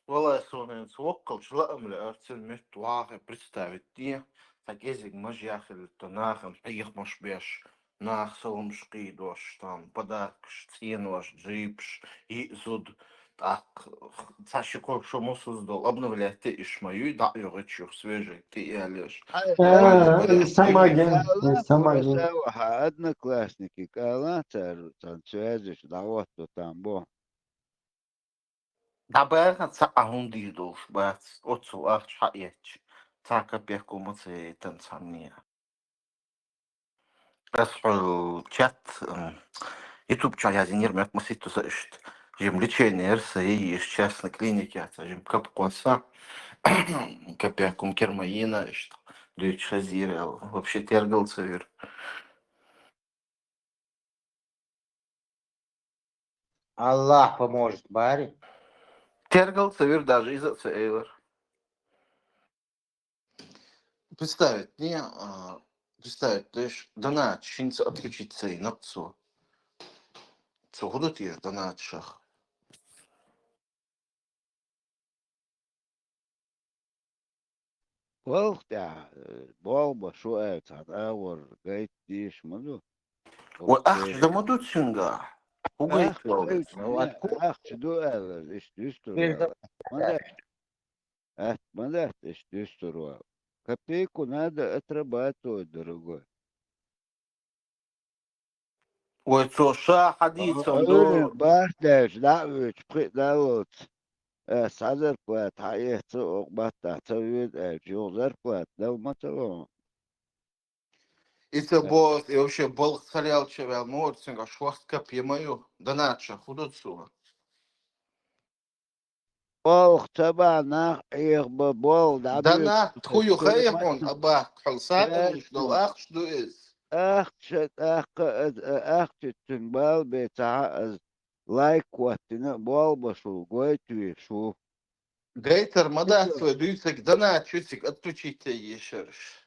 والله سوني نتوقع شو لا أملا أرسل مت واقع представить دي так язык мож яхал то нахам их мож беш нах солом шкидош там подарок стен ваш джипш и зуд так цашико что му создал обновлять ты иш мою да юрочу свежий ты и алеш Самагин, Самагин. Курасава, одноклассники, калаца, танцуязиш, да вот то там, бо. да бэрна ца ахунди долш бэц отцу арч хаеч цака пеку мацэ танцания расхол чат YouTube чаязи нирмят маситу заишт жим лечение РСИ из частной клиники жим капкоса капякум кермаина что дюч хазирел вообще тергал цевер Аллах поможет, Барри. тергал цевер даже из-за цевер представить не представить то есть дана чинца отключиться и нацу цугудут ир дана шах Валта, болба, шуэ, цадавар, гайт, диш, мазу. وأخش ده مدود شنجا وقيت Ах, لولد ах, дуэл, иш дюстур, мандат, иш дюстур. Копейку надо отрабатывать, дорогой. وتوشا حديث Öyle صندوق bahtaş, da üç, pıtlavut. Sadar plat, hayıhtı, okbatta, tavit, yollar plat, dalmatalım. Это босс, и вообще был царял чевел морцинга, швастка пьемаю, да нача, худот суга. Бал, табанах, их бал, да Да бьют, на, тхую хайхон, далматалым. абах, халсат, что ах, что из. Ах, тюнбал, бета, лайк, ваттина, бал, башу, гойт, шу. Гейтер, мада, свой дуйцик, да на, чусик, отключите ешерш.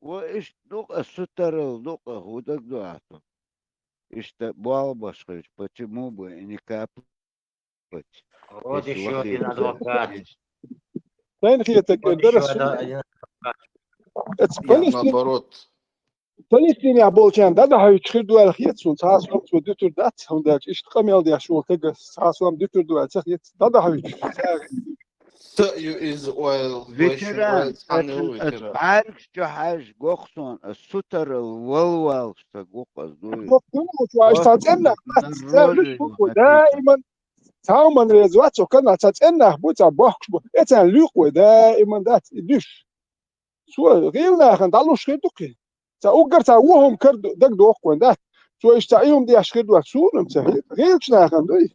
وإيش دوقة ستر دوقة هودك دوقة إيش تبال بشخش почему бы и не капать Вот если еще один вахит адвокат. Знаете, это Вот درس еще один адвокат. Я наоборот. Palestina bolcan da daha çıkır dual xiyetsun sağ solam su dütür dat onda işte kamel diye şu orta sağ solam dütür dual xiyet da daha üç. Саю из oil, вещи ветеран oil, стану это ветеран. عارف شو حاج قخصون الستر الولول что قخص دوي Korktum şu açtacağım الرجل دائما تعاون رزوات وكان açtacağım bu ta bak bu eten lüq دائما dat düş. Su غيرنا خن دالو شكدك. تأجر وهم كرد دك دوق وندات سو يشتعيهم دي أشكد وسونم سهل غير شنا خندوي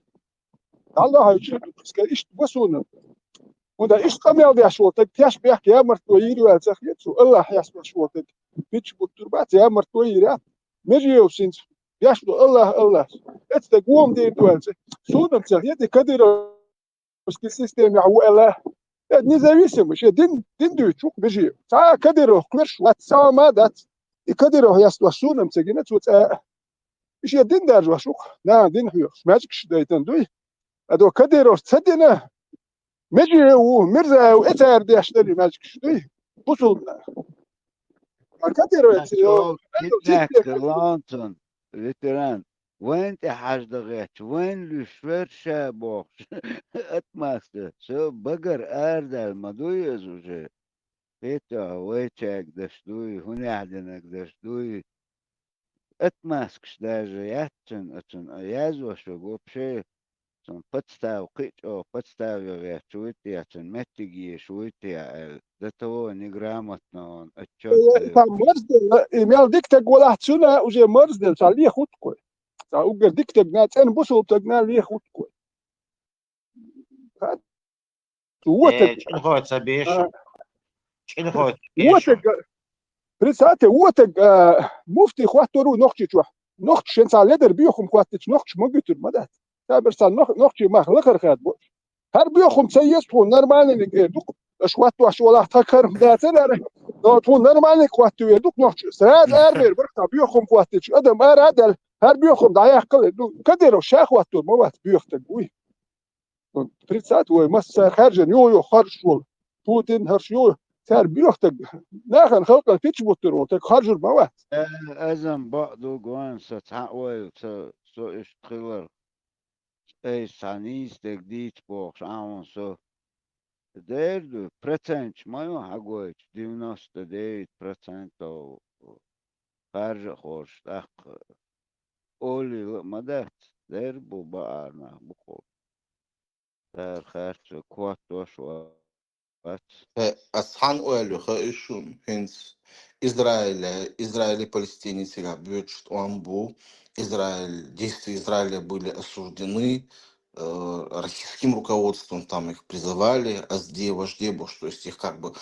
الله هيشد بس كإيش بسونم وده إيش قميل دي أشوتك تياش بيحكي يا مرتويري وهالسخيت سو الله يحسب أشوتك بيتش بالتربات يا مرتويري مجي يوسين يشدو الله اتقوم دي دوالسه سونم سهيت كدر بس السيستم يعو الله независимый дин дүйчук бежи та кадиро клеш ват сама дат и кадиро ясла сунам цегинет вот иши дин дарж вашук на дин хью смачк шдайтан дуй адо кадиро цадина межи у мирза этер дяштали мачк шдуй бусул кадиро لانتون ветеран وين تحجدغت وين لشفر شابوخ اتماسته شو بقر اردل مدوي زوجه بيتا ويتشاك دشدوي هنا عدنك دشدوي اتماسكش داجه ياتن اتن يازو شو بوبشي تياتن بتستاو قيتو بتستاو يا شوي تياتن متجي شوي تيا دتو نجرامتنا اتشوت تا مرزدل إيميل ديكتك ولا حتسونا وجي مرزدل تعليه خدكوي تا أوجر ديكتك نات أنا بوصل تجنا ليه خدكوي ووتك Что находится бешу? Что находится ووتك бешу? بريساتي ووتك مفتي خواتورو نوختي توا نوخت شن سالدر بيوخم خواتش نوخت مجتر مدات تابر سال نوختي ما خلقر خاد بوش هر بيوخم سيس تو نورمالي دوك اشواتو اشولا تكر داتر دو تو نورمالي خواتو يدوك نوخت سراد اربير برتا بيوخم خواتش ادم ارادل هر بيوخم دايا قل كديرو شاخ واتو ما وات بيوختك وي بريسات وي مس خارج يو خارج شول بوتين هرشيو سار بيوختك ناخن خلق الفيتش بوترو تك خارج المواد أزم بعضو جوان ستحقوي سو اشتغل اي سانيس تجديد بوخش عون سو دير برسنت ما يو حقويش 99% خارج خوش تاق اولي مدات دير بو بقارنا بقول دير خارج كوات وشوات Ashan oelu ishun hence Израиль и Палестине себя бьют Амбу. Действия Израиля были осуждены российским руководством, там их призывали, вождебу, что есть их как бы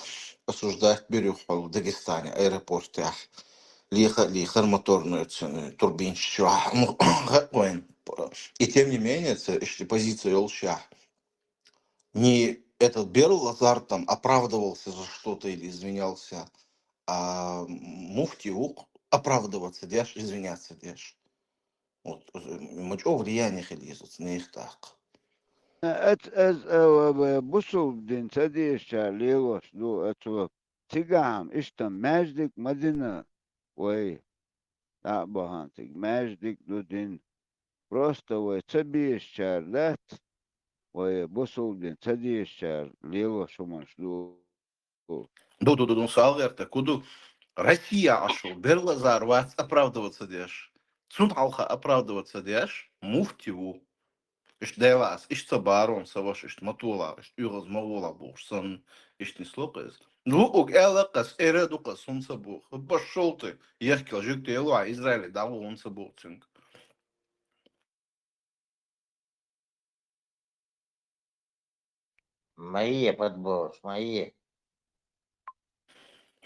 осуждать Бирюхал в Дагестане, аэропорте, лихар моторную турбин, и тем не менее, это позиция Елша. Не этот Берл Лазар там оправдывался за что-то или извинялся, а муфти оправдываться, дешь, извиняться, дешь. Вот, мочо влияние хилизут, на их так. بصوا بدين تديش ليغوش دو اتو تيغام اشتم ماجدك مدينة وي تعبهانتك ماجدك دو دين просто وي تبيش شارلات وي بصوا بدين تديش شار ليغوش ومش دو Ду, салверта, куду Россия ашел, Берлазар, вас оправдываться дешь. Цун алха оправдываться дешь, муфтиву. Ишь девас, ишь цабарон, саваш, ишь матула, ишь юраз маула буш, сан, ишь не слопаешь. Ну, уг элакас, эредукас, он сабух. Пошел ты, ехкил, жик ты элуа, Израиль, да, он сабух, цинк. Мои подбор, мои.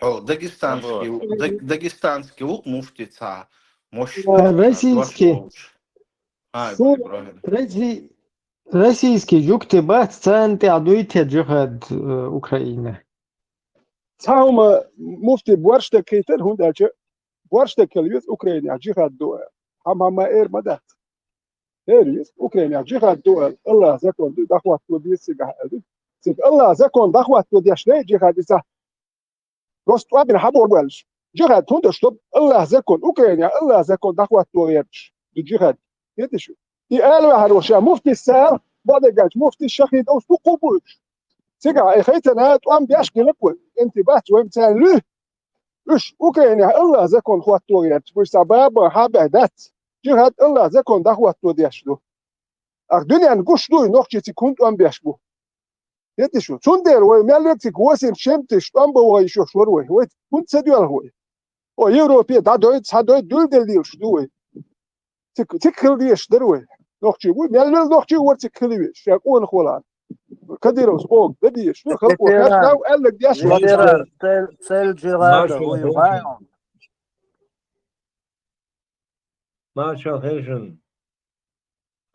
Дагестанский лук муфтица. Мощь Российский. Ай, Ибрагим. Российский جوك تبات سانتي عدوية جهاد أوكرانيا. تاوما مفتي بورشتا كيتر هون بورشتا كليوت أوكرانيا جهاد دول هم إير مدات إيريس أوكرانيا جهاد دول الله زكون دخوات وديس جهاد سيد الله زكون دخوات وديش ليه جهاد إذا روست وابن حبور والش جهاد هون دشتب الله زكون أوكرانيا الله زكون دخوات وديش الجهاد يدشوا يقالوا هروشا مفتي السال بعد جاج مفتي الشهيد أو سوق قبوش سيجا أي خيتنا توام بيشكي لكول أنت بات وين تسأل إيش أوكرانيا الله زكون خوات وديش بس سبب حابة دات جهاد الله زكون دخوات وديش له الدنيا نقش له نقطة تكون توام بيشبه يدشوا تندر ومالك تقوسم شمتش توام بوه يشوف شروه هو كنت سديال هو ويوروبيا دا دويت دول دليش دوه تكل ديش دروه نقطة ومالك نقطة ورتكليش يكون خلان كديرو سبوق دديش خلق وخاش ناو قال لك ديش цель джихада воеваем. Marshal Hession.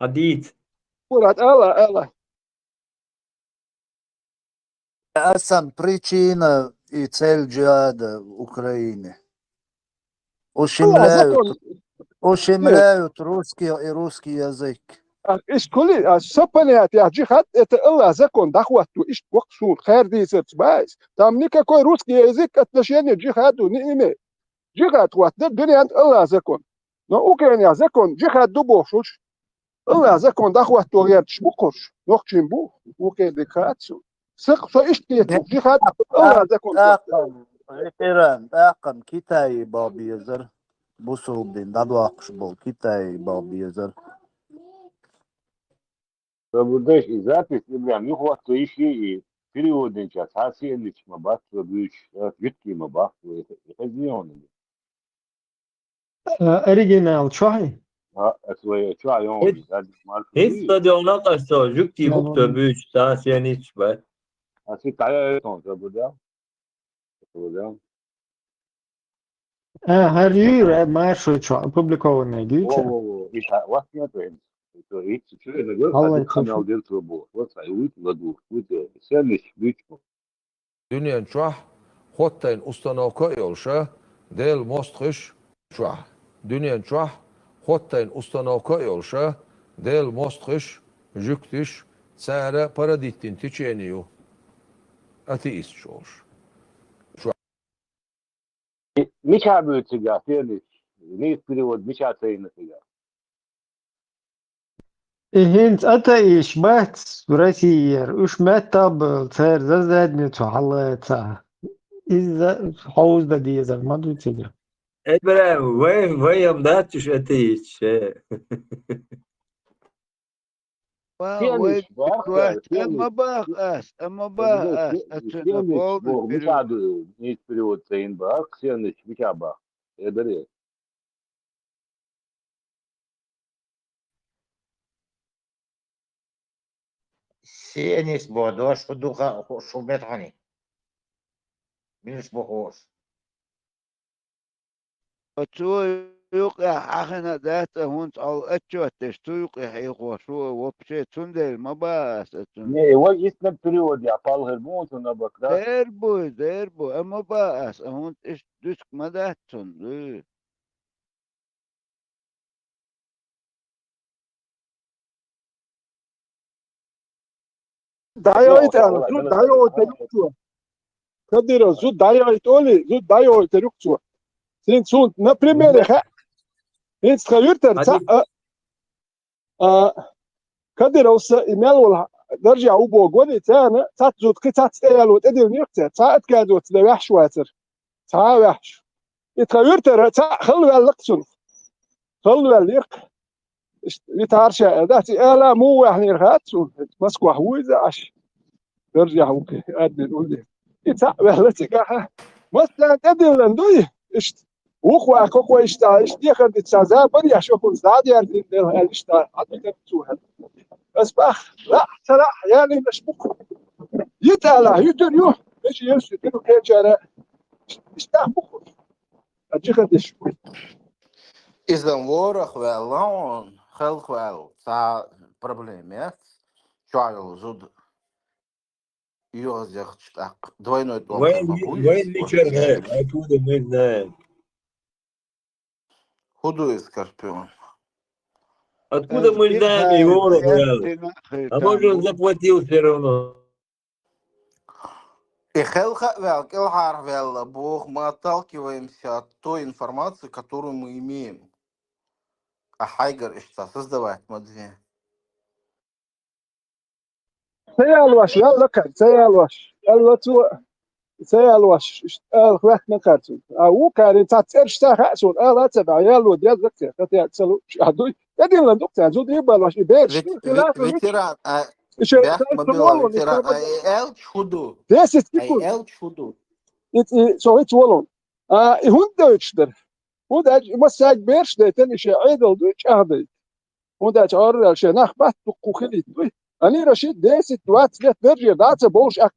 Adit. ورات الله Сам причина и цель джихада в Украине. Ущемляют русский язык. إيش كل سبنات يا جهاد الله زكون دخواتو إيش وقت شو خير دي سرت بايس تامنيكا كوي روسكي يزيك أتلاشيني جهاد ونيمة جهاد وات الدنيا الله زكون نو أوكرانيا زكون جهاد دوبوشوش الله زكون دخواتو غير تشبوكوش نوختين بو وكي ديكاتسو سق سو إيش كيتو جهاد الله زكون Такам Китай бабизер. Бусулдин дадуакш бол Китай бабизер. Burada işte zaten İbrahim yok vakti işi периодын час асенич ма бак büyük jütki ma bak хазион. أوريجينال شوي Ha asvaya şu ayon Hiç hadi marka hiç değil. stadyona kaçsa jukti لا bukta والله büyük tasiyen hiç be. Asi kaya ton burada. Burada. هر يورا ما شو publicovanный Во гюча во во. İşte vakti ne to. To hiç şöyle gör الله hadi يتوفى kanal del bu. What I would ladu. Bu sen hiç büyük mü? Dünyen çuah, hottain ustanavka yolşa, del mostkış çuah. Dünyen çuah, hottain ustanavka yolşa, del mostkış, jüktiş, sara paradittin tiçeniyu. Ateist olş. Miça büyütü ya sen hiç. Ne period miça sayını ya. هنت أتا إيش بات براسير وش ما تابل تار زادني تحلتا إذا حوز دا دي إذا ما دو تيجا İbrahim vayam da tuş ateş. Sen وين hiç bak كوات sen اما hiç. باقاس اما Burada باقاس اتنا sen hiç فوق bu البريود miça ne period sayın bak sen hiç miça bak. Eder ya. Сенис бодош худуха шубетхани. Минус бохош. فتو يوقع حقنا ذات هونت او اتشو تشتو يوقع يقوى شو وبشي تندل ما باس اتن Ne var istek period ya palhır bu ona baklar. ديربو اما باس هونت اش دسك ما ذاتن Dayo ite ana. Vallahi Zu ben dayo ite yuktu. Kadiro zu dayo ite oli. Zu dayo ite yuktu. Sen sun na primere ha. Hins khayurter ta. Kadiro sa email wala درجة أبو قولي تانا تاتزود قطعت إيالو تدير نيكتا تاعت كادو تلوحش واتر تاع وحش يتغيرتر تاع خلوا اللقصن خلوا الليق يتعرشا داتي إيلا مو واحد يرغات مسكوا حويزة عش درجة وكي أدي الأولي يتاع وحلتك مثلا تدير لندوي اشت وخوا كوكوا اشتا اشتي خد تسازا بريا شوكو زاد يردين دير اشتا عطي كبتوها بس باخ لا ترى يعني مش بكره يتعالى يتريو ايش يمشي كده كيجارة اشتاق بكره اجي خدش Izan vorach vēlon, helch vēl, tā problēma, ja? Čājolu zud, jozjach tak, dvojnojot وين omkar نشر هيك bagujis, أكون من hudu iskarpion. Откуда мы знаем его развязку? А может заплатил все равно? И helcha vēl, келхар vēl, Бог, мы отталкиваемся от той информации, которую мы имеем. А Хайгар и что создавать модве. سيال واش يلا كان سيال واش يلا تو سيال واش الخلاق نكارتو او كان تاتيرش تا خاسون لا تبع يلا ديال ذكر تاتي تسلو شادو يدين لا دكتور زود يبال واش يبيرش Ветеран, ايش бях мобила ветеран, эл чуду, ديسيت ай يكون эл чуду. سو هيت ولون هون دوتشدر هو ده مساج بيرش ده تاني شيء عيدل دوتش اهدي هو ده تعرر شيء نخبت بقوخلي أنا رشيد ديسيت دوات ذات درجة دات بوش أك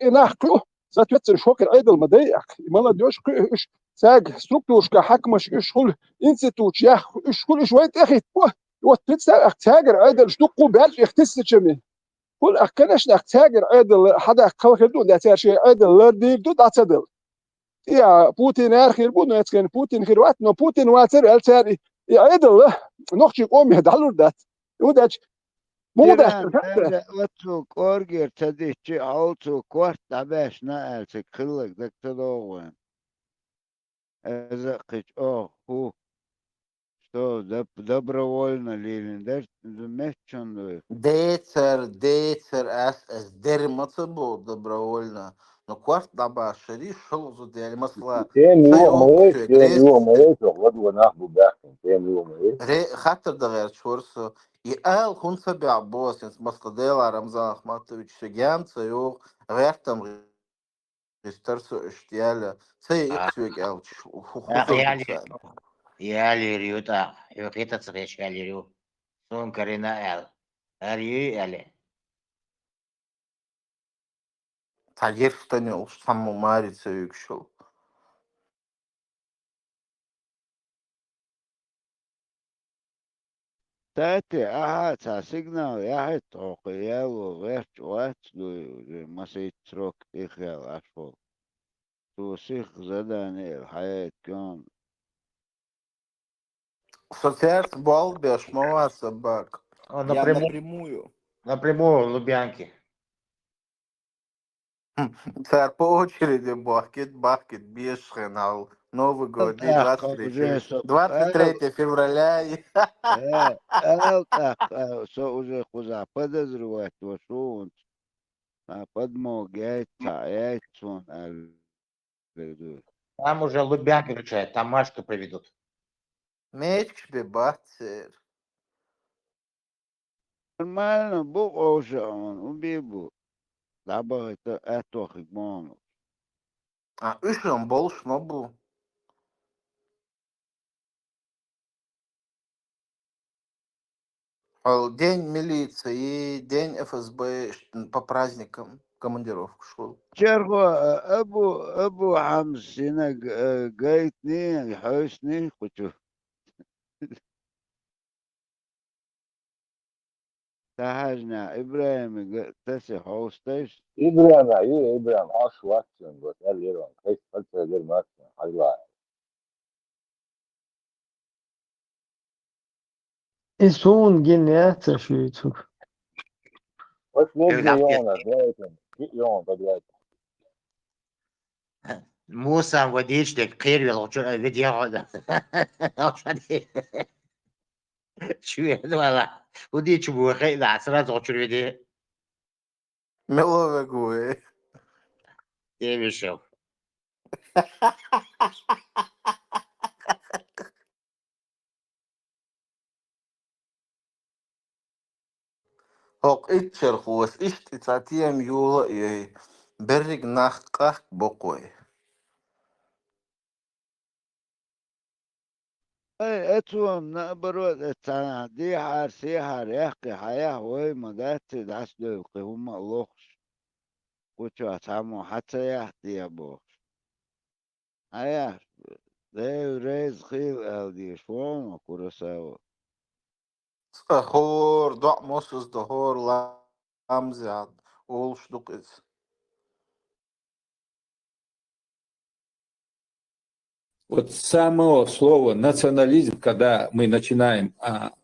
نحكو ذات شوكر عيدل مضايق ما دوش إيش ساج ستركتورش كحكمش إيش كل إنستوتش يا إيش كل شوية أخي وتتساج أكتاجر عيدل شتوقو بيرش يختس شمي كل أكنش نكتاجر عيدل حدا خلقدو ده شيء عيدل لردي دو دات دل يا بوتين آخر بو نتكلم بوتين خير وقت نو بوتين واتر التاري يا عيدل نخشي قومي هدالور دات ودات مو ده تيران واتو كورجر تديشي عوتو كورت عباش نقلتك خلق دك تدوغن ازقش هو что добровольно лилин дер меччон Дейцер, эс дерьматься был добровольно. Но кварт даба шери шел за дель масла. Тем Сайок, его моей, то вот он нахуй бахнет. Тем его моей. خاطر دغير شورسو يقال خون سبع بوس مصدر رمضان أحمدوvić شجامته يو غيرتم يسترسو اشتياله سيء سويق أوش وخزر بتسان يا ليريوتا يوكيتا تسريش يا ليريو سون كارينا اليو الي تعجير ستاني وش سمو ماري سويق شو تاتي أحد سيجنال يحد توقيا وغير وات ما سيترك إخيال أشفل توسيخ زداني الحياة كون Соцсеть Балбеш, мова собак. Я напрямую напрямую. в Лубянке. Царь по очереди бахкет, бешеный. Новый год, день 23 февраля. уже куда подозревать что он подмогает он Там уже Лубянка кричает, там Машку приведут. Меч бебахцер. нормально был уже он убил дабы это хигмон А ишем больше не был. День милиции и день ФСБ по праздникам командировку шел. شرخو أبو حمص هنا قايتني حوسني كنت تحجنا إبراهيم تسي حوستيش إبراهيم عاش واتسون وتقال يرون كيف قلت غير ماتسون حلوة إسون جنيات شيتو وش نبدأ يونا زيتون يوم بدأت موسى وديش ديك خير يلا فيديو هذا شو هذا وديش بو خير عسرات غشر فيديو Мелове гуе. ايه بيشوف Hok itcher خوس إشت تاتيم يولا برق ناخ بقوي. أي أتوم نقبرو دي حار سيحار يحكي حياة وي مدات داس دوقي هم اللوخش وشو أتعمو حتى يحتي يا بوخش حياة دي ريز خيل ألدي شوان وكورساو Хор, да, мосус да хор ламзят. Ол штукиц. Вот с самого слова национализм, когда мы начинаем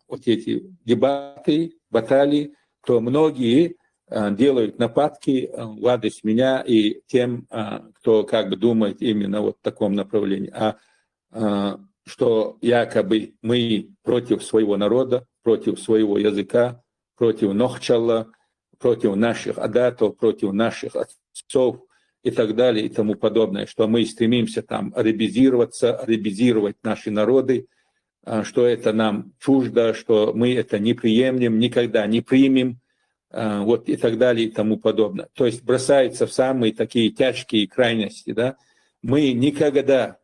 вот эти дебаты, баталии, то многие делают нападки в адрес меня и тем, кто как бы думает именно вот в таком направлении. Что якобы мы против своего народа, против своего языка, против Нохчалла, против наших адатов, против наших отцов и так далее и тому подобное, что мы стремимся там арабизировать наши народы, что это нам чуждо, что мы это не приемлем, никогда не примем, вот и так далее и тому подобное. То есть бросается в самые такие тяжкие крайности. Да? Мы никогда,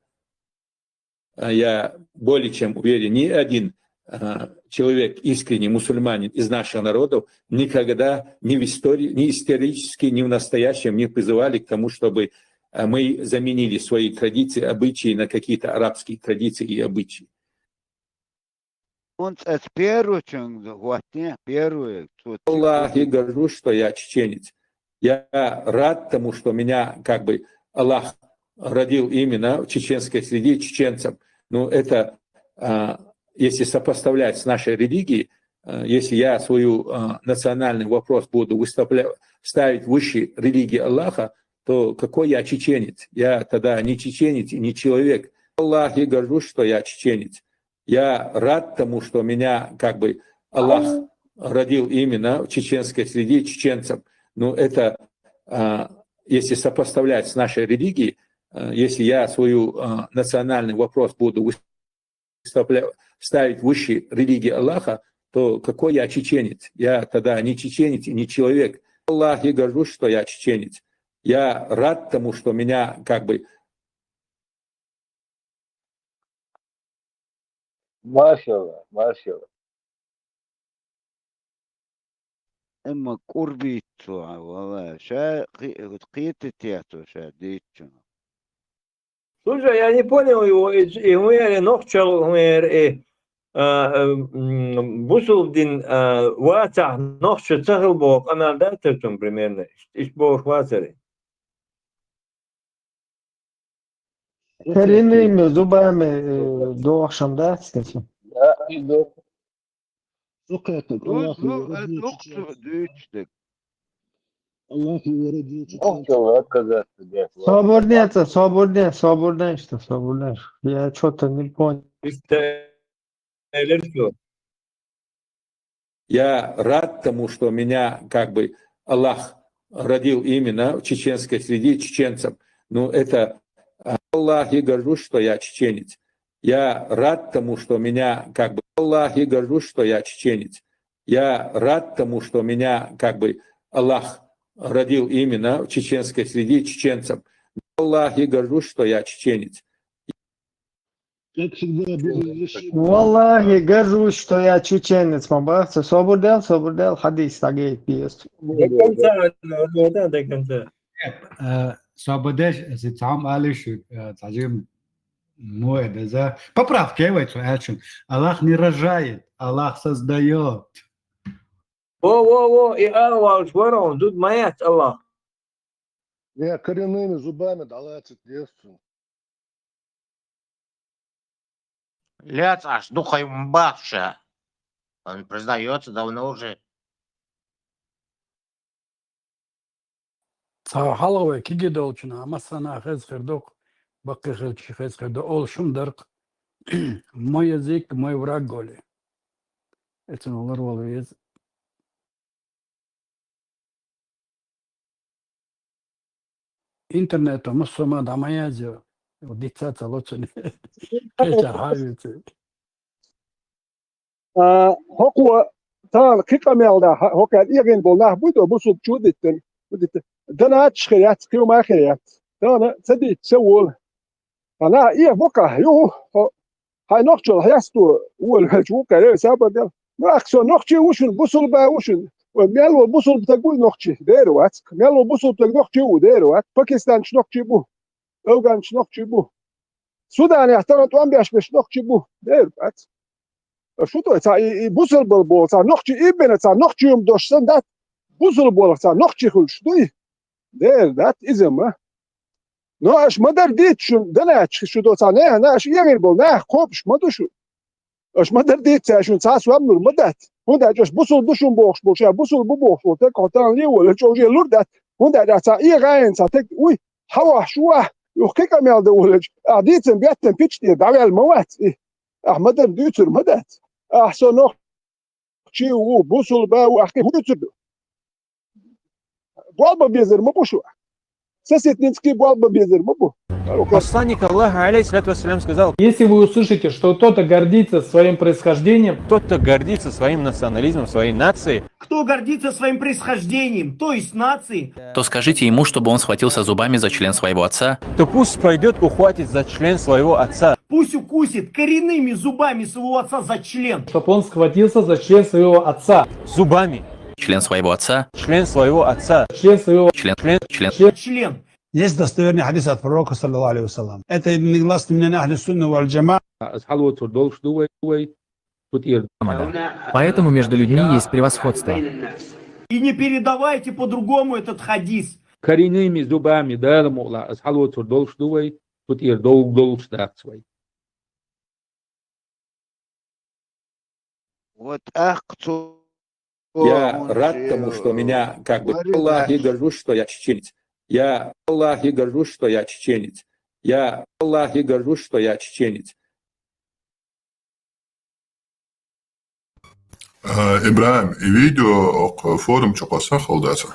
я более чем уверен, ни один человек, искренний мусульманин из наших народов, никогда ни в истории, ни исторически, ни в настоящем не призывали к тому, чтобы мы заменили свои традиции, обычаи на какие-то арабские традиции и обычаи. Аллах, я горжусь, что я чеченец. Я рад тому, что меня как бы Аллах родил именно в чеченской среде чеченцем. Но это, если сопоставлять с нашей религией, если я свою национальный вопрос буду ставить выше религии Аллаха, то какой я чеченец? Я тогда не чеченец и не человек. Аллах, я горжусь, что я чеченец. Я рад тому, что меня как бы Аллах родил именно в чеченской среде чеченцем. Но это, если сопоставлять с нашей религией, если я свою национальный вопрос буду ставить выше религии Аллаха, то какой я чеченец? Я тогда не чеченец и не человек. Аллах, я горжусь, что я чеченец. Я рад тому, что меня как бы... Машалла, машалла. اما قربي توع والله شا قيت تياتو شا ديتشو. Слушай, я не понял его. И мы нохчал, мы бусулдин ватах нохча цахал бог. Она датертум примерно. Иш бог ватари. Коренными зубами до акшамда, кстати. Да, и до. سقطت دو الله دو يورد نقطة دوتشتك. الله يورد Нохчал отказаться, дядь. Соборнее, соборнее, что соборнее. Я что-то не понял. Я рад тому, что меня как бы Аллах родил именно в чеченской среде чеченцев. Ну, это Аллах, и горжусь, что я чеченец. Я рад тому, что меня как бы Аллах, и горжусь, что я чеченец. Я рад тому, что меня как бы Аллах родил именно в чеченской среде чеченцев. Аллах, и горжусь, что я чеченец. Как всегда, Валлахи, горжусь, что я чеченец, мабарца. Собордел, хадис, тагей, пьес. Свободеш, зитам алишу, тажим моэда. Поправь, кевайцу, элчин. Аллах не рожает, Аллах создает. Во, и Аллах, шварон, тут маят Аллах. Я коренными зубами дала детству. Ляц аж духой мбавша. Он признается давно уже. Халаве киги долчина, масана хезхердок, бакхелчи хезхердо, ол шумдарк. Мой язык, мой враг голи. Это ноларвал вез. Интернетом мусома дамаязио. Диктата лоцани. Кеша хавицы. هو تال كيكامل ده هو كان يجين بولنا بودو بوسو تشودت دنا تشخيات كيو ما خيات دنا تدي تسول انا ايه بوكا يو هاي نقطه هيستو والجو كان سبب ما اكسو نقطه وشن بوسل با وشن ومال بوسل بتقول نقطه ديروات مال بوسل بتقول نقطه وديروات باكستان نقطه بو اوغان نقطه بو السودان يحترم توان بيش نقطه بو ديروات شو تو تاع بوصل بالبول تاع نختي ابن تاع نختي يوم دوشتن دات بوصل بول تاع نختي خلش دوي دير دات ازما ناش ما در ديت شو دنا شو دو تاع نه ناش يغير بول نه خوبش ما دوشو اش ما در ديت تاع شو تاع سوام نور مدات هوندا جوش بوصل دوشون بوخش بوش بوصل بو بوخش تاع كونتان لي ولا جوجي لوردات هوندا تاع اي غاين تاع تك وي حوا شوا يخكك مال دولج اديتن بيتن بيتش دي داوي الموات احمد ديتر مدات احسن نقطه وبوصل با واحكي هو بوالبا بيزر ما بوشو сосед Буалба Безер. Посланник Аллаха, алейхиссалату вассалям, сказал: если вы услышите, что кто-то гордится своим происхождением, кто-то гордится своим национализмом, своей нацией, кто гордится своим происхождением, то есть нацией, то скажите ему, чтобы он схватился зубами за член своего отца. То пусть пойдет ухватить за член своего отца. Пусть укусит коренными зубами своего отца за член. Чтобы он схватился за член своего отца. Зубами. Член своего отца. Член своего отца. Член своего. Член. Есть достоверный хадис от пророка, саллаллаху алейхи вассалам. Это негласно мнение ахли сунны валь джама. Поэтому между людьми есть превосходство. И не передавайте по-другому этот хадис. Коренными зубами, да, мула, асхалуатур долшдувай, тут ир долшдакцвай. Вот ахцу. Я рад тому, что меня как бы Аллах и горжусь, что я чеченец. Я Аллах и горжусь, что я чеченец. Я Аллах и горжусь, что я чеченец. Ибраим, и видео форум что посахалдаться?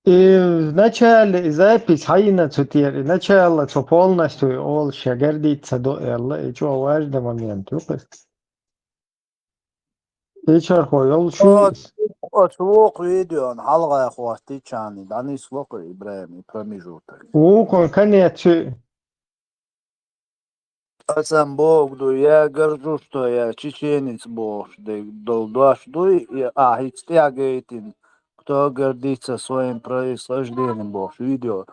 И вначале запись хайна цутер, начало, что полностью ол гордится до Элла, и что важный момент. تيشر خو يلا شو أتوقع فيديو عن حلقة أخواتي كاني داني سلوك إبراهيم промежуток. وكون كان يتشي Сам Бог, я горжусь, что я чеченец Бог, кто гордится своим происхождением Бог, видео,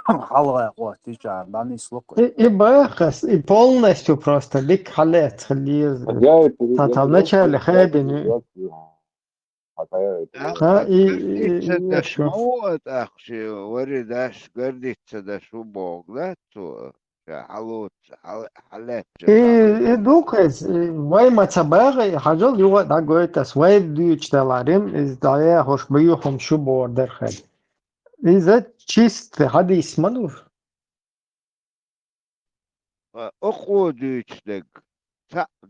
حلقة أخواتي كان داني سلوك. и бахас, и полностью просто лик халет خليه تطلعش لخادن ها داش موت أخشي ورداش قرديت داش وبوغلاتو حلوت حلات и дукас вай мацабагы хажал юга да гойтас вай дүйчтеларим издая хош бюхом шу бордер хад иза чист хади исманур أخو ديتشتك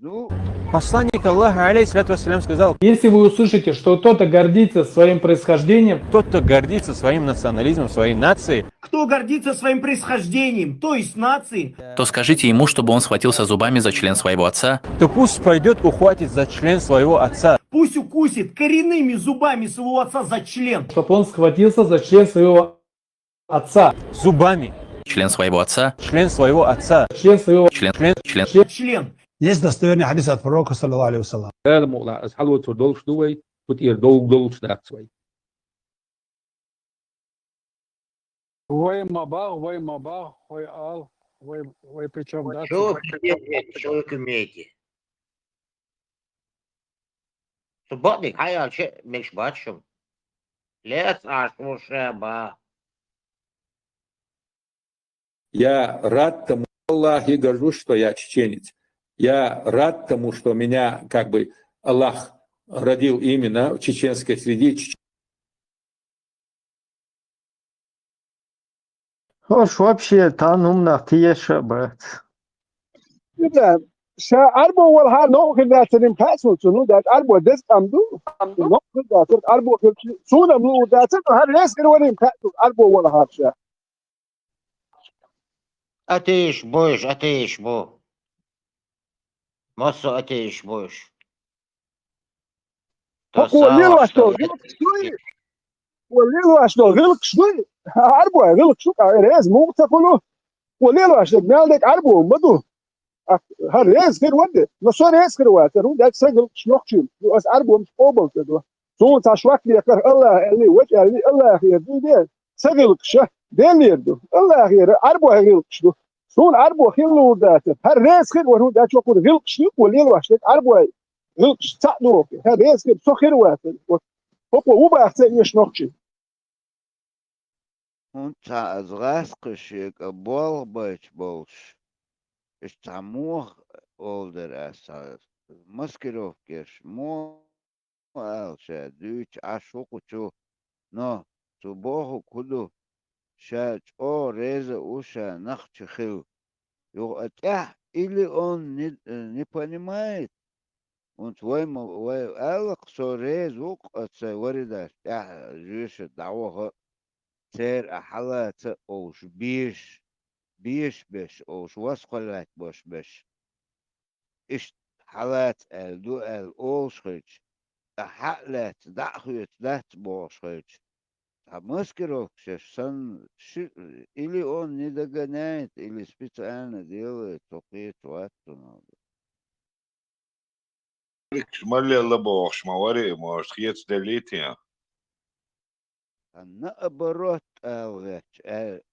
ну, Посланник Аллаха, алейхиссалату вассалям, сказал: Если вы услышите, что кто-то гордится своим происхождением, тот, кто гордится своим национализмом, своей нацией, Кто гордится своим происхождением, то есть нацией, то скажите ему, чтобы он схватился зубами за член своего отца, то пусть пойдет ухватит за член своего отца. пусть укусит коренными зубами своего отца за член. чтобы он схватился за член своего отца. Зубами. член своего отца, Член своего отца. Член своего Член. Есть достоверный хадис от пророка, саллаллаху алейхи вассалам. Вой мабах, вой ал, вой причем, да? Человек имеете. Субботник, я меч бачу. Лес аж ушеба. Я рад тому, Аллах, и горжусь, что я чеченец. Я рад тому, что меня как бы Аллах родил именно в чеченской среде. хош вообще танум на тиеша бат إبراهيم أربو والها نوع ذاتين كاسو سنو ذات أربو دس أمدو نوع ذاتين أربو سونا ملو ذاتين هر ناس كانوا كاسو أربو والها شا أتيش بو. مصو أتيش بوش. وليلو أشتغل غلق شوي أربو غلق شو رئيس مو تقولوا وليلو أشتغل مالك أربو مدو هر رئيس غير وده نصو رئيس غير وده رو ده سجل شنوخشين بس أربو مش قبل كده سون تشوك لي كر الله اللي وجه اللي الله خير دي سجل شه دين يردو الله خير أربو غلق شو سون أربو خير لو ده هر رئيس غير ورو ده شو كده غلق شو وليلو أشتغل أربو غلق تعدو هر رئيس غير سو خير وده هو وبأحسن يشنوخشين انت از غاسقشيك بول باش بولش اشتعموه اولدر اساس مسكروف كيش مو الشا دوش عشوق شو نو تبوه كله شاج او ريزه اوشا نخش خيل يو اتح или он не понимает он твой алк сорез ук отца ورده جيش دعوه تير أحلات أوش بيش أوش واسقلات بش إش حالات دو أوش خيج أحلات دعخيت ذات بوش خيج مسكروك سن или он не догоняет или специально делает توقيت وقت شمال يلا بوخ شمواري موش خيت دليتيا наоборот алгач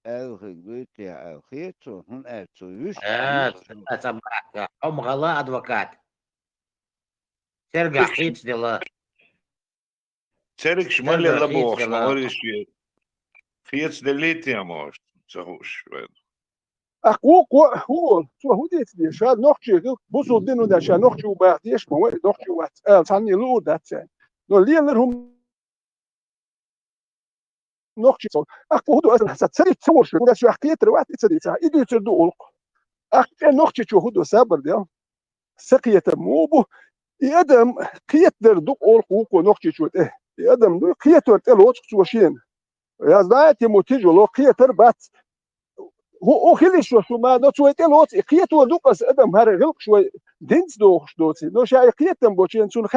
алгыгыты алхету он алцуюш собака омгала адвокат Серга хит дела ترك شمال يلا بوخ شمواري شوية خيت دليتيا موش تسهوش أقوق هو شو هو ديت دي شاد نخشي بوصل دينو ده شاد نخشي وبعديش ما هو نخشي وات ثاني لو ده ثاني لو لهم نخشي أقوى هدو أصلا ستسري تصور شو ده شو حكيت روات تسري ساعة إيدو تردو ألق أقوى نخشي شو هدو سابر ده سقية موبو يادم قيت دردو ألق وكو نخشي شو ده يادم دو قيت ورد الوش شو شين يا زايت يموتيجو لو قيت ربات هو خلي شو ما ده شو الوش قيت ودو قص أدم هر غلق شو دينز دو دوتي لو شاي قيت بوشين سون خ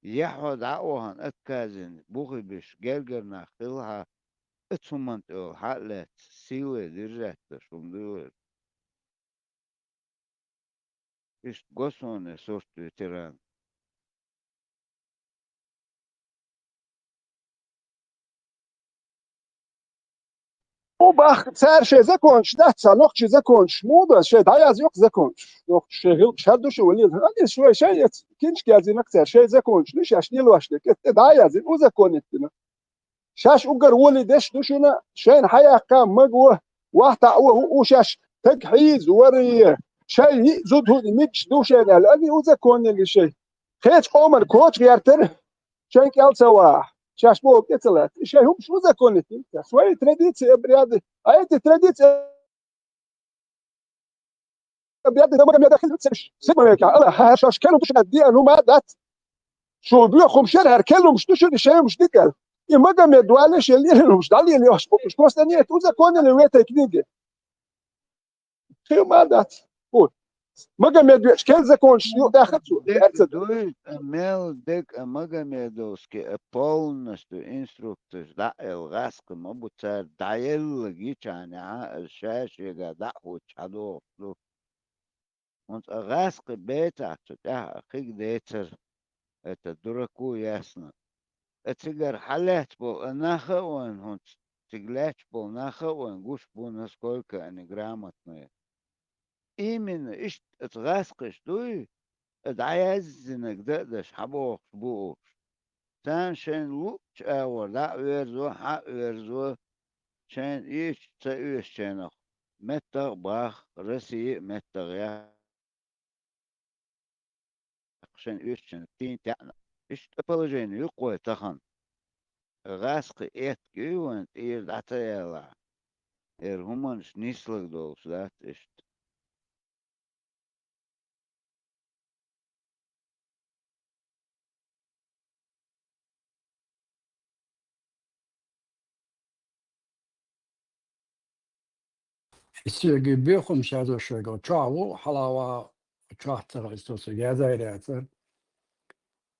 يحود عقوهن اتكازن بوغي بش جرجرنا خلها اتسمنت او حقلت سيوة درجات شمدور إيش قصون صورت تيران وباخ سعر شيء زكونش ده صالوخ زكونش مو بس شيء عايز يوق زكونش يوق شيء شادو شو ولي هذا شوي شيء كينش كازين أكثر شيء زكونش ليش عشان يلوش لك ده عايز وزكونتنا شاش أجر ولي دش دوشنا شين حياة كام مجوه واحد وشاش تجهيز وري شيء زود هو ميكش دوشنا لأني وزكون اللي شيء خيش قوم الكوتش غيرتر شين كال سوا شاش بوك إتلات شيء هم شو زكونتي شوي تراديتي بريادة أي تراديتي بريادة ده ما داخل سيبنا يا الله شاش كانوا دوشنا دي أنو ما دات شو بيخم شهر كلهم مش دوشنا شيء مش ديكال إما قام يدوالش اللي مش دالي اللي يحسبوك مش كوستانية توزا كون اللي ويتا كنيجي خير ما دات قول ما قام يدوالش كل زكون شنو داخل شو دويت أميل ديك أماغا ميدوس كي أبولنستو إنستروكتورز دا الغاسق مبوتار دايل جيشاني عا الشاشة دا هو تشادو فلو وانت غاسق بيتا تتاه أخيك ديتر اتدركو ياسنا اتسجر حالات بو ناخا وان هونت تجلاتش بو ناخا وان جوش بو نسكولك انجرامتنا إيمن إشت اتغاسقش دوي ادعايز انك دقدش حبوخ بوش تان شين لوش اور لا ويرزو حق ويرزو شين إيش تأيش شينخ متغ باخ رسي متغ يا شين إيش شين تين تانا إيش تبلجين يقوى تخن غاسق إيت كيوان إير دعتا يلا إير همان شنيسلك دوش دات إشت السيجي بيخم شادو شيغو تشاو حلاوة تشاهتر استوسي جازايراتر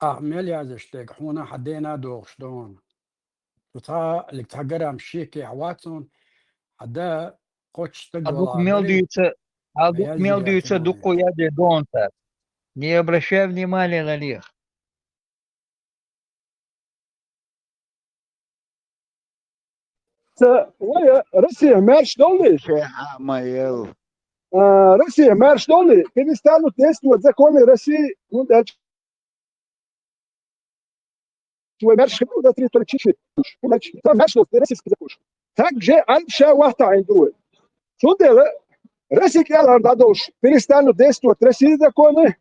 أعمل يازشتك حونا حدينا دوغشتون وتا اللي تحقرها مشيكي عواتون حدا قوتش تقوى Адук العذري мелдуется ميازيراتنا дуку яде донта. Не обращай внимания на них. ويا رسي مارش دولي شيحة مايل رسي مارش دولي كده استعلوا تيست وزكون رسي وده شوي مارش خبرو ده تريد تركشيش مارش دولي رسي سكزاكوش تاك جي أنشا واحدة عندوه شو ده رسي كيال هردادوش فيلستانو ديستو ترسي زكونه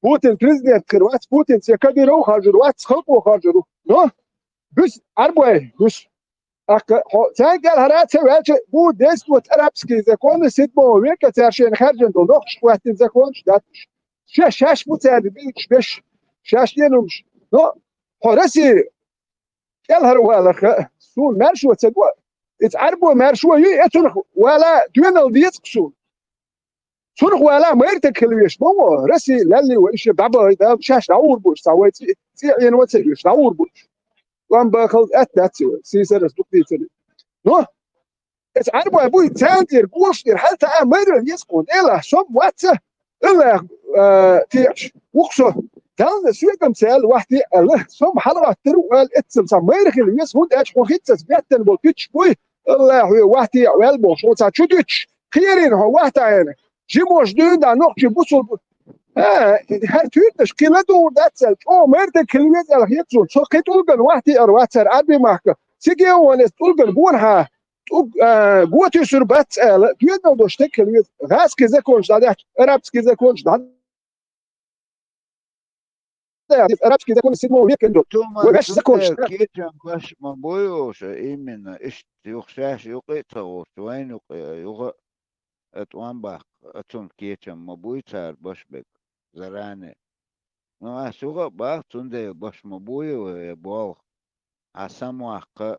بوتين بريزيدنت كروات بوتين سيكاديرو خارجروات خلقو خارجرو نو بس أربعة بس سان قال هرات سوالش بو ديستو ترابسكي زكونه سيدمو ويكا تارشين خارجن دو نوخش وقتين زكونش داتش شاش بوتين بيش بش شاش ينومش نو رسي كيال هروالا سون مارشو تسدوا اتعربوا مارشو يتنخ ولا دوينال ديتكسون سونخ ولا ما يرتكلوش مو رسي للي وإيش بعبا إذا شاش داور بوش سويت سي وتسويش داور بوش وان باخذ أتاتسو سيسرس دكتي نو اتعربوا أبوي تاندير بوشتير حتى ما يدري يسقون إلا شم واتسه إلا تيش وقصه كان سويت مثال واحد الله شم حلقة ترو الاتسم ما يركل يسقون أش وخيتس بيتن بالبيتش بوي الله هو واحد والبوش وتشودش خيرين هو واحد عينه جيموش دودا نوخ بوصل هر تيرتش كلا دور داتسل او مرت كلمات الهيتسو شو كيتولغن واحد ارواتر ابي ماك سيجي ونس تولغن بونها قوتي سربات دودا دوش كلمات غاس كذا كونش دادات رابس كذا كونش داد رابس كذا كونش سيمو ويكندو وغاش زكونش كيتشن باش ما بويوش إيمن إشت يخشاش يقيتغوش وين يقيتغوش اتوان باق اتون كيتشن مبويتار بشبك زرانه نو اسوغا باق تونده باش مبوي ويبوغ عسام واقع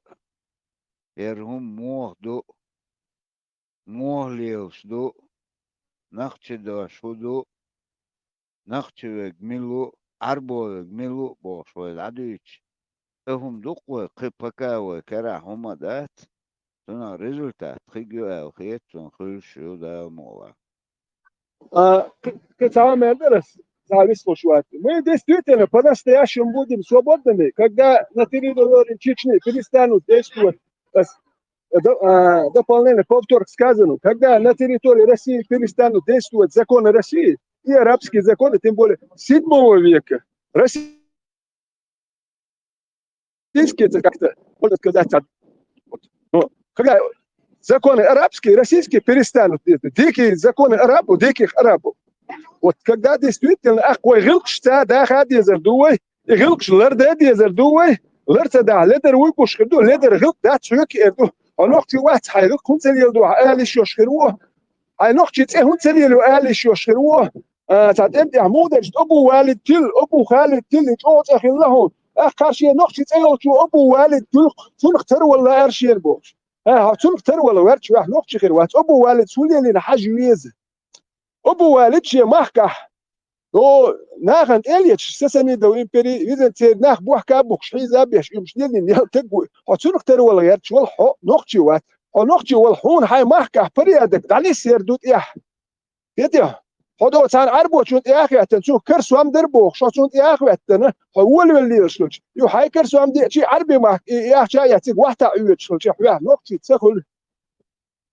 يرهم موغ دو موغ ليوس دو نخش دو شودو نخش وجميلو عربو ملو بوش والعدوش هم دقوا قبكاوي كرا هم دات سنا ريزولتات خيجو او خيتون خلشو دا مولا Самое раз зависло шват. Мы действительно по-настоящему будем свободными, когда на территории Чечни перестанут действовать дополнение повтор к сказанному, когда на территории России перестанут действовать законы России и арабские законы, тем более 7 века. Российские это как-то, можно сказать, когда законы арабские и российские перестанут действовать. Дикие законы арабов, диких арабов. Вот когда действительно ахвой гилкшта да хадизер дуой, и гилкш лерда дизер дуой, лерта да ледер уйкуш кду, ледер гилк да цук эрду. ونوقتي واحد حيرق كنت يلدو عالش يشخروه هاي نوقتي تيه كنت يلدو عالش يشخروه تعتمد عمودج ابو والد تل ابو خالد تل توت اخي لهم اخر شيء نوقتي تيه ابو والد تل تنختر ولا ارشين بوش تنختر ولا ورش واحد نوقتي خير وات ابو والد سولي لنا حاج ويز ابو والد شي محكح دو ناخن اليتش سسني دو امبري اذا تي ناخ بوح كابوكش حيزاب يش مش نيل تقوي حتنختر ولا يرش ولا نوقتي وات نوقتي والحون هاي محكح بريادك دعني سير دوت اح يدي هذا تان عربو شون اخي تنسو كرسو ام دربو شون اخي تن هو اللي شلوش يو هاي كرسو ام دي شي عربي ما يا شاي تي واحد عيوت شلوش يا نوقتي تسخل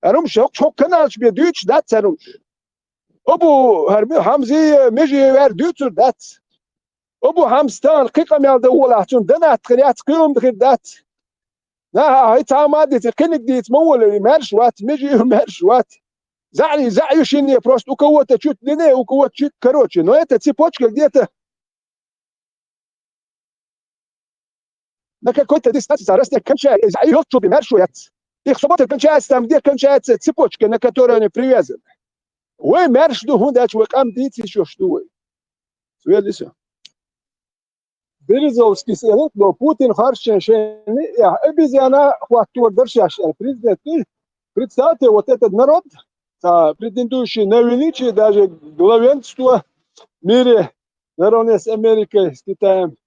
انا مش شو كنالش بيدوتش دات سنوش ابو هربي حمزي مجي ور دوتر دات ابو حمستان قيقه مال دوله تون دنا تخريات قيوم بخير دات لا هاي تعمادي تكنك دي تمول مارش وات مجي مارش وات زعي شيني بروست وكوت تشوت دني وكوت تشوت كروتش نو это цепочка где-то на какой-то дистанции растет кончается زعي يطلب مارش وات их суббота кончается там где кончается цепочка на которой они привязаны وين مارش دو هنداش وقام ديتي شو شتوي سؤال لسه Березовский совет, но Путин харшеншени, обезьяна хватур дершашен. Представьте, вот этот народ, претендующий на величие, даже главенство в мире, наравне с Америкой, с Китаем.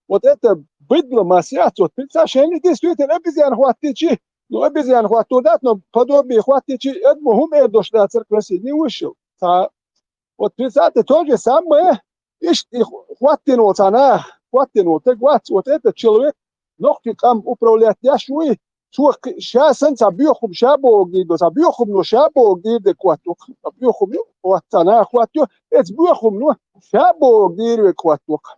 Вот это быдло, массиат, вот представьте, они действительно обезьян хватичи, ну обезьян хватур дат, но подобие хватичи, Эдмухум Эдошда церковь не вышел. Вот представьте, то же самое, хватин вот она, хватин вот этот человек, ногти там управлять яшуи, шасен сабьёхум шабо гидо, сабьёхум но шабо гиде кватук, сабьёхум вот она хватю, это бьёхум но шабо гиде кватук.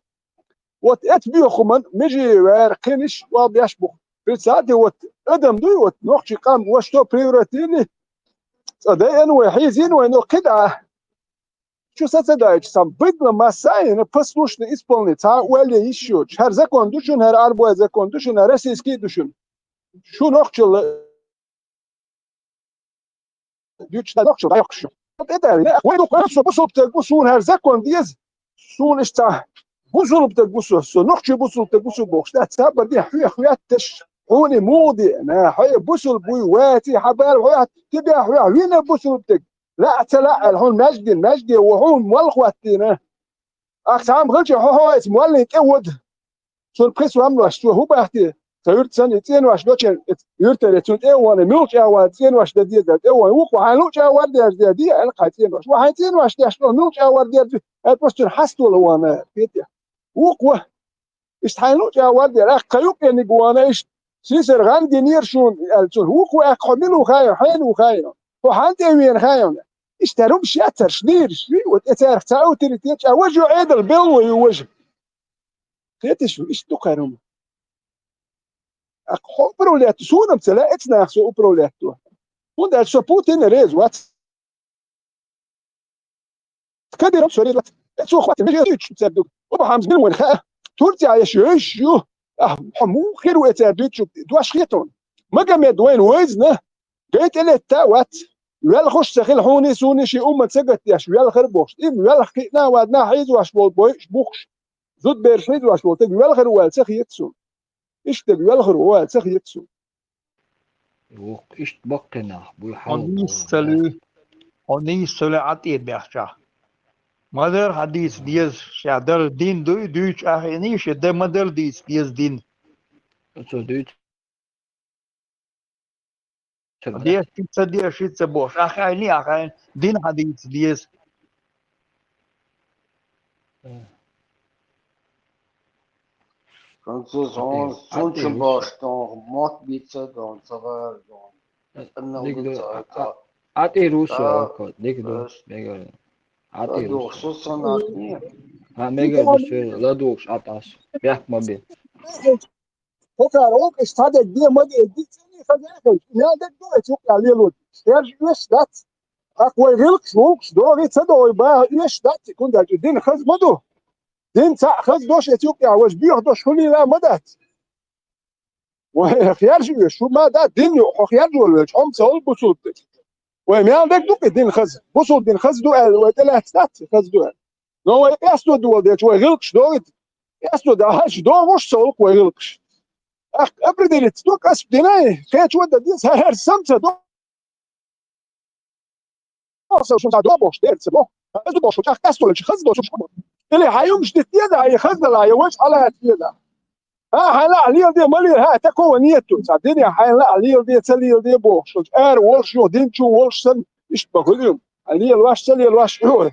Вот это бьёхум, межи веркиниш, вабьяшбух. Представьте, вот Адам дуй, вот ногти там, во что превратили, да иной хизин, иной кида. Что создаешь сам быдло массайно послушно исполнить, а уэлли еще. Хер закон душун, хер арбуя закон душун, хер российский душун. Что нохчил? Дючта нохчил, дайокшу. Вот это, уэду хорошо, бусулптек бусун, хер закон диез, сун ишта, бусулптек бусу, нохчил бусулптек бусу бокш. Да цабар ди хуяттеш, хуни моди, на хуя бусул буй вати, хабар хуят, тибя хуя, вина бусулптек. لا تلا الهون مجدي وهون مولخواتنا اقسام غلش هو اسم ولي كود سو بريس واملو اشتو هو بحتي تيرت سنه تين واش دوتشن يرتر تون اي وانا ميلش اواد تين واش ددي دد اي وان وقو هانوش اواد دي القاتين واش وهايتين واش داشلو نوش اواد دي اتوستر حستول وانا بيتي وقو استحينوش اواد دي اخ كيوك اني وانا ايش سيسر غاندي نيرشون التون وقو اقمنو خايو حين وخايو وحانتي وين خايو اشتروا بشاتر شنير شوي وتأثير تعاو تريتيش اوجو عيد البيل ويوجه كيتش ايش تقارن اخو برولات سونا مثلا اتنا اخو برولات وده شو بوتين ريز وات كدر سوري لا شو اخواتي مش تصدق وبحمز من وين خا تورتي على شو حمو خير وتادوتش دواش خيتون ما قام وين ويزنا جيت الى التاوات ويل خش سخيل حوني سوني شي سجت ياش ويل خربوش إن ويل حكينا وادنا حيز واش بوش بوخش زود بيرشيد واش بوتك ويل خر ويل سخ يتسون إيش تبي ويل خر ويل سخ يتسون إيش بقنا بيحاول. أني سلي عطير بيحشة. مادر حديث ديز شادر دين دويتش أخينيش ده مادر ديز دين ديز شيتس بوش أخين دين حديث ديز Fransız on sunçun baştan mat bitse don savar don. Ati Rusya oko dikdo mega Ati Ado Rusya so sanat niye? ha mega dusö ladox atas yakma bir Cara, o está de dia, mas de fazer não de dois, o que ali lut. Serge Westat. A coelho que looks do it do ba Westat quando a din khaz madu. Din sa khaz dosh Ethiopia was bih dosh khuli la madat. وخيار شو ما ده دين وخيار ولا هم سؤال بصوت وما عندك دوك دين خز بصوت دين خز دو ولا ستات خز دو لو يسو دو ده شو غلقش دو يسو ده هاش دو مش سؤال كويلقش اخ ابردي تدوك اسب ديناي كيت ودا ديس هر سمسه دو شو دو بوش دير سبو از دو بوش تاخ كاستو لش خز دو شو اللي هيوم مش تيدا هي خز لا يوش على تيدا هلا عليه دي مالي ها تكو نيتو صدقني هلا عليه دي تسلي دي بوش ار وش جو دينچو وشن ايش بقولهم عليه الواش تسلي الواش هو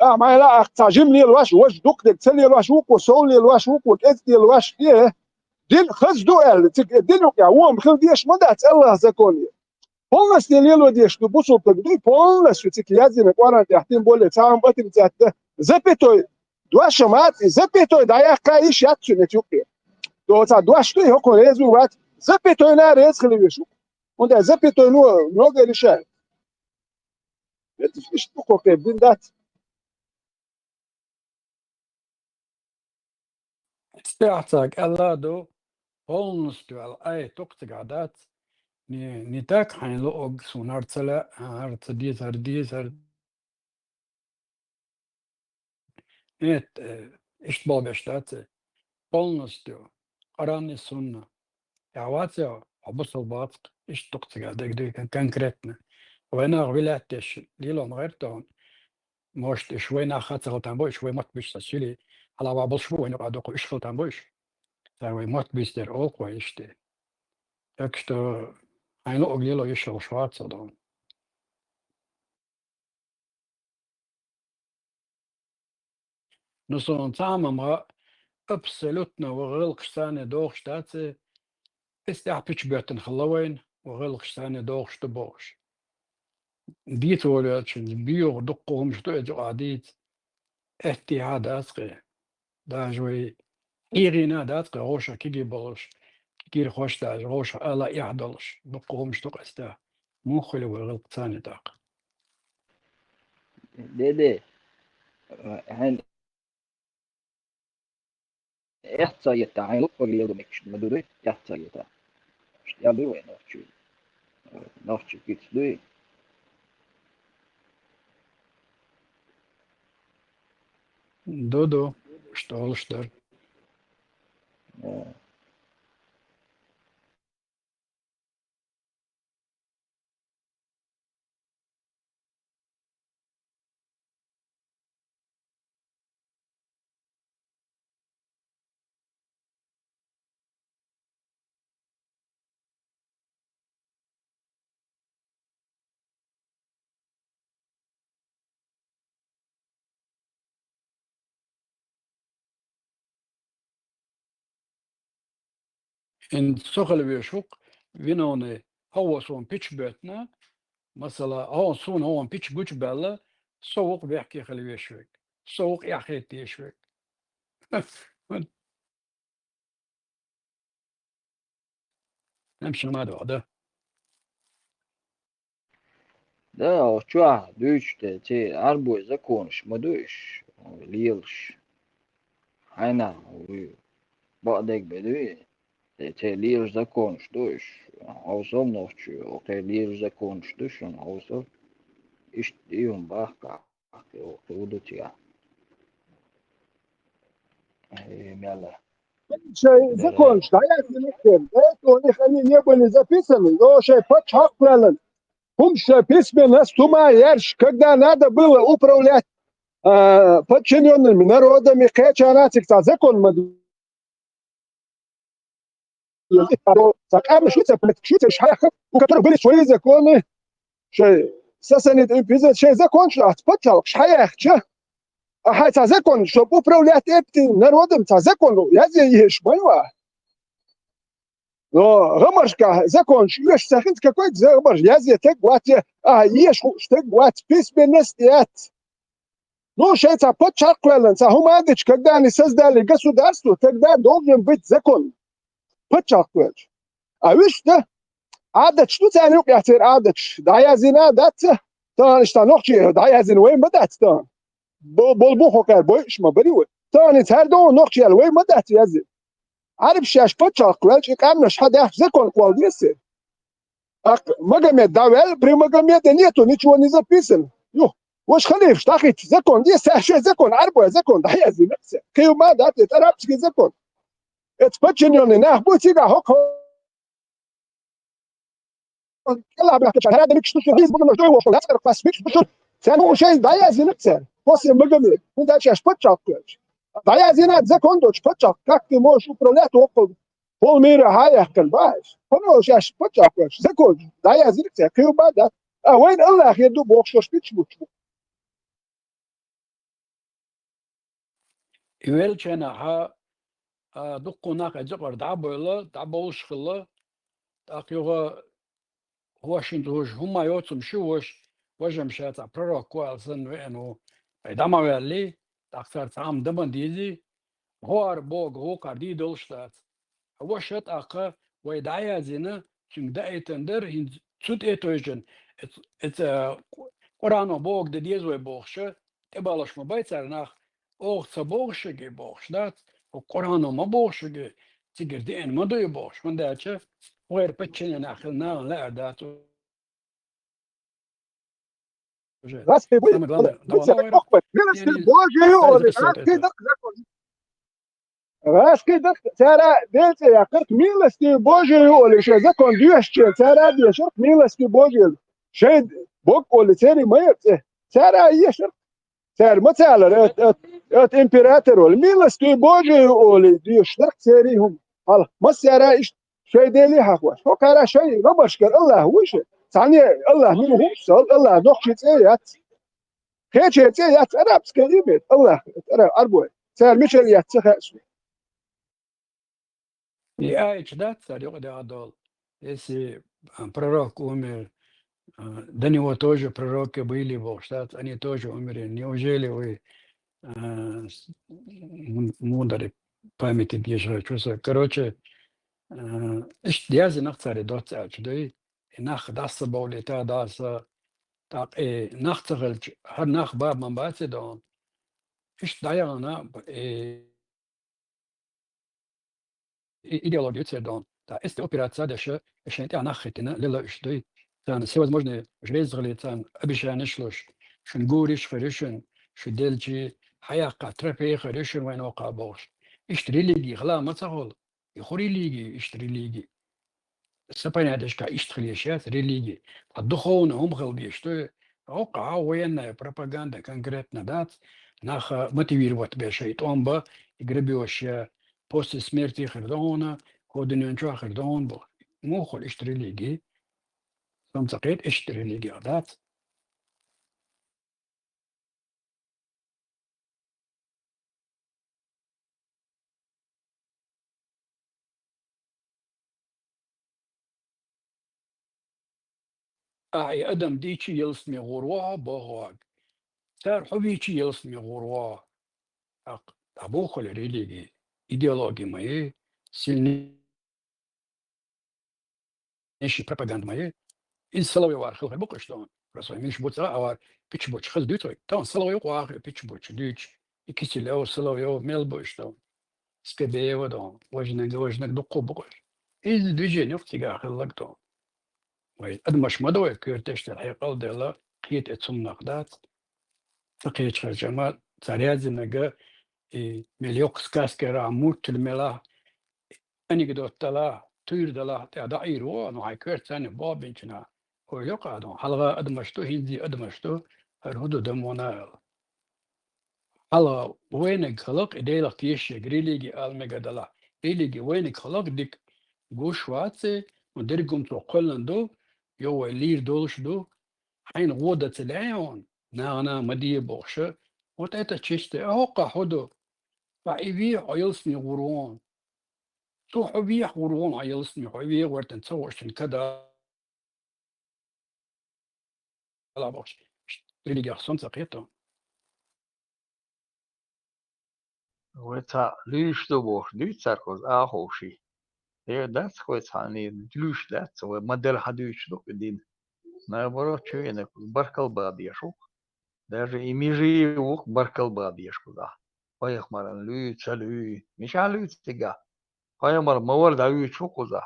ما لا تعجم لي الواش وش دوك تسلي الواش وكو سولي الواش وكو تدي الواش ايه دين خز دوال دينو يا هو مخل ديش مدى الله زكوني полностью лело деш ну бусу погдуй полностью циклязины кваран тахтин более сам батин цатте запятой два шамат запятой да я каиш ятсу не тюпе то ца два что его колезу ват запятой на рез хлевишу он да запятой ну много решает это что как биндат استعتاق الله دو полностью ай токтигадат не так хайн лог сунарцала артдизар нет ишт бабештат полностью арани сунна яватя обосол бат ишт токтигадак конкретно وانا غلاتش ليلون غيرتون может شوي ناخذ تنبوي شوي مات بيش تسيلي على بابل شوي نقعد ايش تنبويش تاوي مات بيستر او كويشتي так что ein Oglilo ist auch schwarz oder nu so zusammen absolutно وغلقستاني دوغشتاتي استعبتش بيتن خلوين وغلقستاني دوغشت بوش ديت ولاتشن بيو دقهم شتو اجعاديت اتحاد اسقي دا جوي إيرينا داتقي روشا كيجي بولش كيجي خوش داج روشا ألا يعدلش دقهم شتو قستا مو خلو وغلقستاني داق dede han ehtsayetta han uppagledo meksh madure ehtsayetta я был ночью кицлы додо что алыштар إن سخل بيشوق فينوني هو صون بيتش بيتنا مثلا هو صون هو بيتش بوش بلا سوق بيحكي خلي بيشوق سوق يحكي تيشوق نمشي ما ده да чуа дүйчте те арбой законш мадуш лилш айна бадек бедуи te лилш законш душ аусом ночу окей лилш законш душ он аусом иш диум бахка о удутия мяла закон что я это у них они не были записаны но шей почак правильно Умша письменность, тума ярш, когда надо было управлять Подчиненный народами качанатик та закон мadu. Шутя шайхов, у которых были свои законы, что сасанит импизит, что закон, что отпотал, шайх, что а та закон, чтобы управлять этим народом, та закон, я здесь поняла. Но гамашка закон, что сахит какой-то гамаш, я здесь так платье, ешь, что платье, письменность нет. Ну, сейчас подчеркнули, когда они создали государство, тогда должен быть закон. Подчеркнули. А вы что? عادت شو تاني يعتبر عادت دايا زنا دات تاني اشتانوخي دايا زين وين بدات تان بولبوخو كار بويش ما بريو تاني تهردو نوخي وين بدات يزين عارف شاش بتشاكل يقامنش حدا يحزكون كوالديسي مقامات داول بري مقامات نيتو نيتشو не записан يو واش خليف شتاخيت زكون دي ساحش زكون عربو زكون دايا زين كيو ما دات ترابسكي زكون اتبتشنيوني ناخبوتيغا هوكو ela bıraktı herhalde bir kişi biz bunu da yok olacak klasik bir şey sen o şey daya zinip sen после мгм ну да сейчас подчеркиваешь дая зина закон дочь подчерк как ты можешь управлять около полмира хаях понимаешь ну сейчас подчеркиваешь закон дая зинip sen кюба да а вين الله يدو бог что спич мучу Evelçene ha dukkunak acıkar daboluş kılı takyoga Washington hoş huma yotsum şu hoş وجم شاتا برو كوالسن وانه دما ولي دكتور تام دمن ديزي هوار بوغ هو كاردي دولشتات هو شت اقا ويدايا زينا شن دايتندر هين تسوت اتوجن ات قرانو بوغ د ديزوي بوغشه تبالش مبايتر ناخ اوغ صبوغشه جي بوغشتات وقرانو ما بوغشه تيجر دين ما دوي بوغش من داچه غير بتشن اخلنا لا داتو Raske bu. Raske boğuyor. Raske dak tera delse yakırt mileski boğuyor. Şey zakon düğüşçe tera diye şart mileski boğuyor. Şey bok ol teri mayıp tera yaşır. Ter mesela et imparator ol mileski boğuyor diyor şart terihum. Al mesela işte şey deli hakwas. O kara şey rabaşkar Allah وش ثانية الله منه هو صار الله نقشة إيات كيتش إيات أنا بسكيمة الله أنا أربوه صار مش إيات سخاء Я читать царек Деодол. Если пророк умер, до него тоже пророки были, Бог, что они тоже умерли. Неужели вы мудры памяти держите? Короче, я знах царь до царь, да и нах дастся болита дастся так и нах царь, хар нах баб мамбаце дон. Иш даяна идеологию цердон. Да, если операция дальше, еще не анахитина, лила что там все возможные железные там обещания шлош. Шунгуриш феришен, шудельчи, حياقة ترفيه خريشن وين وقع بوش. اشتري ليجي غلا ما تقول. يخوري ليجي اشتري ليجي. سبعين هذاش كا اشتري شيء ريليجي. الدخون هم خلبي что وقع военная пропаганда конкретно дат. Нах мотивировать бешает он бы и грабеж после смерти Хердона, ходенчо Хердон был. Мухол اشتري ليجي. سام سقيت اشتري ليجي دات. أي أدم ديشي يلسمي غروة بغواق سار حبيشي يلسمي غروة أبوخ الريليجي إيديولوجي ماي سيلني نشي بروباغاند ماي إن سلوي وارخل بقشتون رسوي مش بوترا أو بيتش بوتش خل دوتوي تون سلوي وارخل بيتش بوتش ديش إكسيلو سلوي ميل بوشتون سكبيه دون وجنك دقو بقش إذا ديجي نفتي خل لقتون أدمش مدوي كيرتشت الحقيقة ديلا قيت اتسم نقدات فقيت شرجمال تاريز نجا مليوكس كاسكرا موت الملا أني قدوت تلا تير دلا تعدعيرو أنا عكرت ثاني بابينشنا هو يقعدون حلقة أدمشتو هندي أدمشتو الهدو دمونا هلا وينك خلق إديلك تيش جريليجي المجدلا إليجي وينك خلق ديك جوش واتسي ودرجم تقولن دو يو لير دولش دو حين غودة العيون نانا مدي بوشة وتأتى تشيشتي أوقع حدو فإيبي عيلسني غرون سو حبي غرون عيلسني حبي ورتن سوشن كدا لا بوش إليجي أحسن سقيتو ويتا ليش دوبوش ديت ساركوز آهوشي هي داتس كويس هاني ليش داتس ومدل حديش دو دين наоборот чуенек баркал бадияшук даже и мижи ух баркал бадияшку да паях маран лүй цалүй миша лүй тига паях мар мавар да лүй чукуза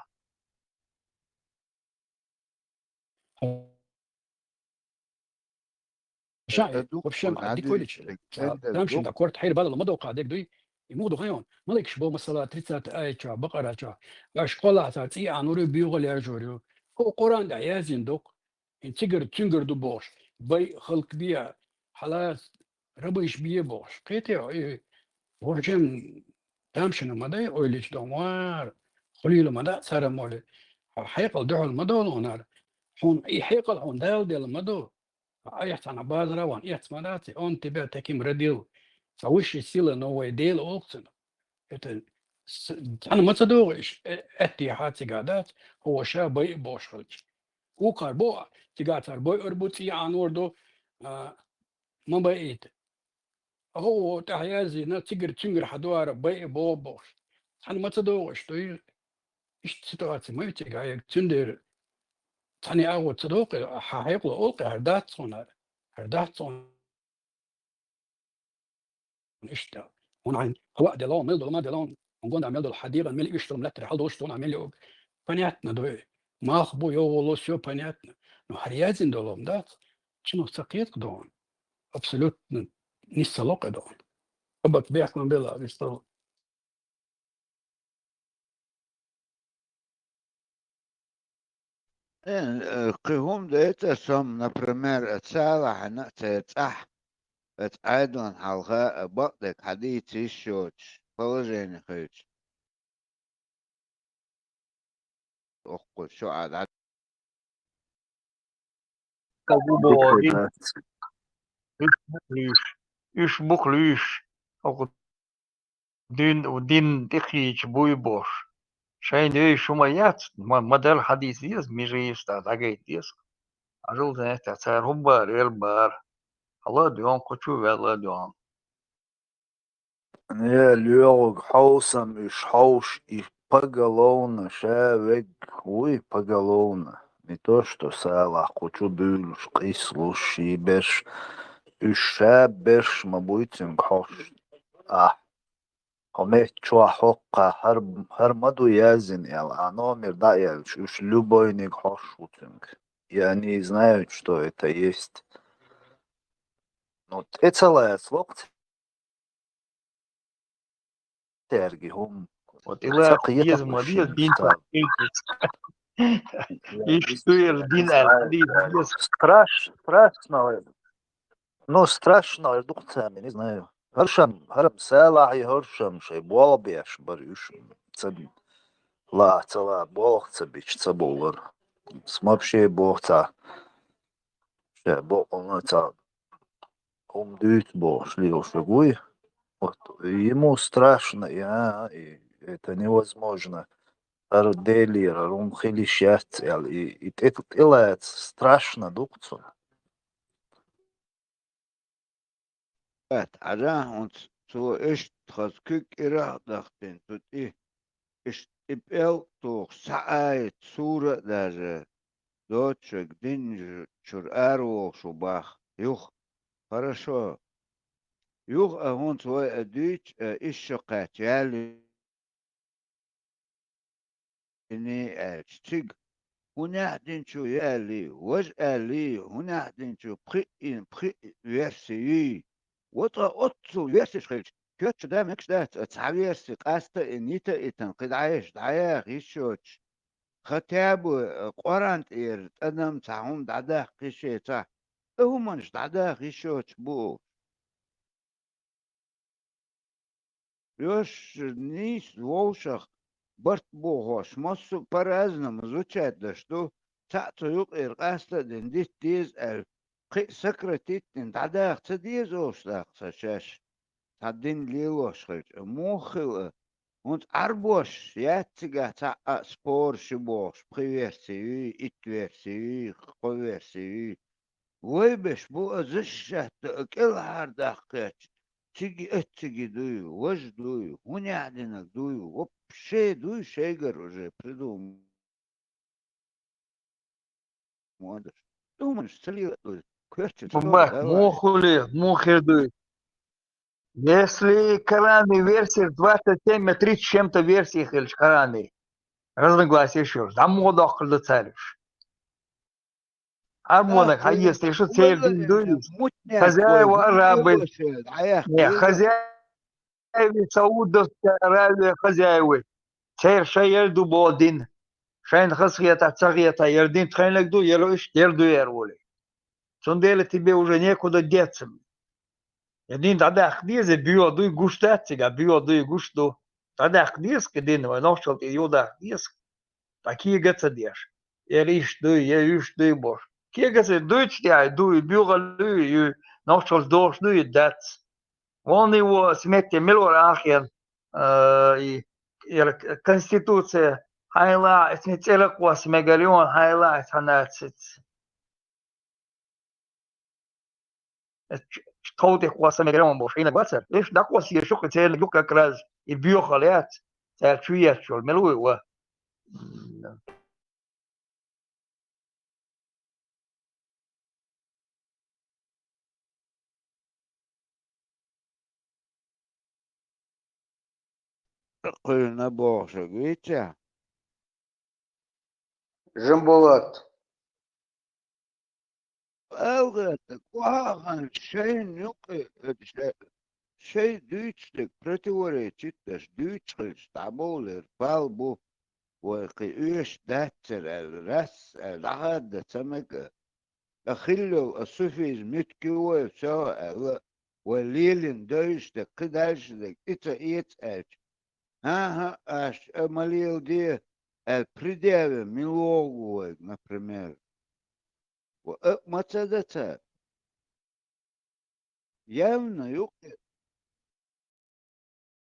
شاي وبشام عدي كويلش تمشي دا كورت حير بالله مدو قاعدك دوي يمودو هيون مالك شبو مثلا تريتات اي تشا بقرة تشا باش قولا تاتي عنوري بيوغل يرجوريو هو قران دا يازين دوك ان تنجر دو بوش باي خلق بيا حالات ربيش بيه بوش قيتي اي ورجم تمشي مدى اويلش دوموار خليل مدى سارة مولي حيقل دعو المدو لونار حون اي حيقل حون دال المدو ايحتنا بازرا وان ايحت مراتي اون تبع تكيم رديو فوش السيلة نوع ديل اوكسن انا ما تصدقش اتي حاتي قادات هو شابي بوش خلج وقار بو تقاتر بوي اربطي عن وردو ما بقيت هو تحيازي نا تنجر حدوار بي بو بوش انا ما تصدقش تو ايش سيتواتي ما يتقايق تندر تاني اغو تصدق حيقلو اوقع هردات صنع هردات صنع اشتا هون عين هو دلون ميل ما دلون نقول عمل الحديقه ميل يشتري ملتر حلو اشتون عمل بنياتنا دو ما خبو يو سو بنياتنا نو حريازين دولهم دات شنو سقيت دون ابسولوت نيسالوق دون ابك بيحكم بلا بيستو قيهم ديتا سم например цала نأتي صح اتعادون حلقة بطلق حديث الشوش положение خيش أخو شو عاد كابو ايش بخليش او دين تخيش بوي بوش شاين اي شوميات مدل حديث يز ميجي يستا داغيت يز ажул занятия царум бар эл бар الله ديون كوتشو الله ديون Не, Лёг, хаусом иш хауш и поголовно шавек, уй, поголовно. Не то, что сала, хочу дюльш, кислуш, и беш, и шабеш, мабуйтин хауш. Хомет чуа хока, хар маду язин, номер да, уж любой ник хошутинг. И они знают, что это есть. Ну, это целая слог. Терги, хум. Вот إلا يز مديز دين إيش туер дин الحديث يز страшно. Ну, страшно, я думаю, не знаю. Харам села и харам шей болбеш барюш. Ла, цела бог цебич цеболар. Смапшей бог ца. Ше бог он ца. Дют бог шлил шагуй. Вот ему страшно, и это невозможно. Делира, хили счастье, и это делает страшно, дукцу. على أنت تو إيش تخذك إيرا دختين تو إيش إبقى تو ساعة صورة دار دوتشك دين شر أرو شباخ يوخ хорошо يوخ أهون تو أديش إيش شقات يالي إني أشتيج هنا دين شو يالي وج ألي هنا دين شو بري يرسي وطا أطسو يرسي شخيش كيوتش دا مكش دا تعويرسي قاستا إنيتا إتن قد عايش دعايا غيشوتش ختابو قرانت إير تنم تعهم دعدا قيشي تع هو منش دعدا غيشوتش بو Ёж nis волшах барт богош. Массу по-разному звучат, да что цацу юк иркаста ден диз эл сократит ден дадах цадиз оштах сашаш. Тадин лилош хыч. Мохил und arbosh яцга ца спор шибош. Приверсии, итверсии, коверсии. ويبش بو زشت كل هارداقت تيجي اتيجي دوي وش دوي هوني عدنك دوي وبشي دوي شيجر وجي придумал модер думаешь цели кверчи что Бах, давай мухи. Если Кораны версии 27, 30 чем-то версий хельш Кораны. Разногласия еще. Да мода охлы царишь. Армонах, а если что цель дуешь? мутняк кой Хозяева арабы. лилошед аяк Не, хозяева Саудовская Аравия хозяева. Цель шаер дубодин. Шайн хасхета цагета. Ердин тхайнлек ду, ероиш ерду ерволи. Сонделе тебе уже некуда деться. Jedin dadach diese bio du gustatsiga bio du gusto. Dadach dis kedin wa noch schalt joda dis. Такие гацадеш. Иш du boш. Kie gace deutsch ja du bio du noch schalt doch du dats. Он его смете милор ахен и конституция хайла сметела кwas мегалион хайла ханацит. Товтих кwas мегалион бош. Ина бацер. Лишь да кwas еще хотел люк как раз и био халят. Цел чуешчул милуй ва. قلنا بوشك ويتشا Жамбулат. أوغاتك وهاغن شيء يقي شيء دويتشتك противоречит داش دويتشخلش تعبولر بالبو وقي ايش داتر الرس العادة سمك أخلو الصفيز متكوى سواء وليلن دويشتك قداشتك إتا إيتاج ها اش ماليل دي البريدير ميلوغو например ومتى явно юки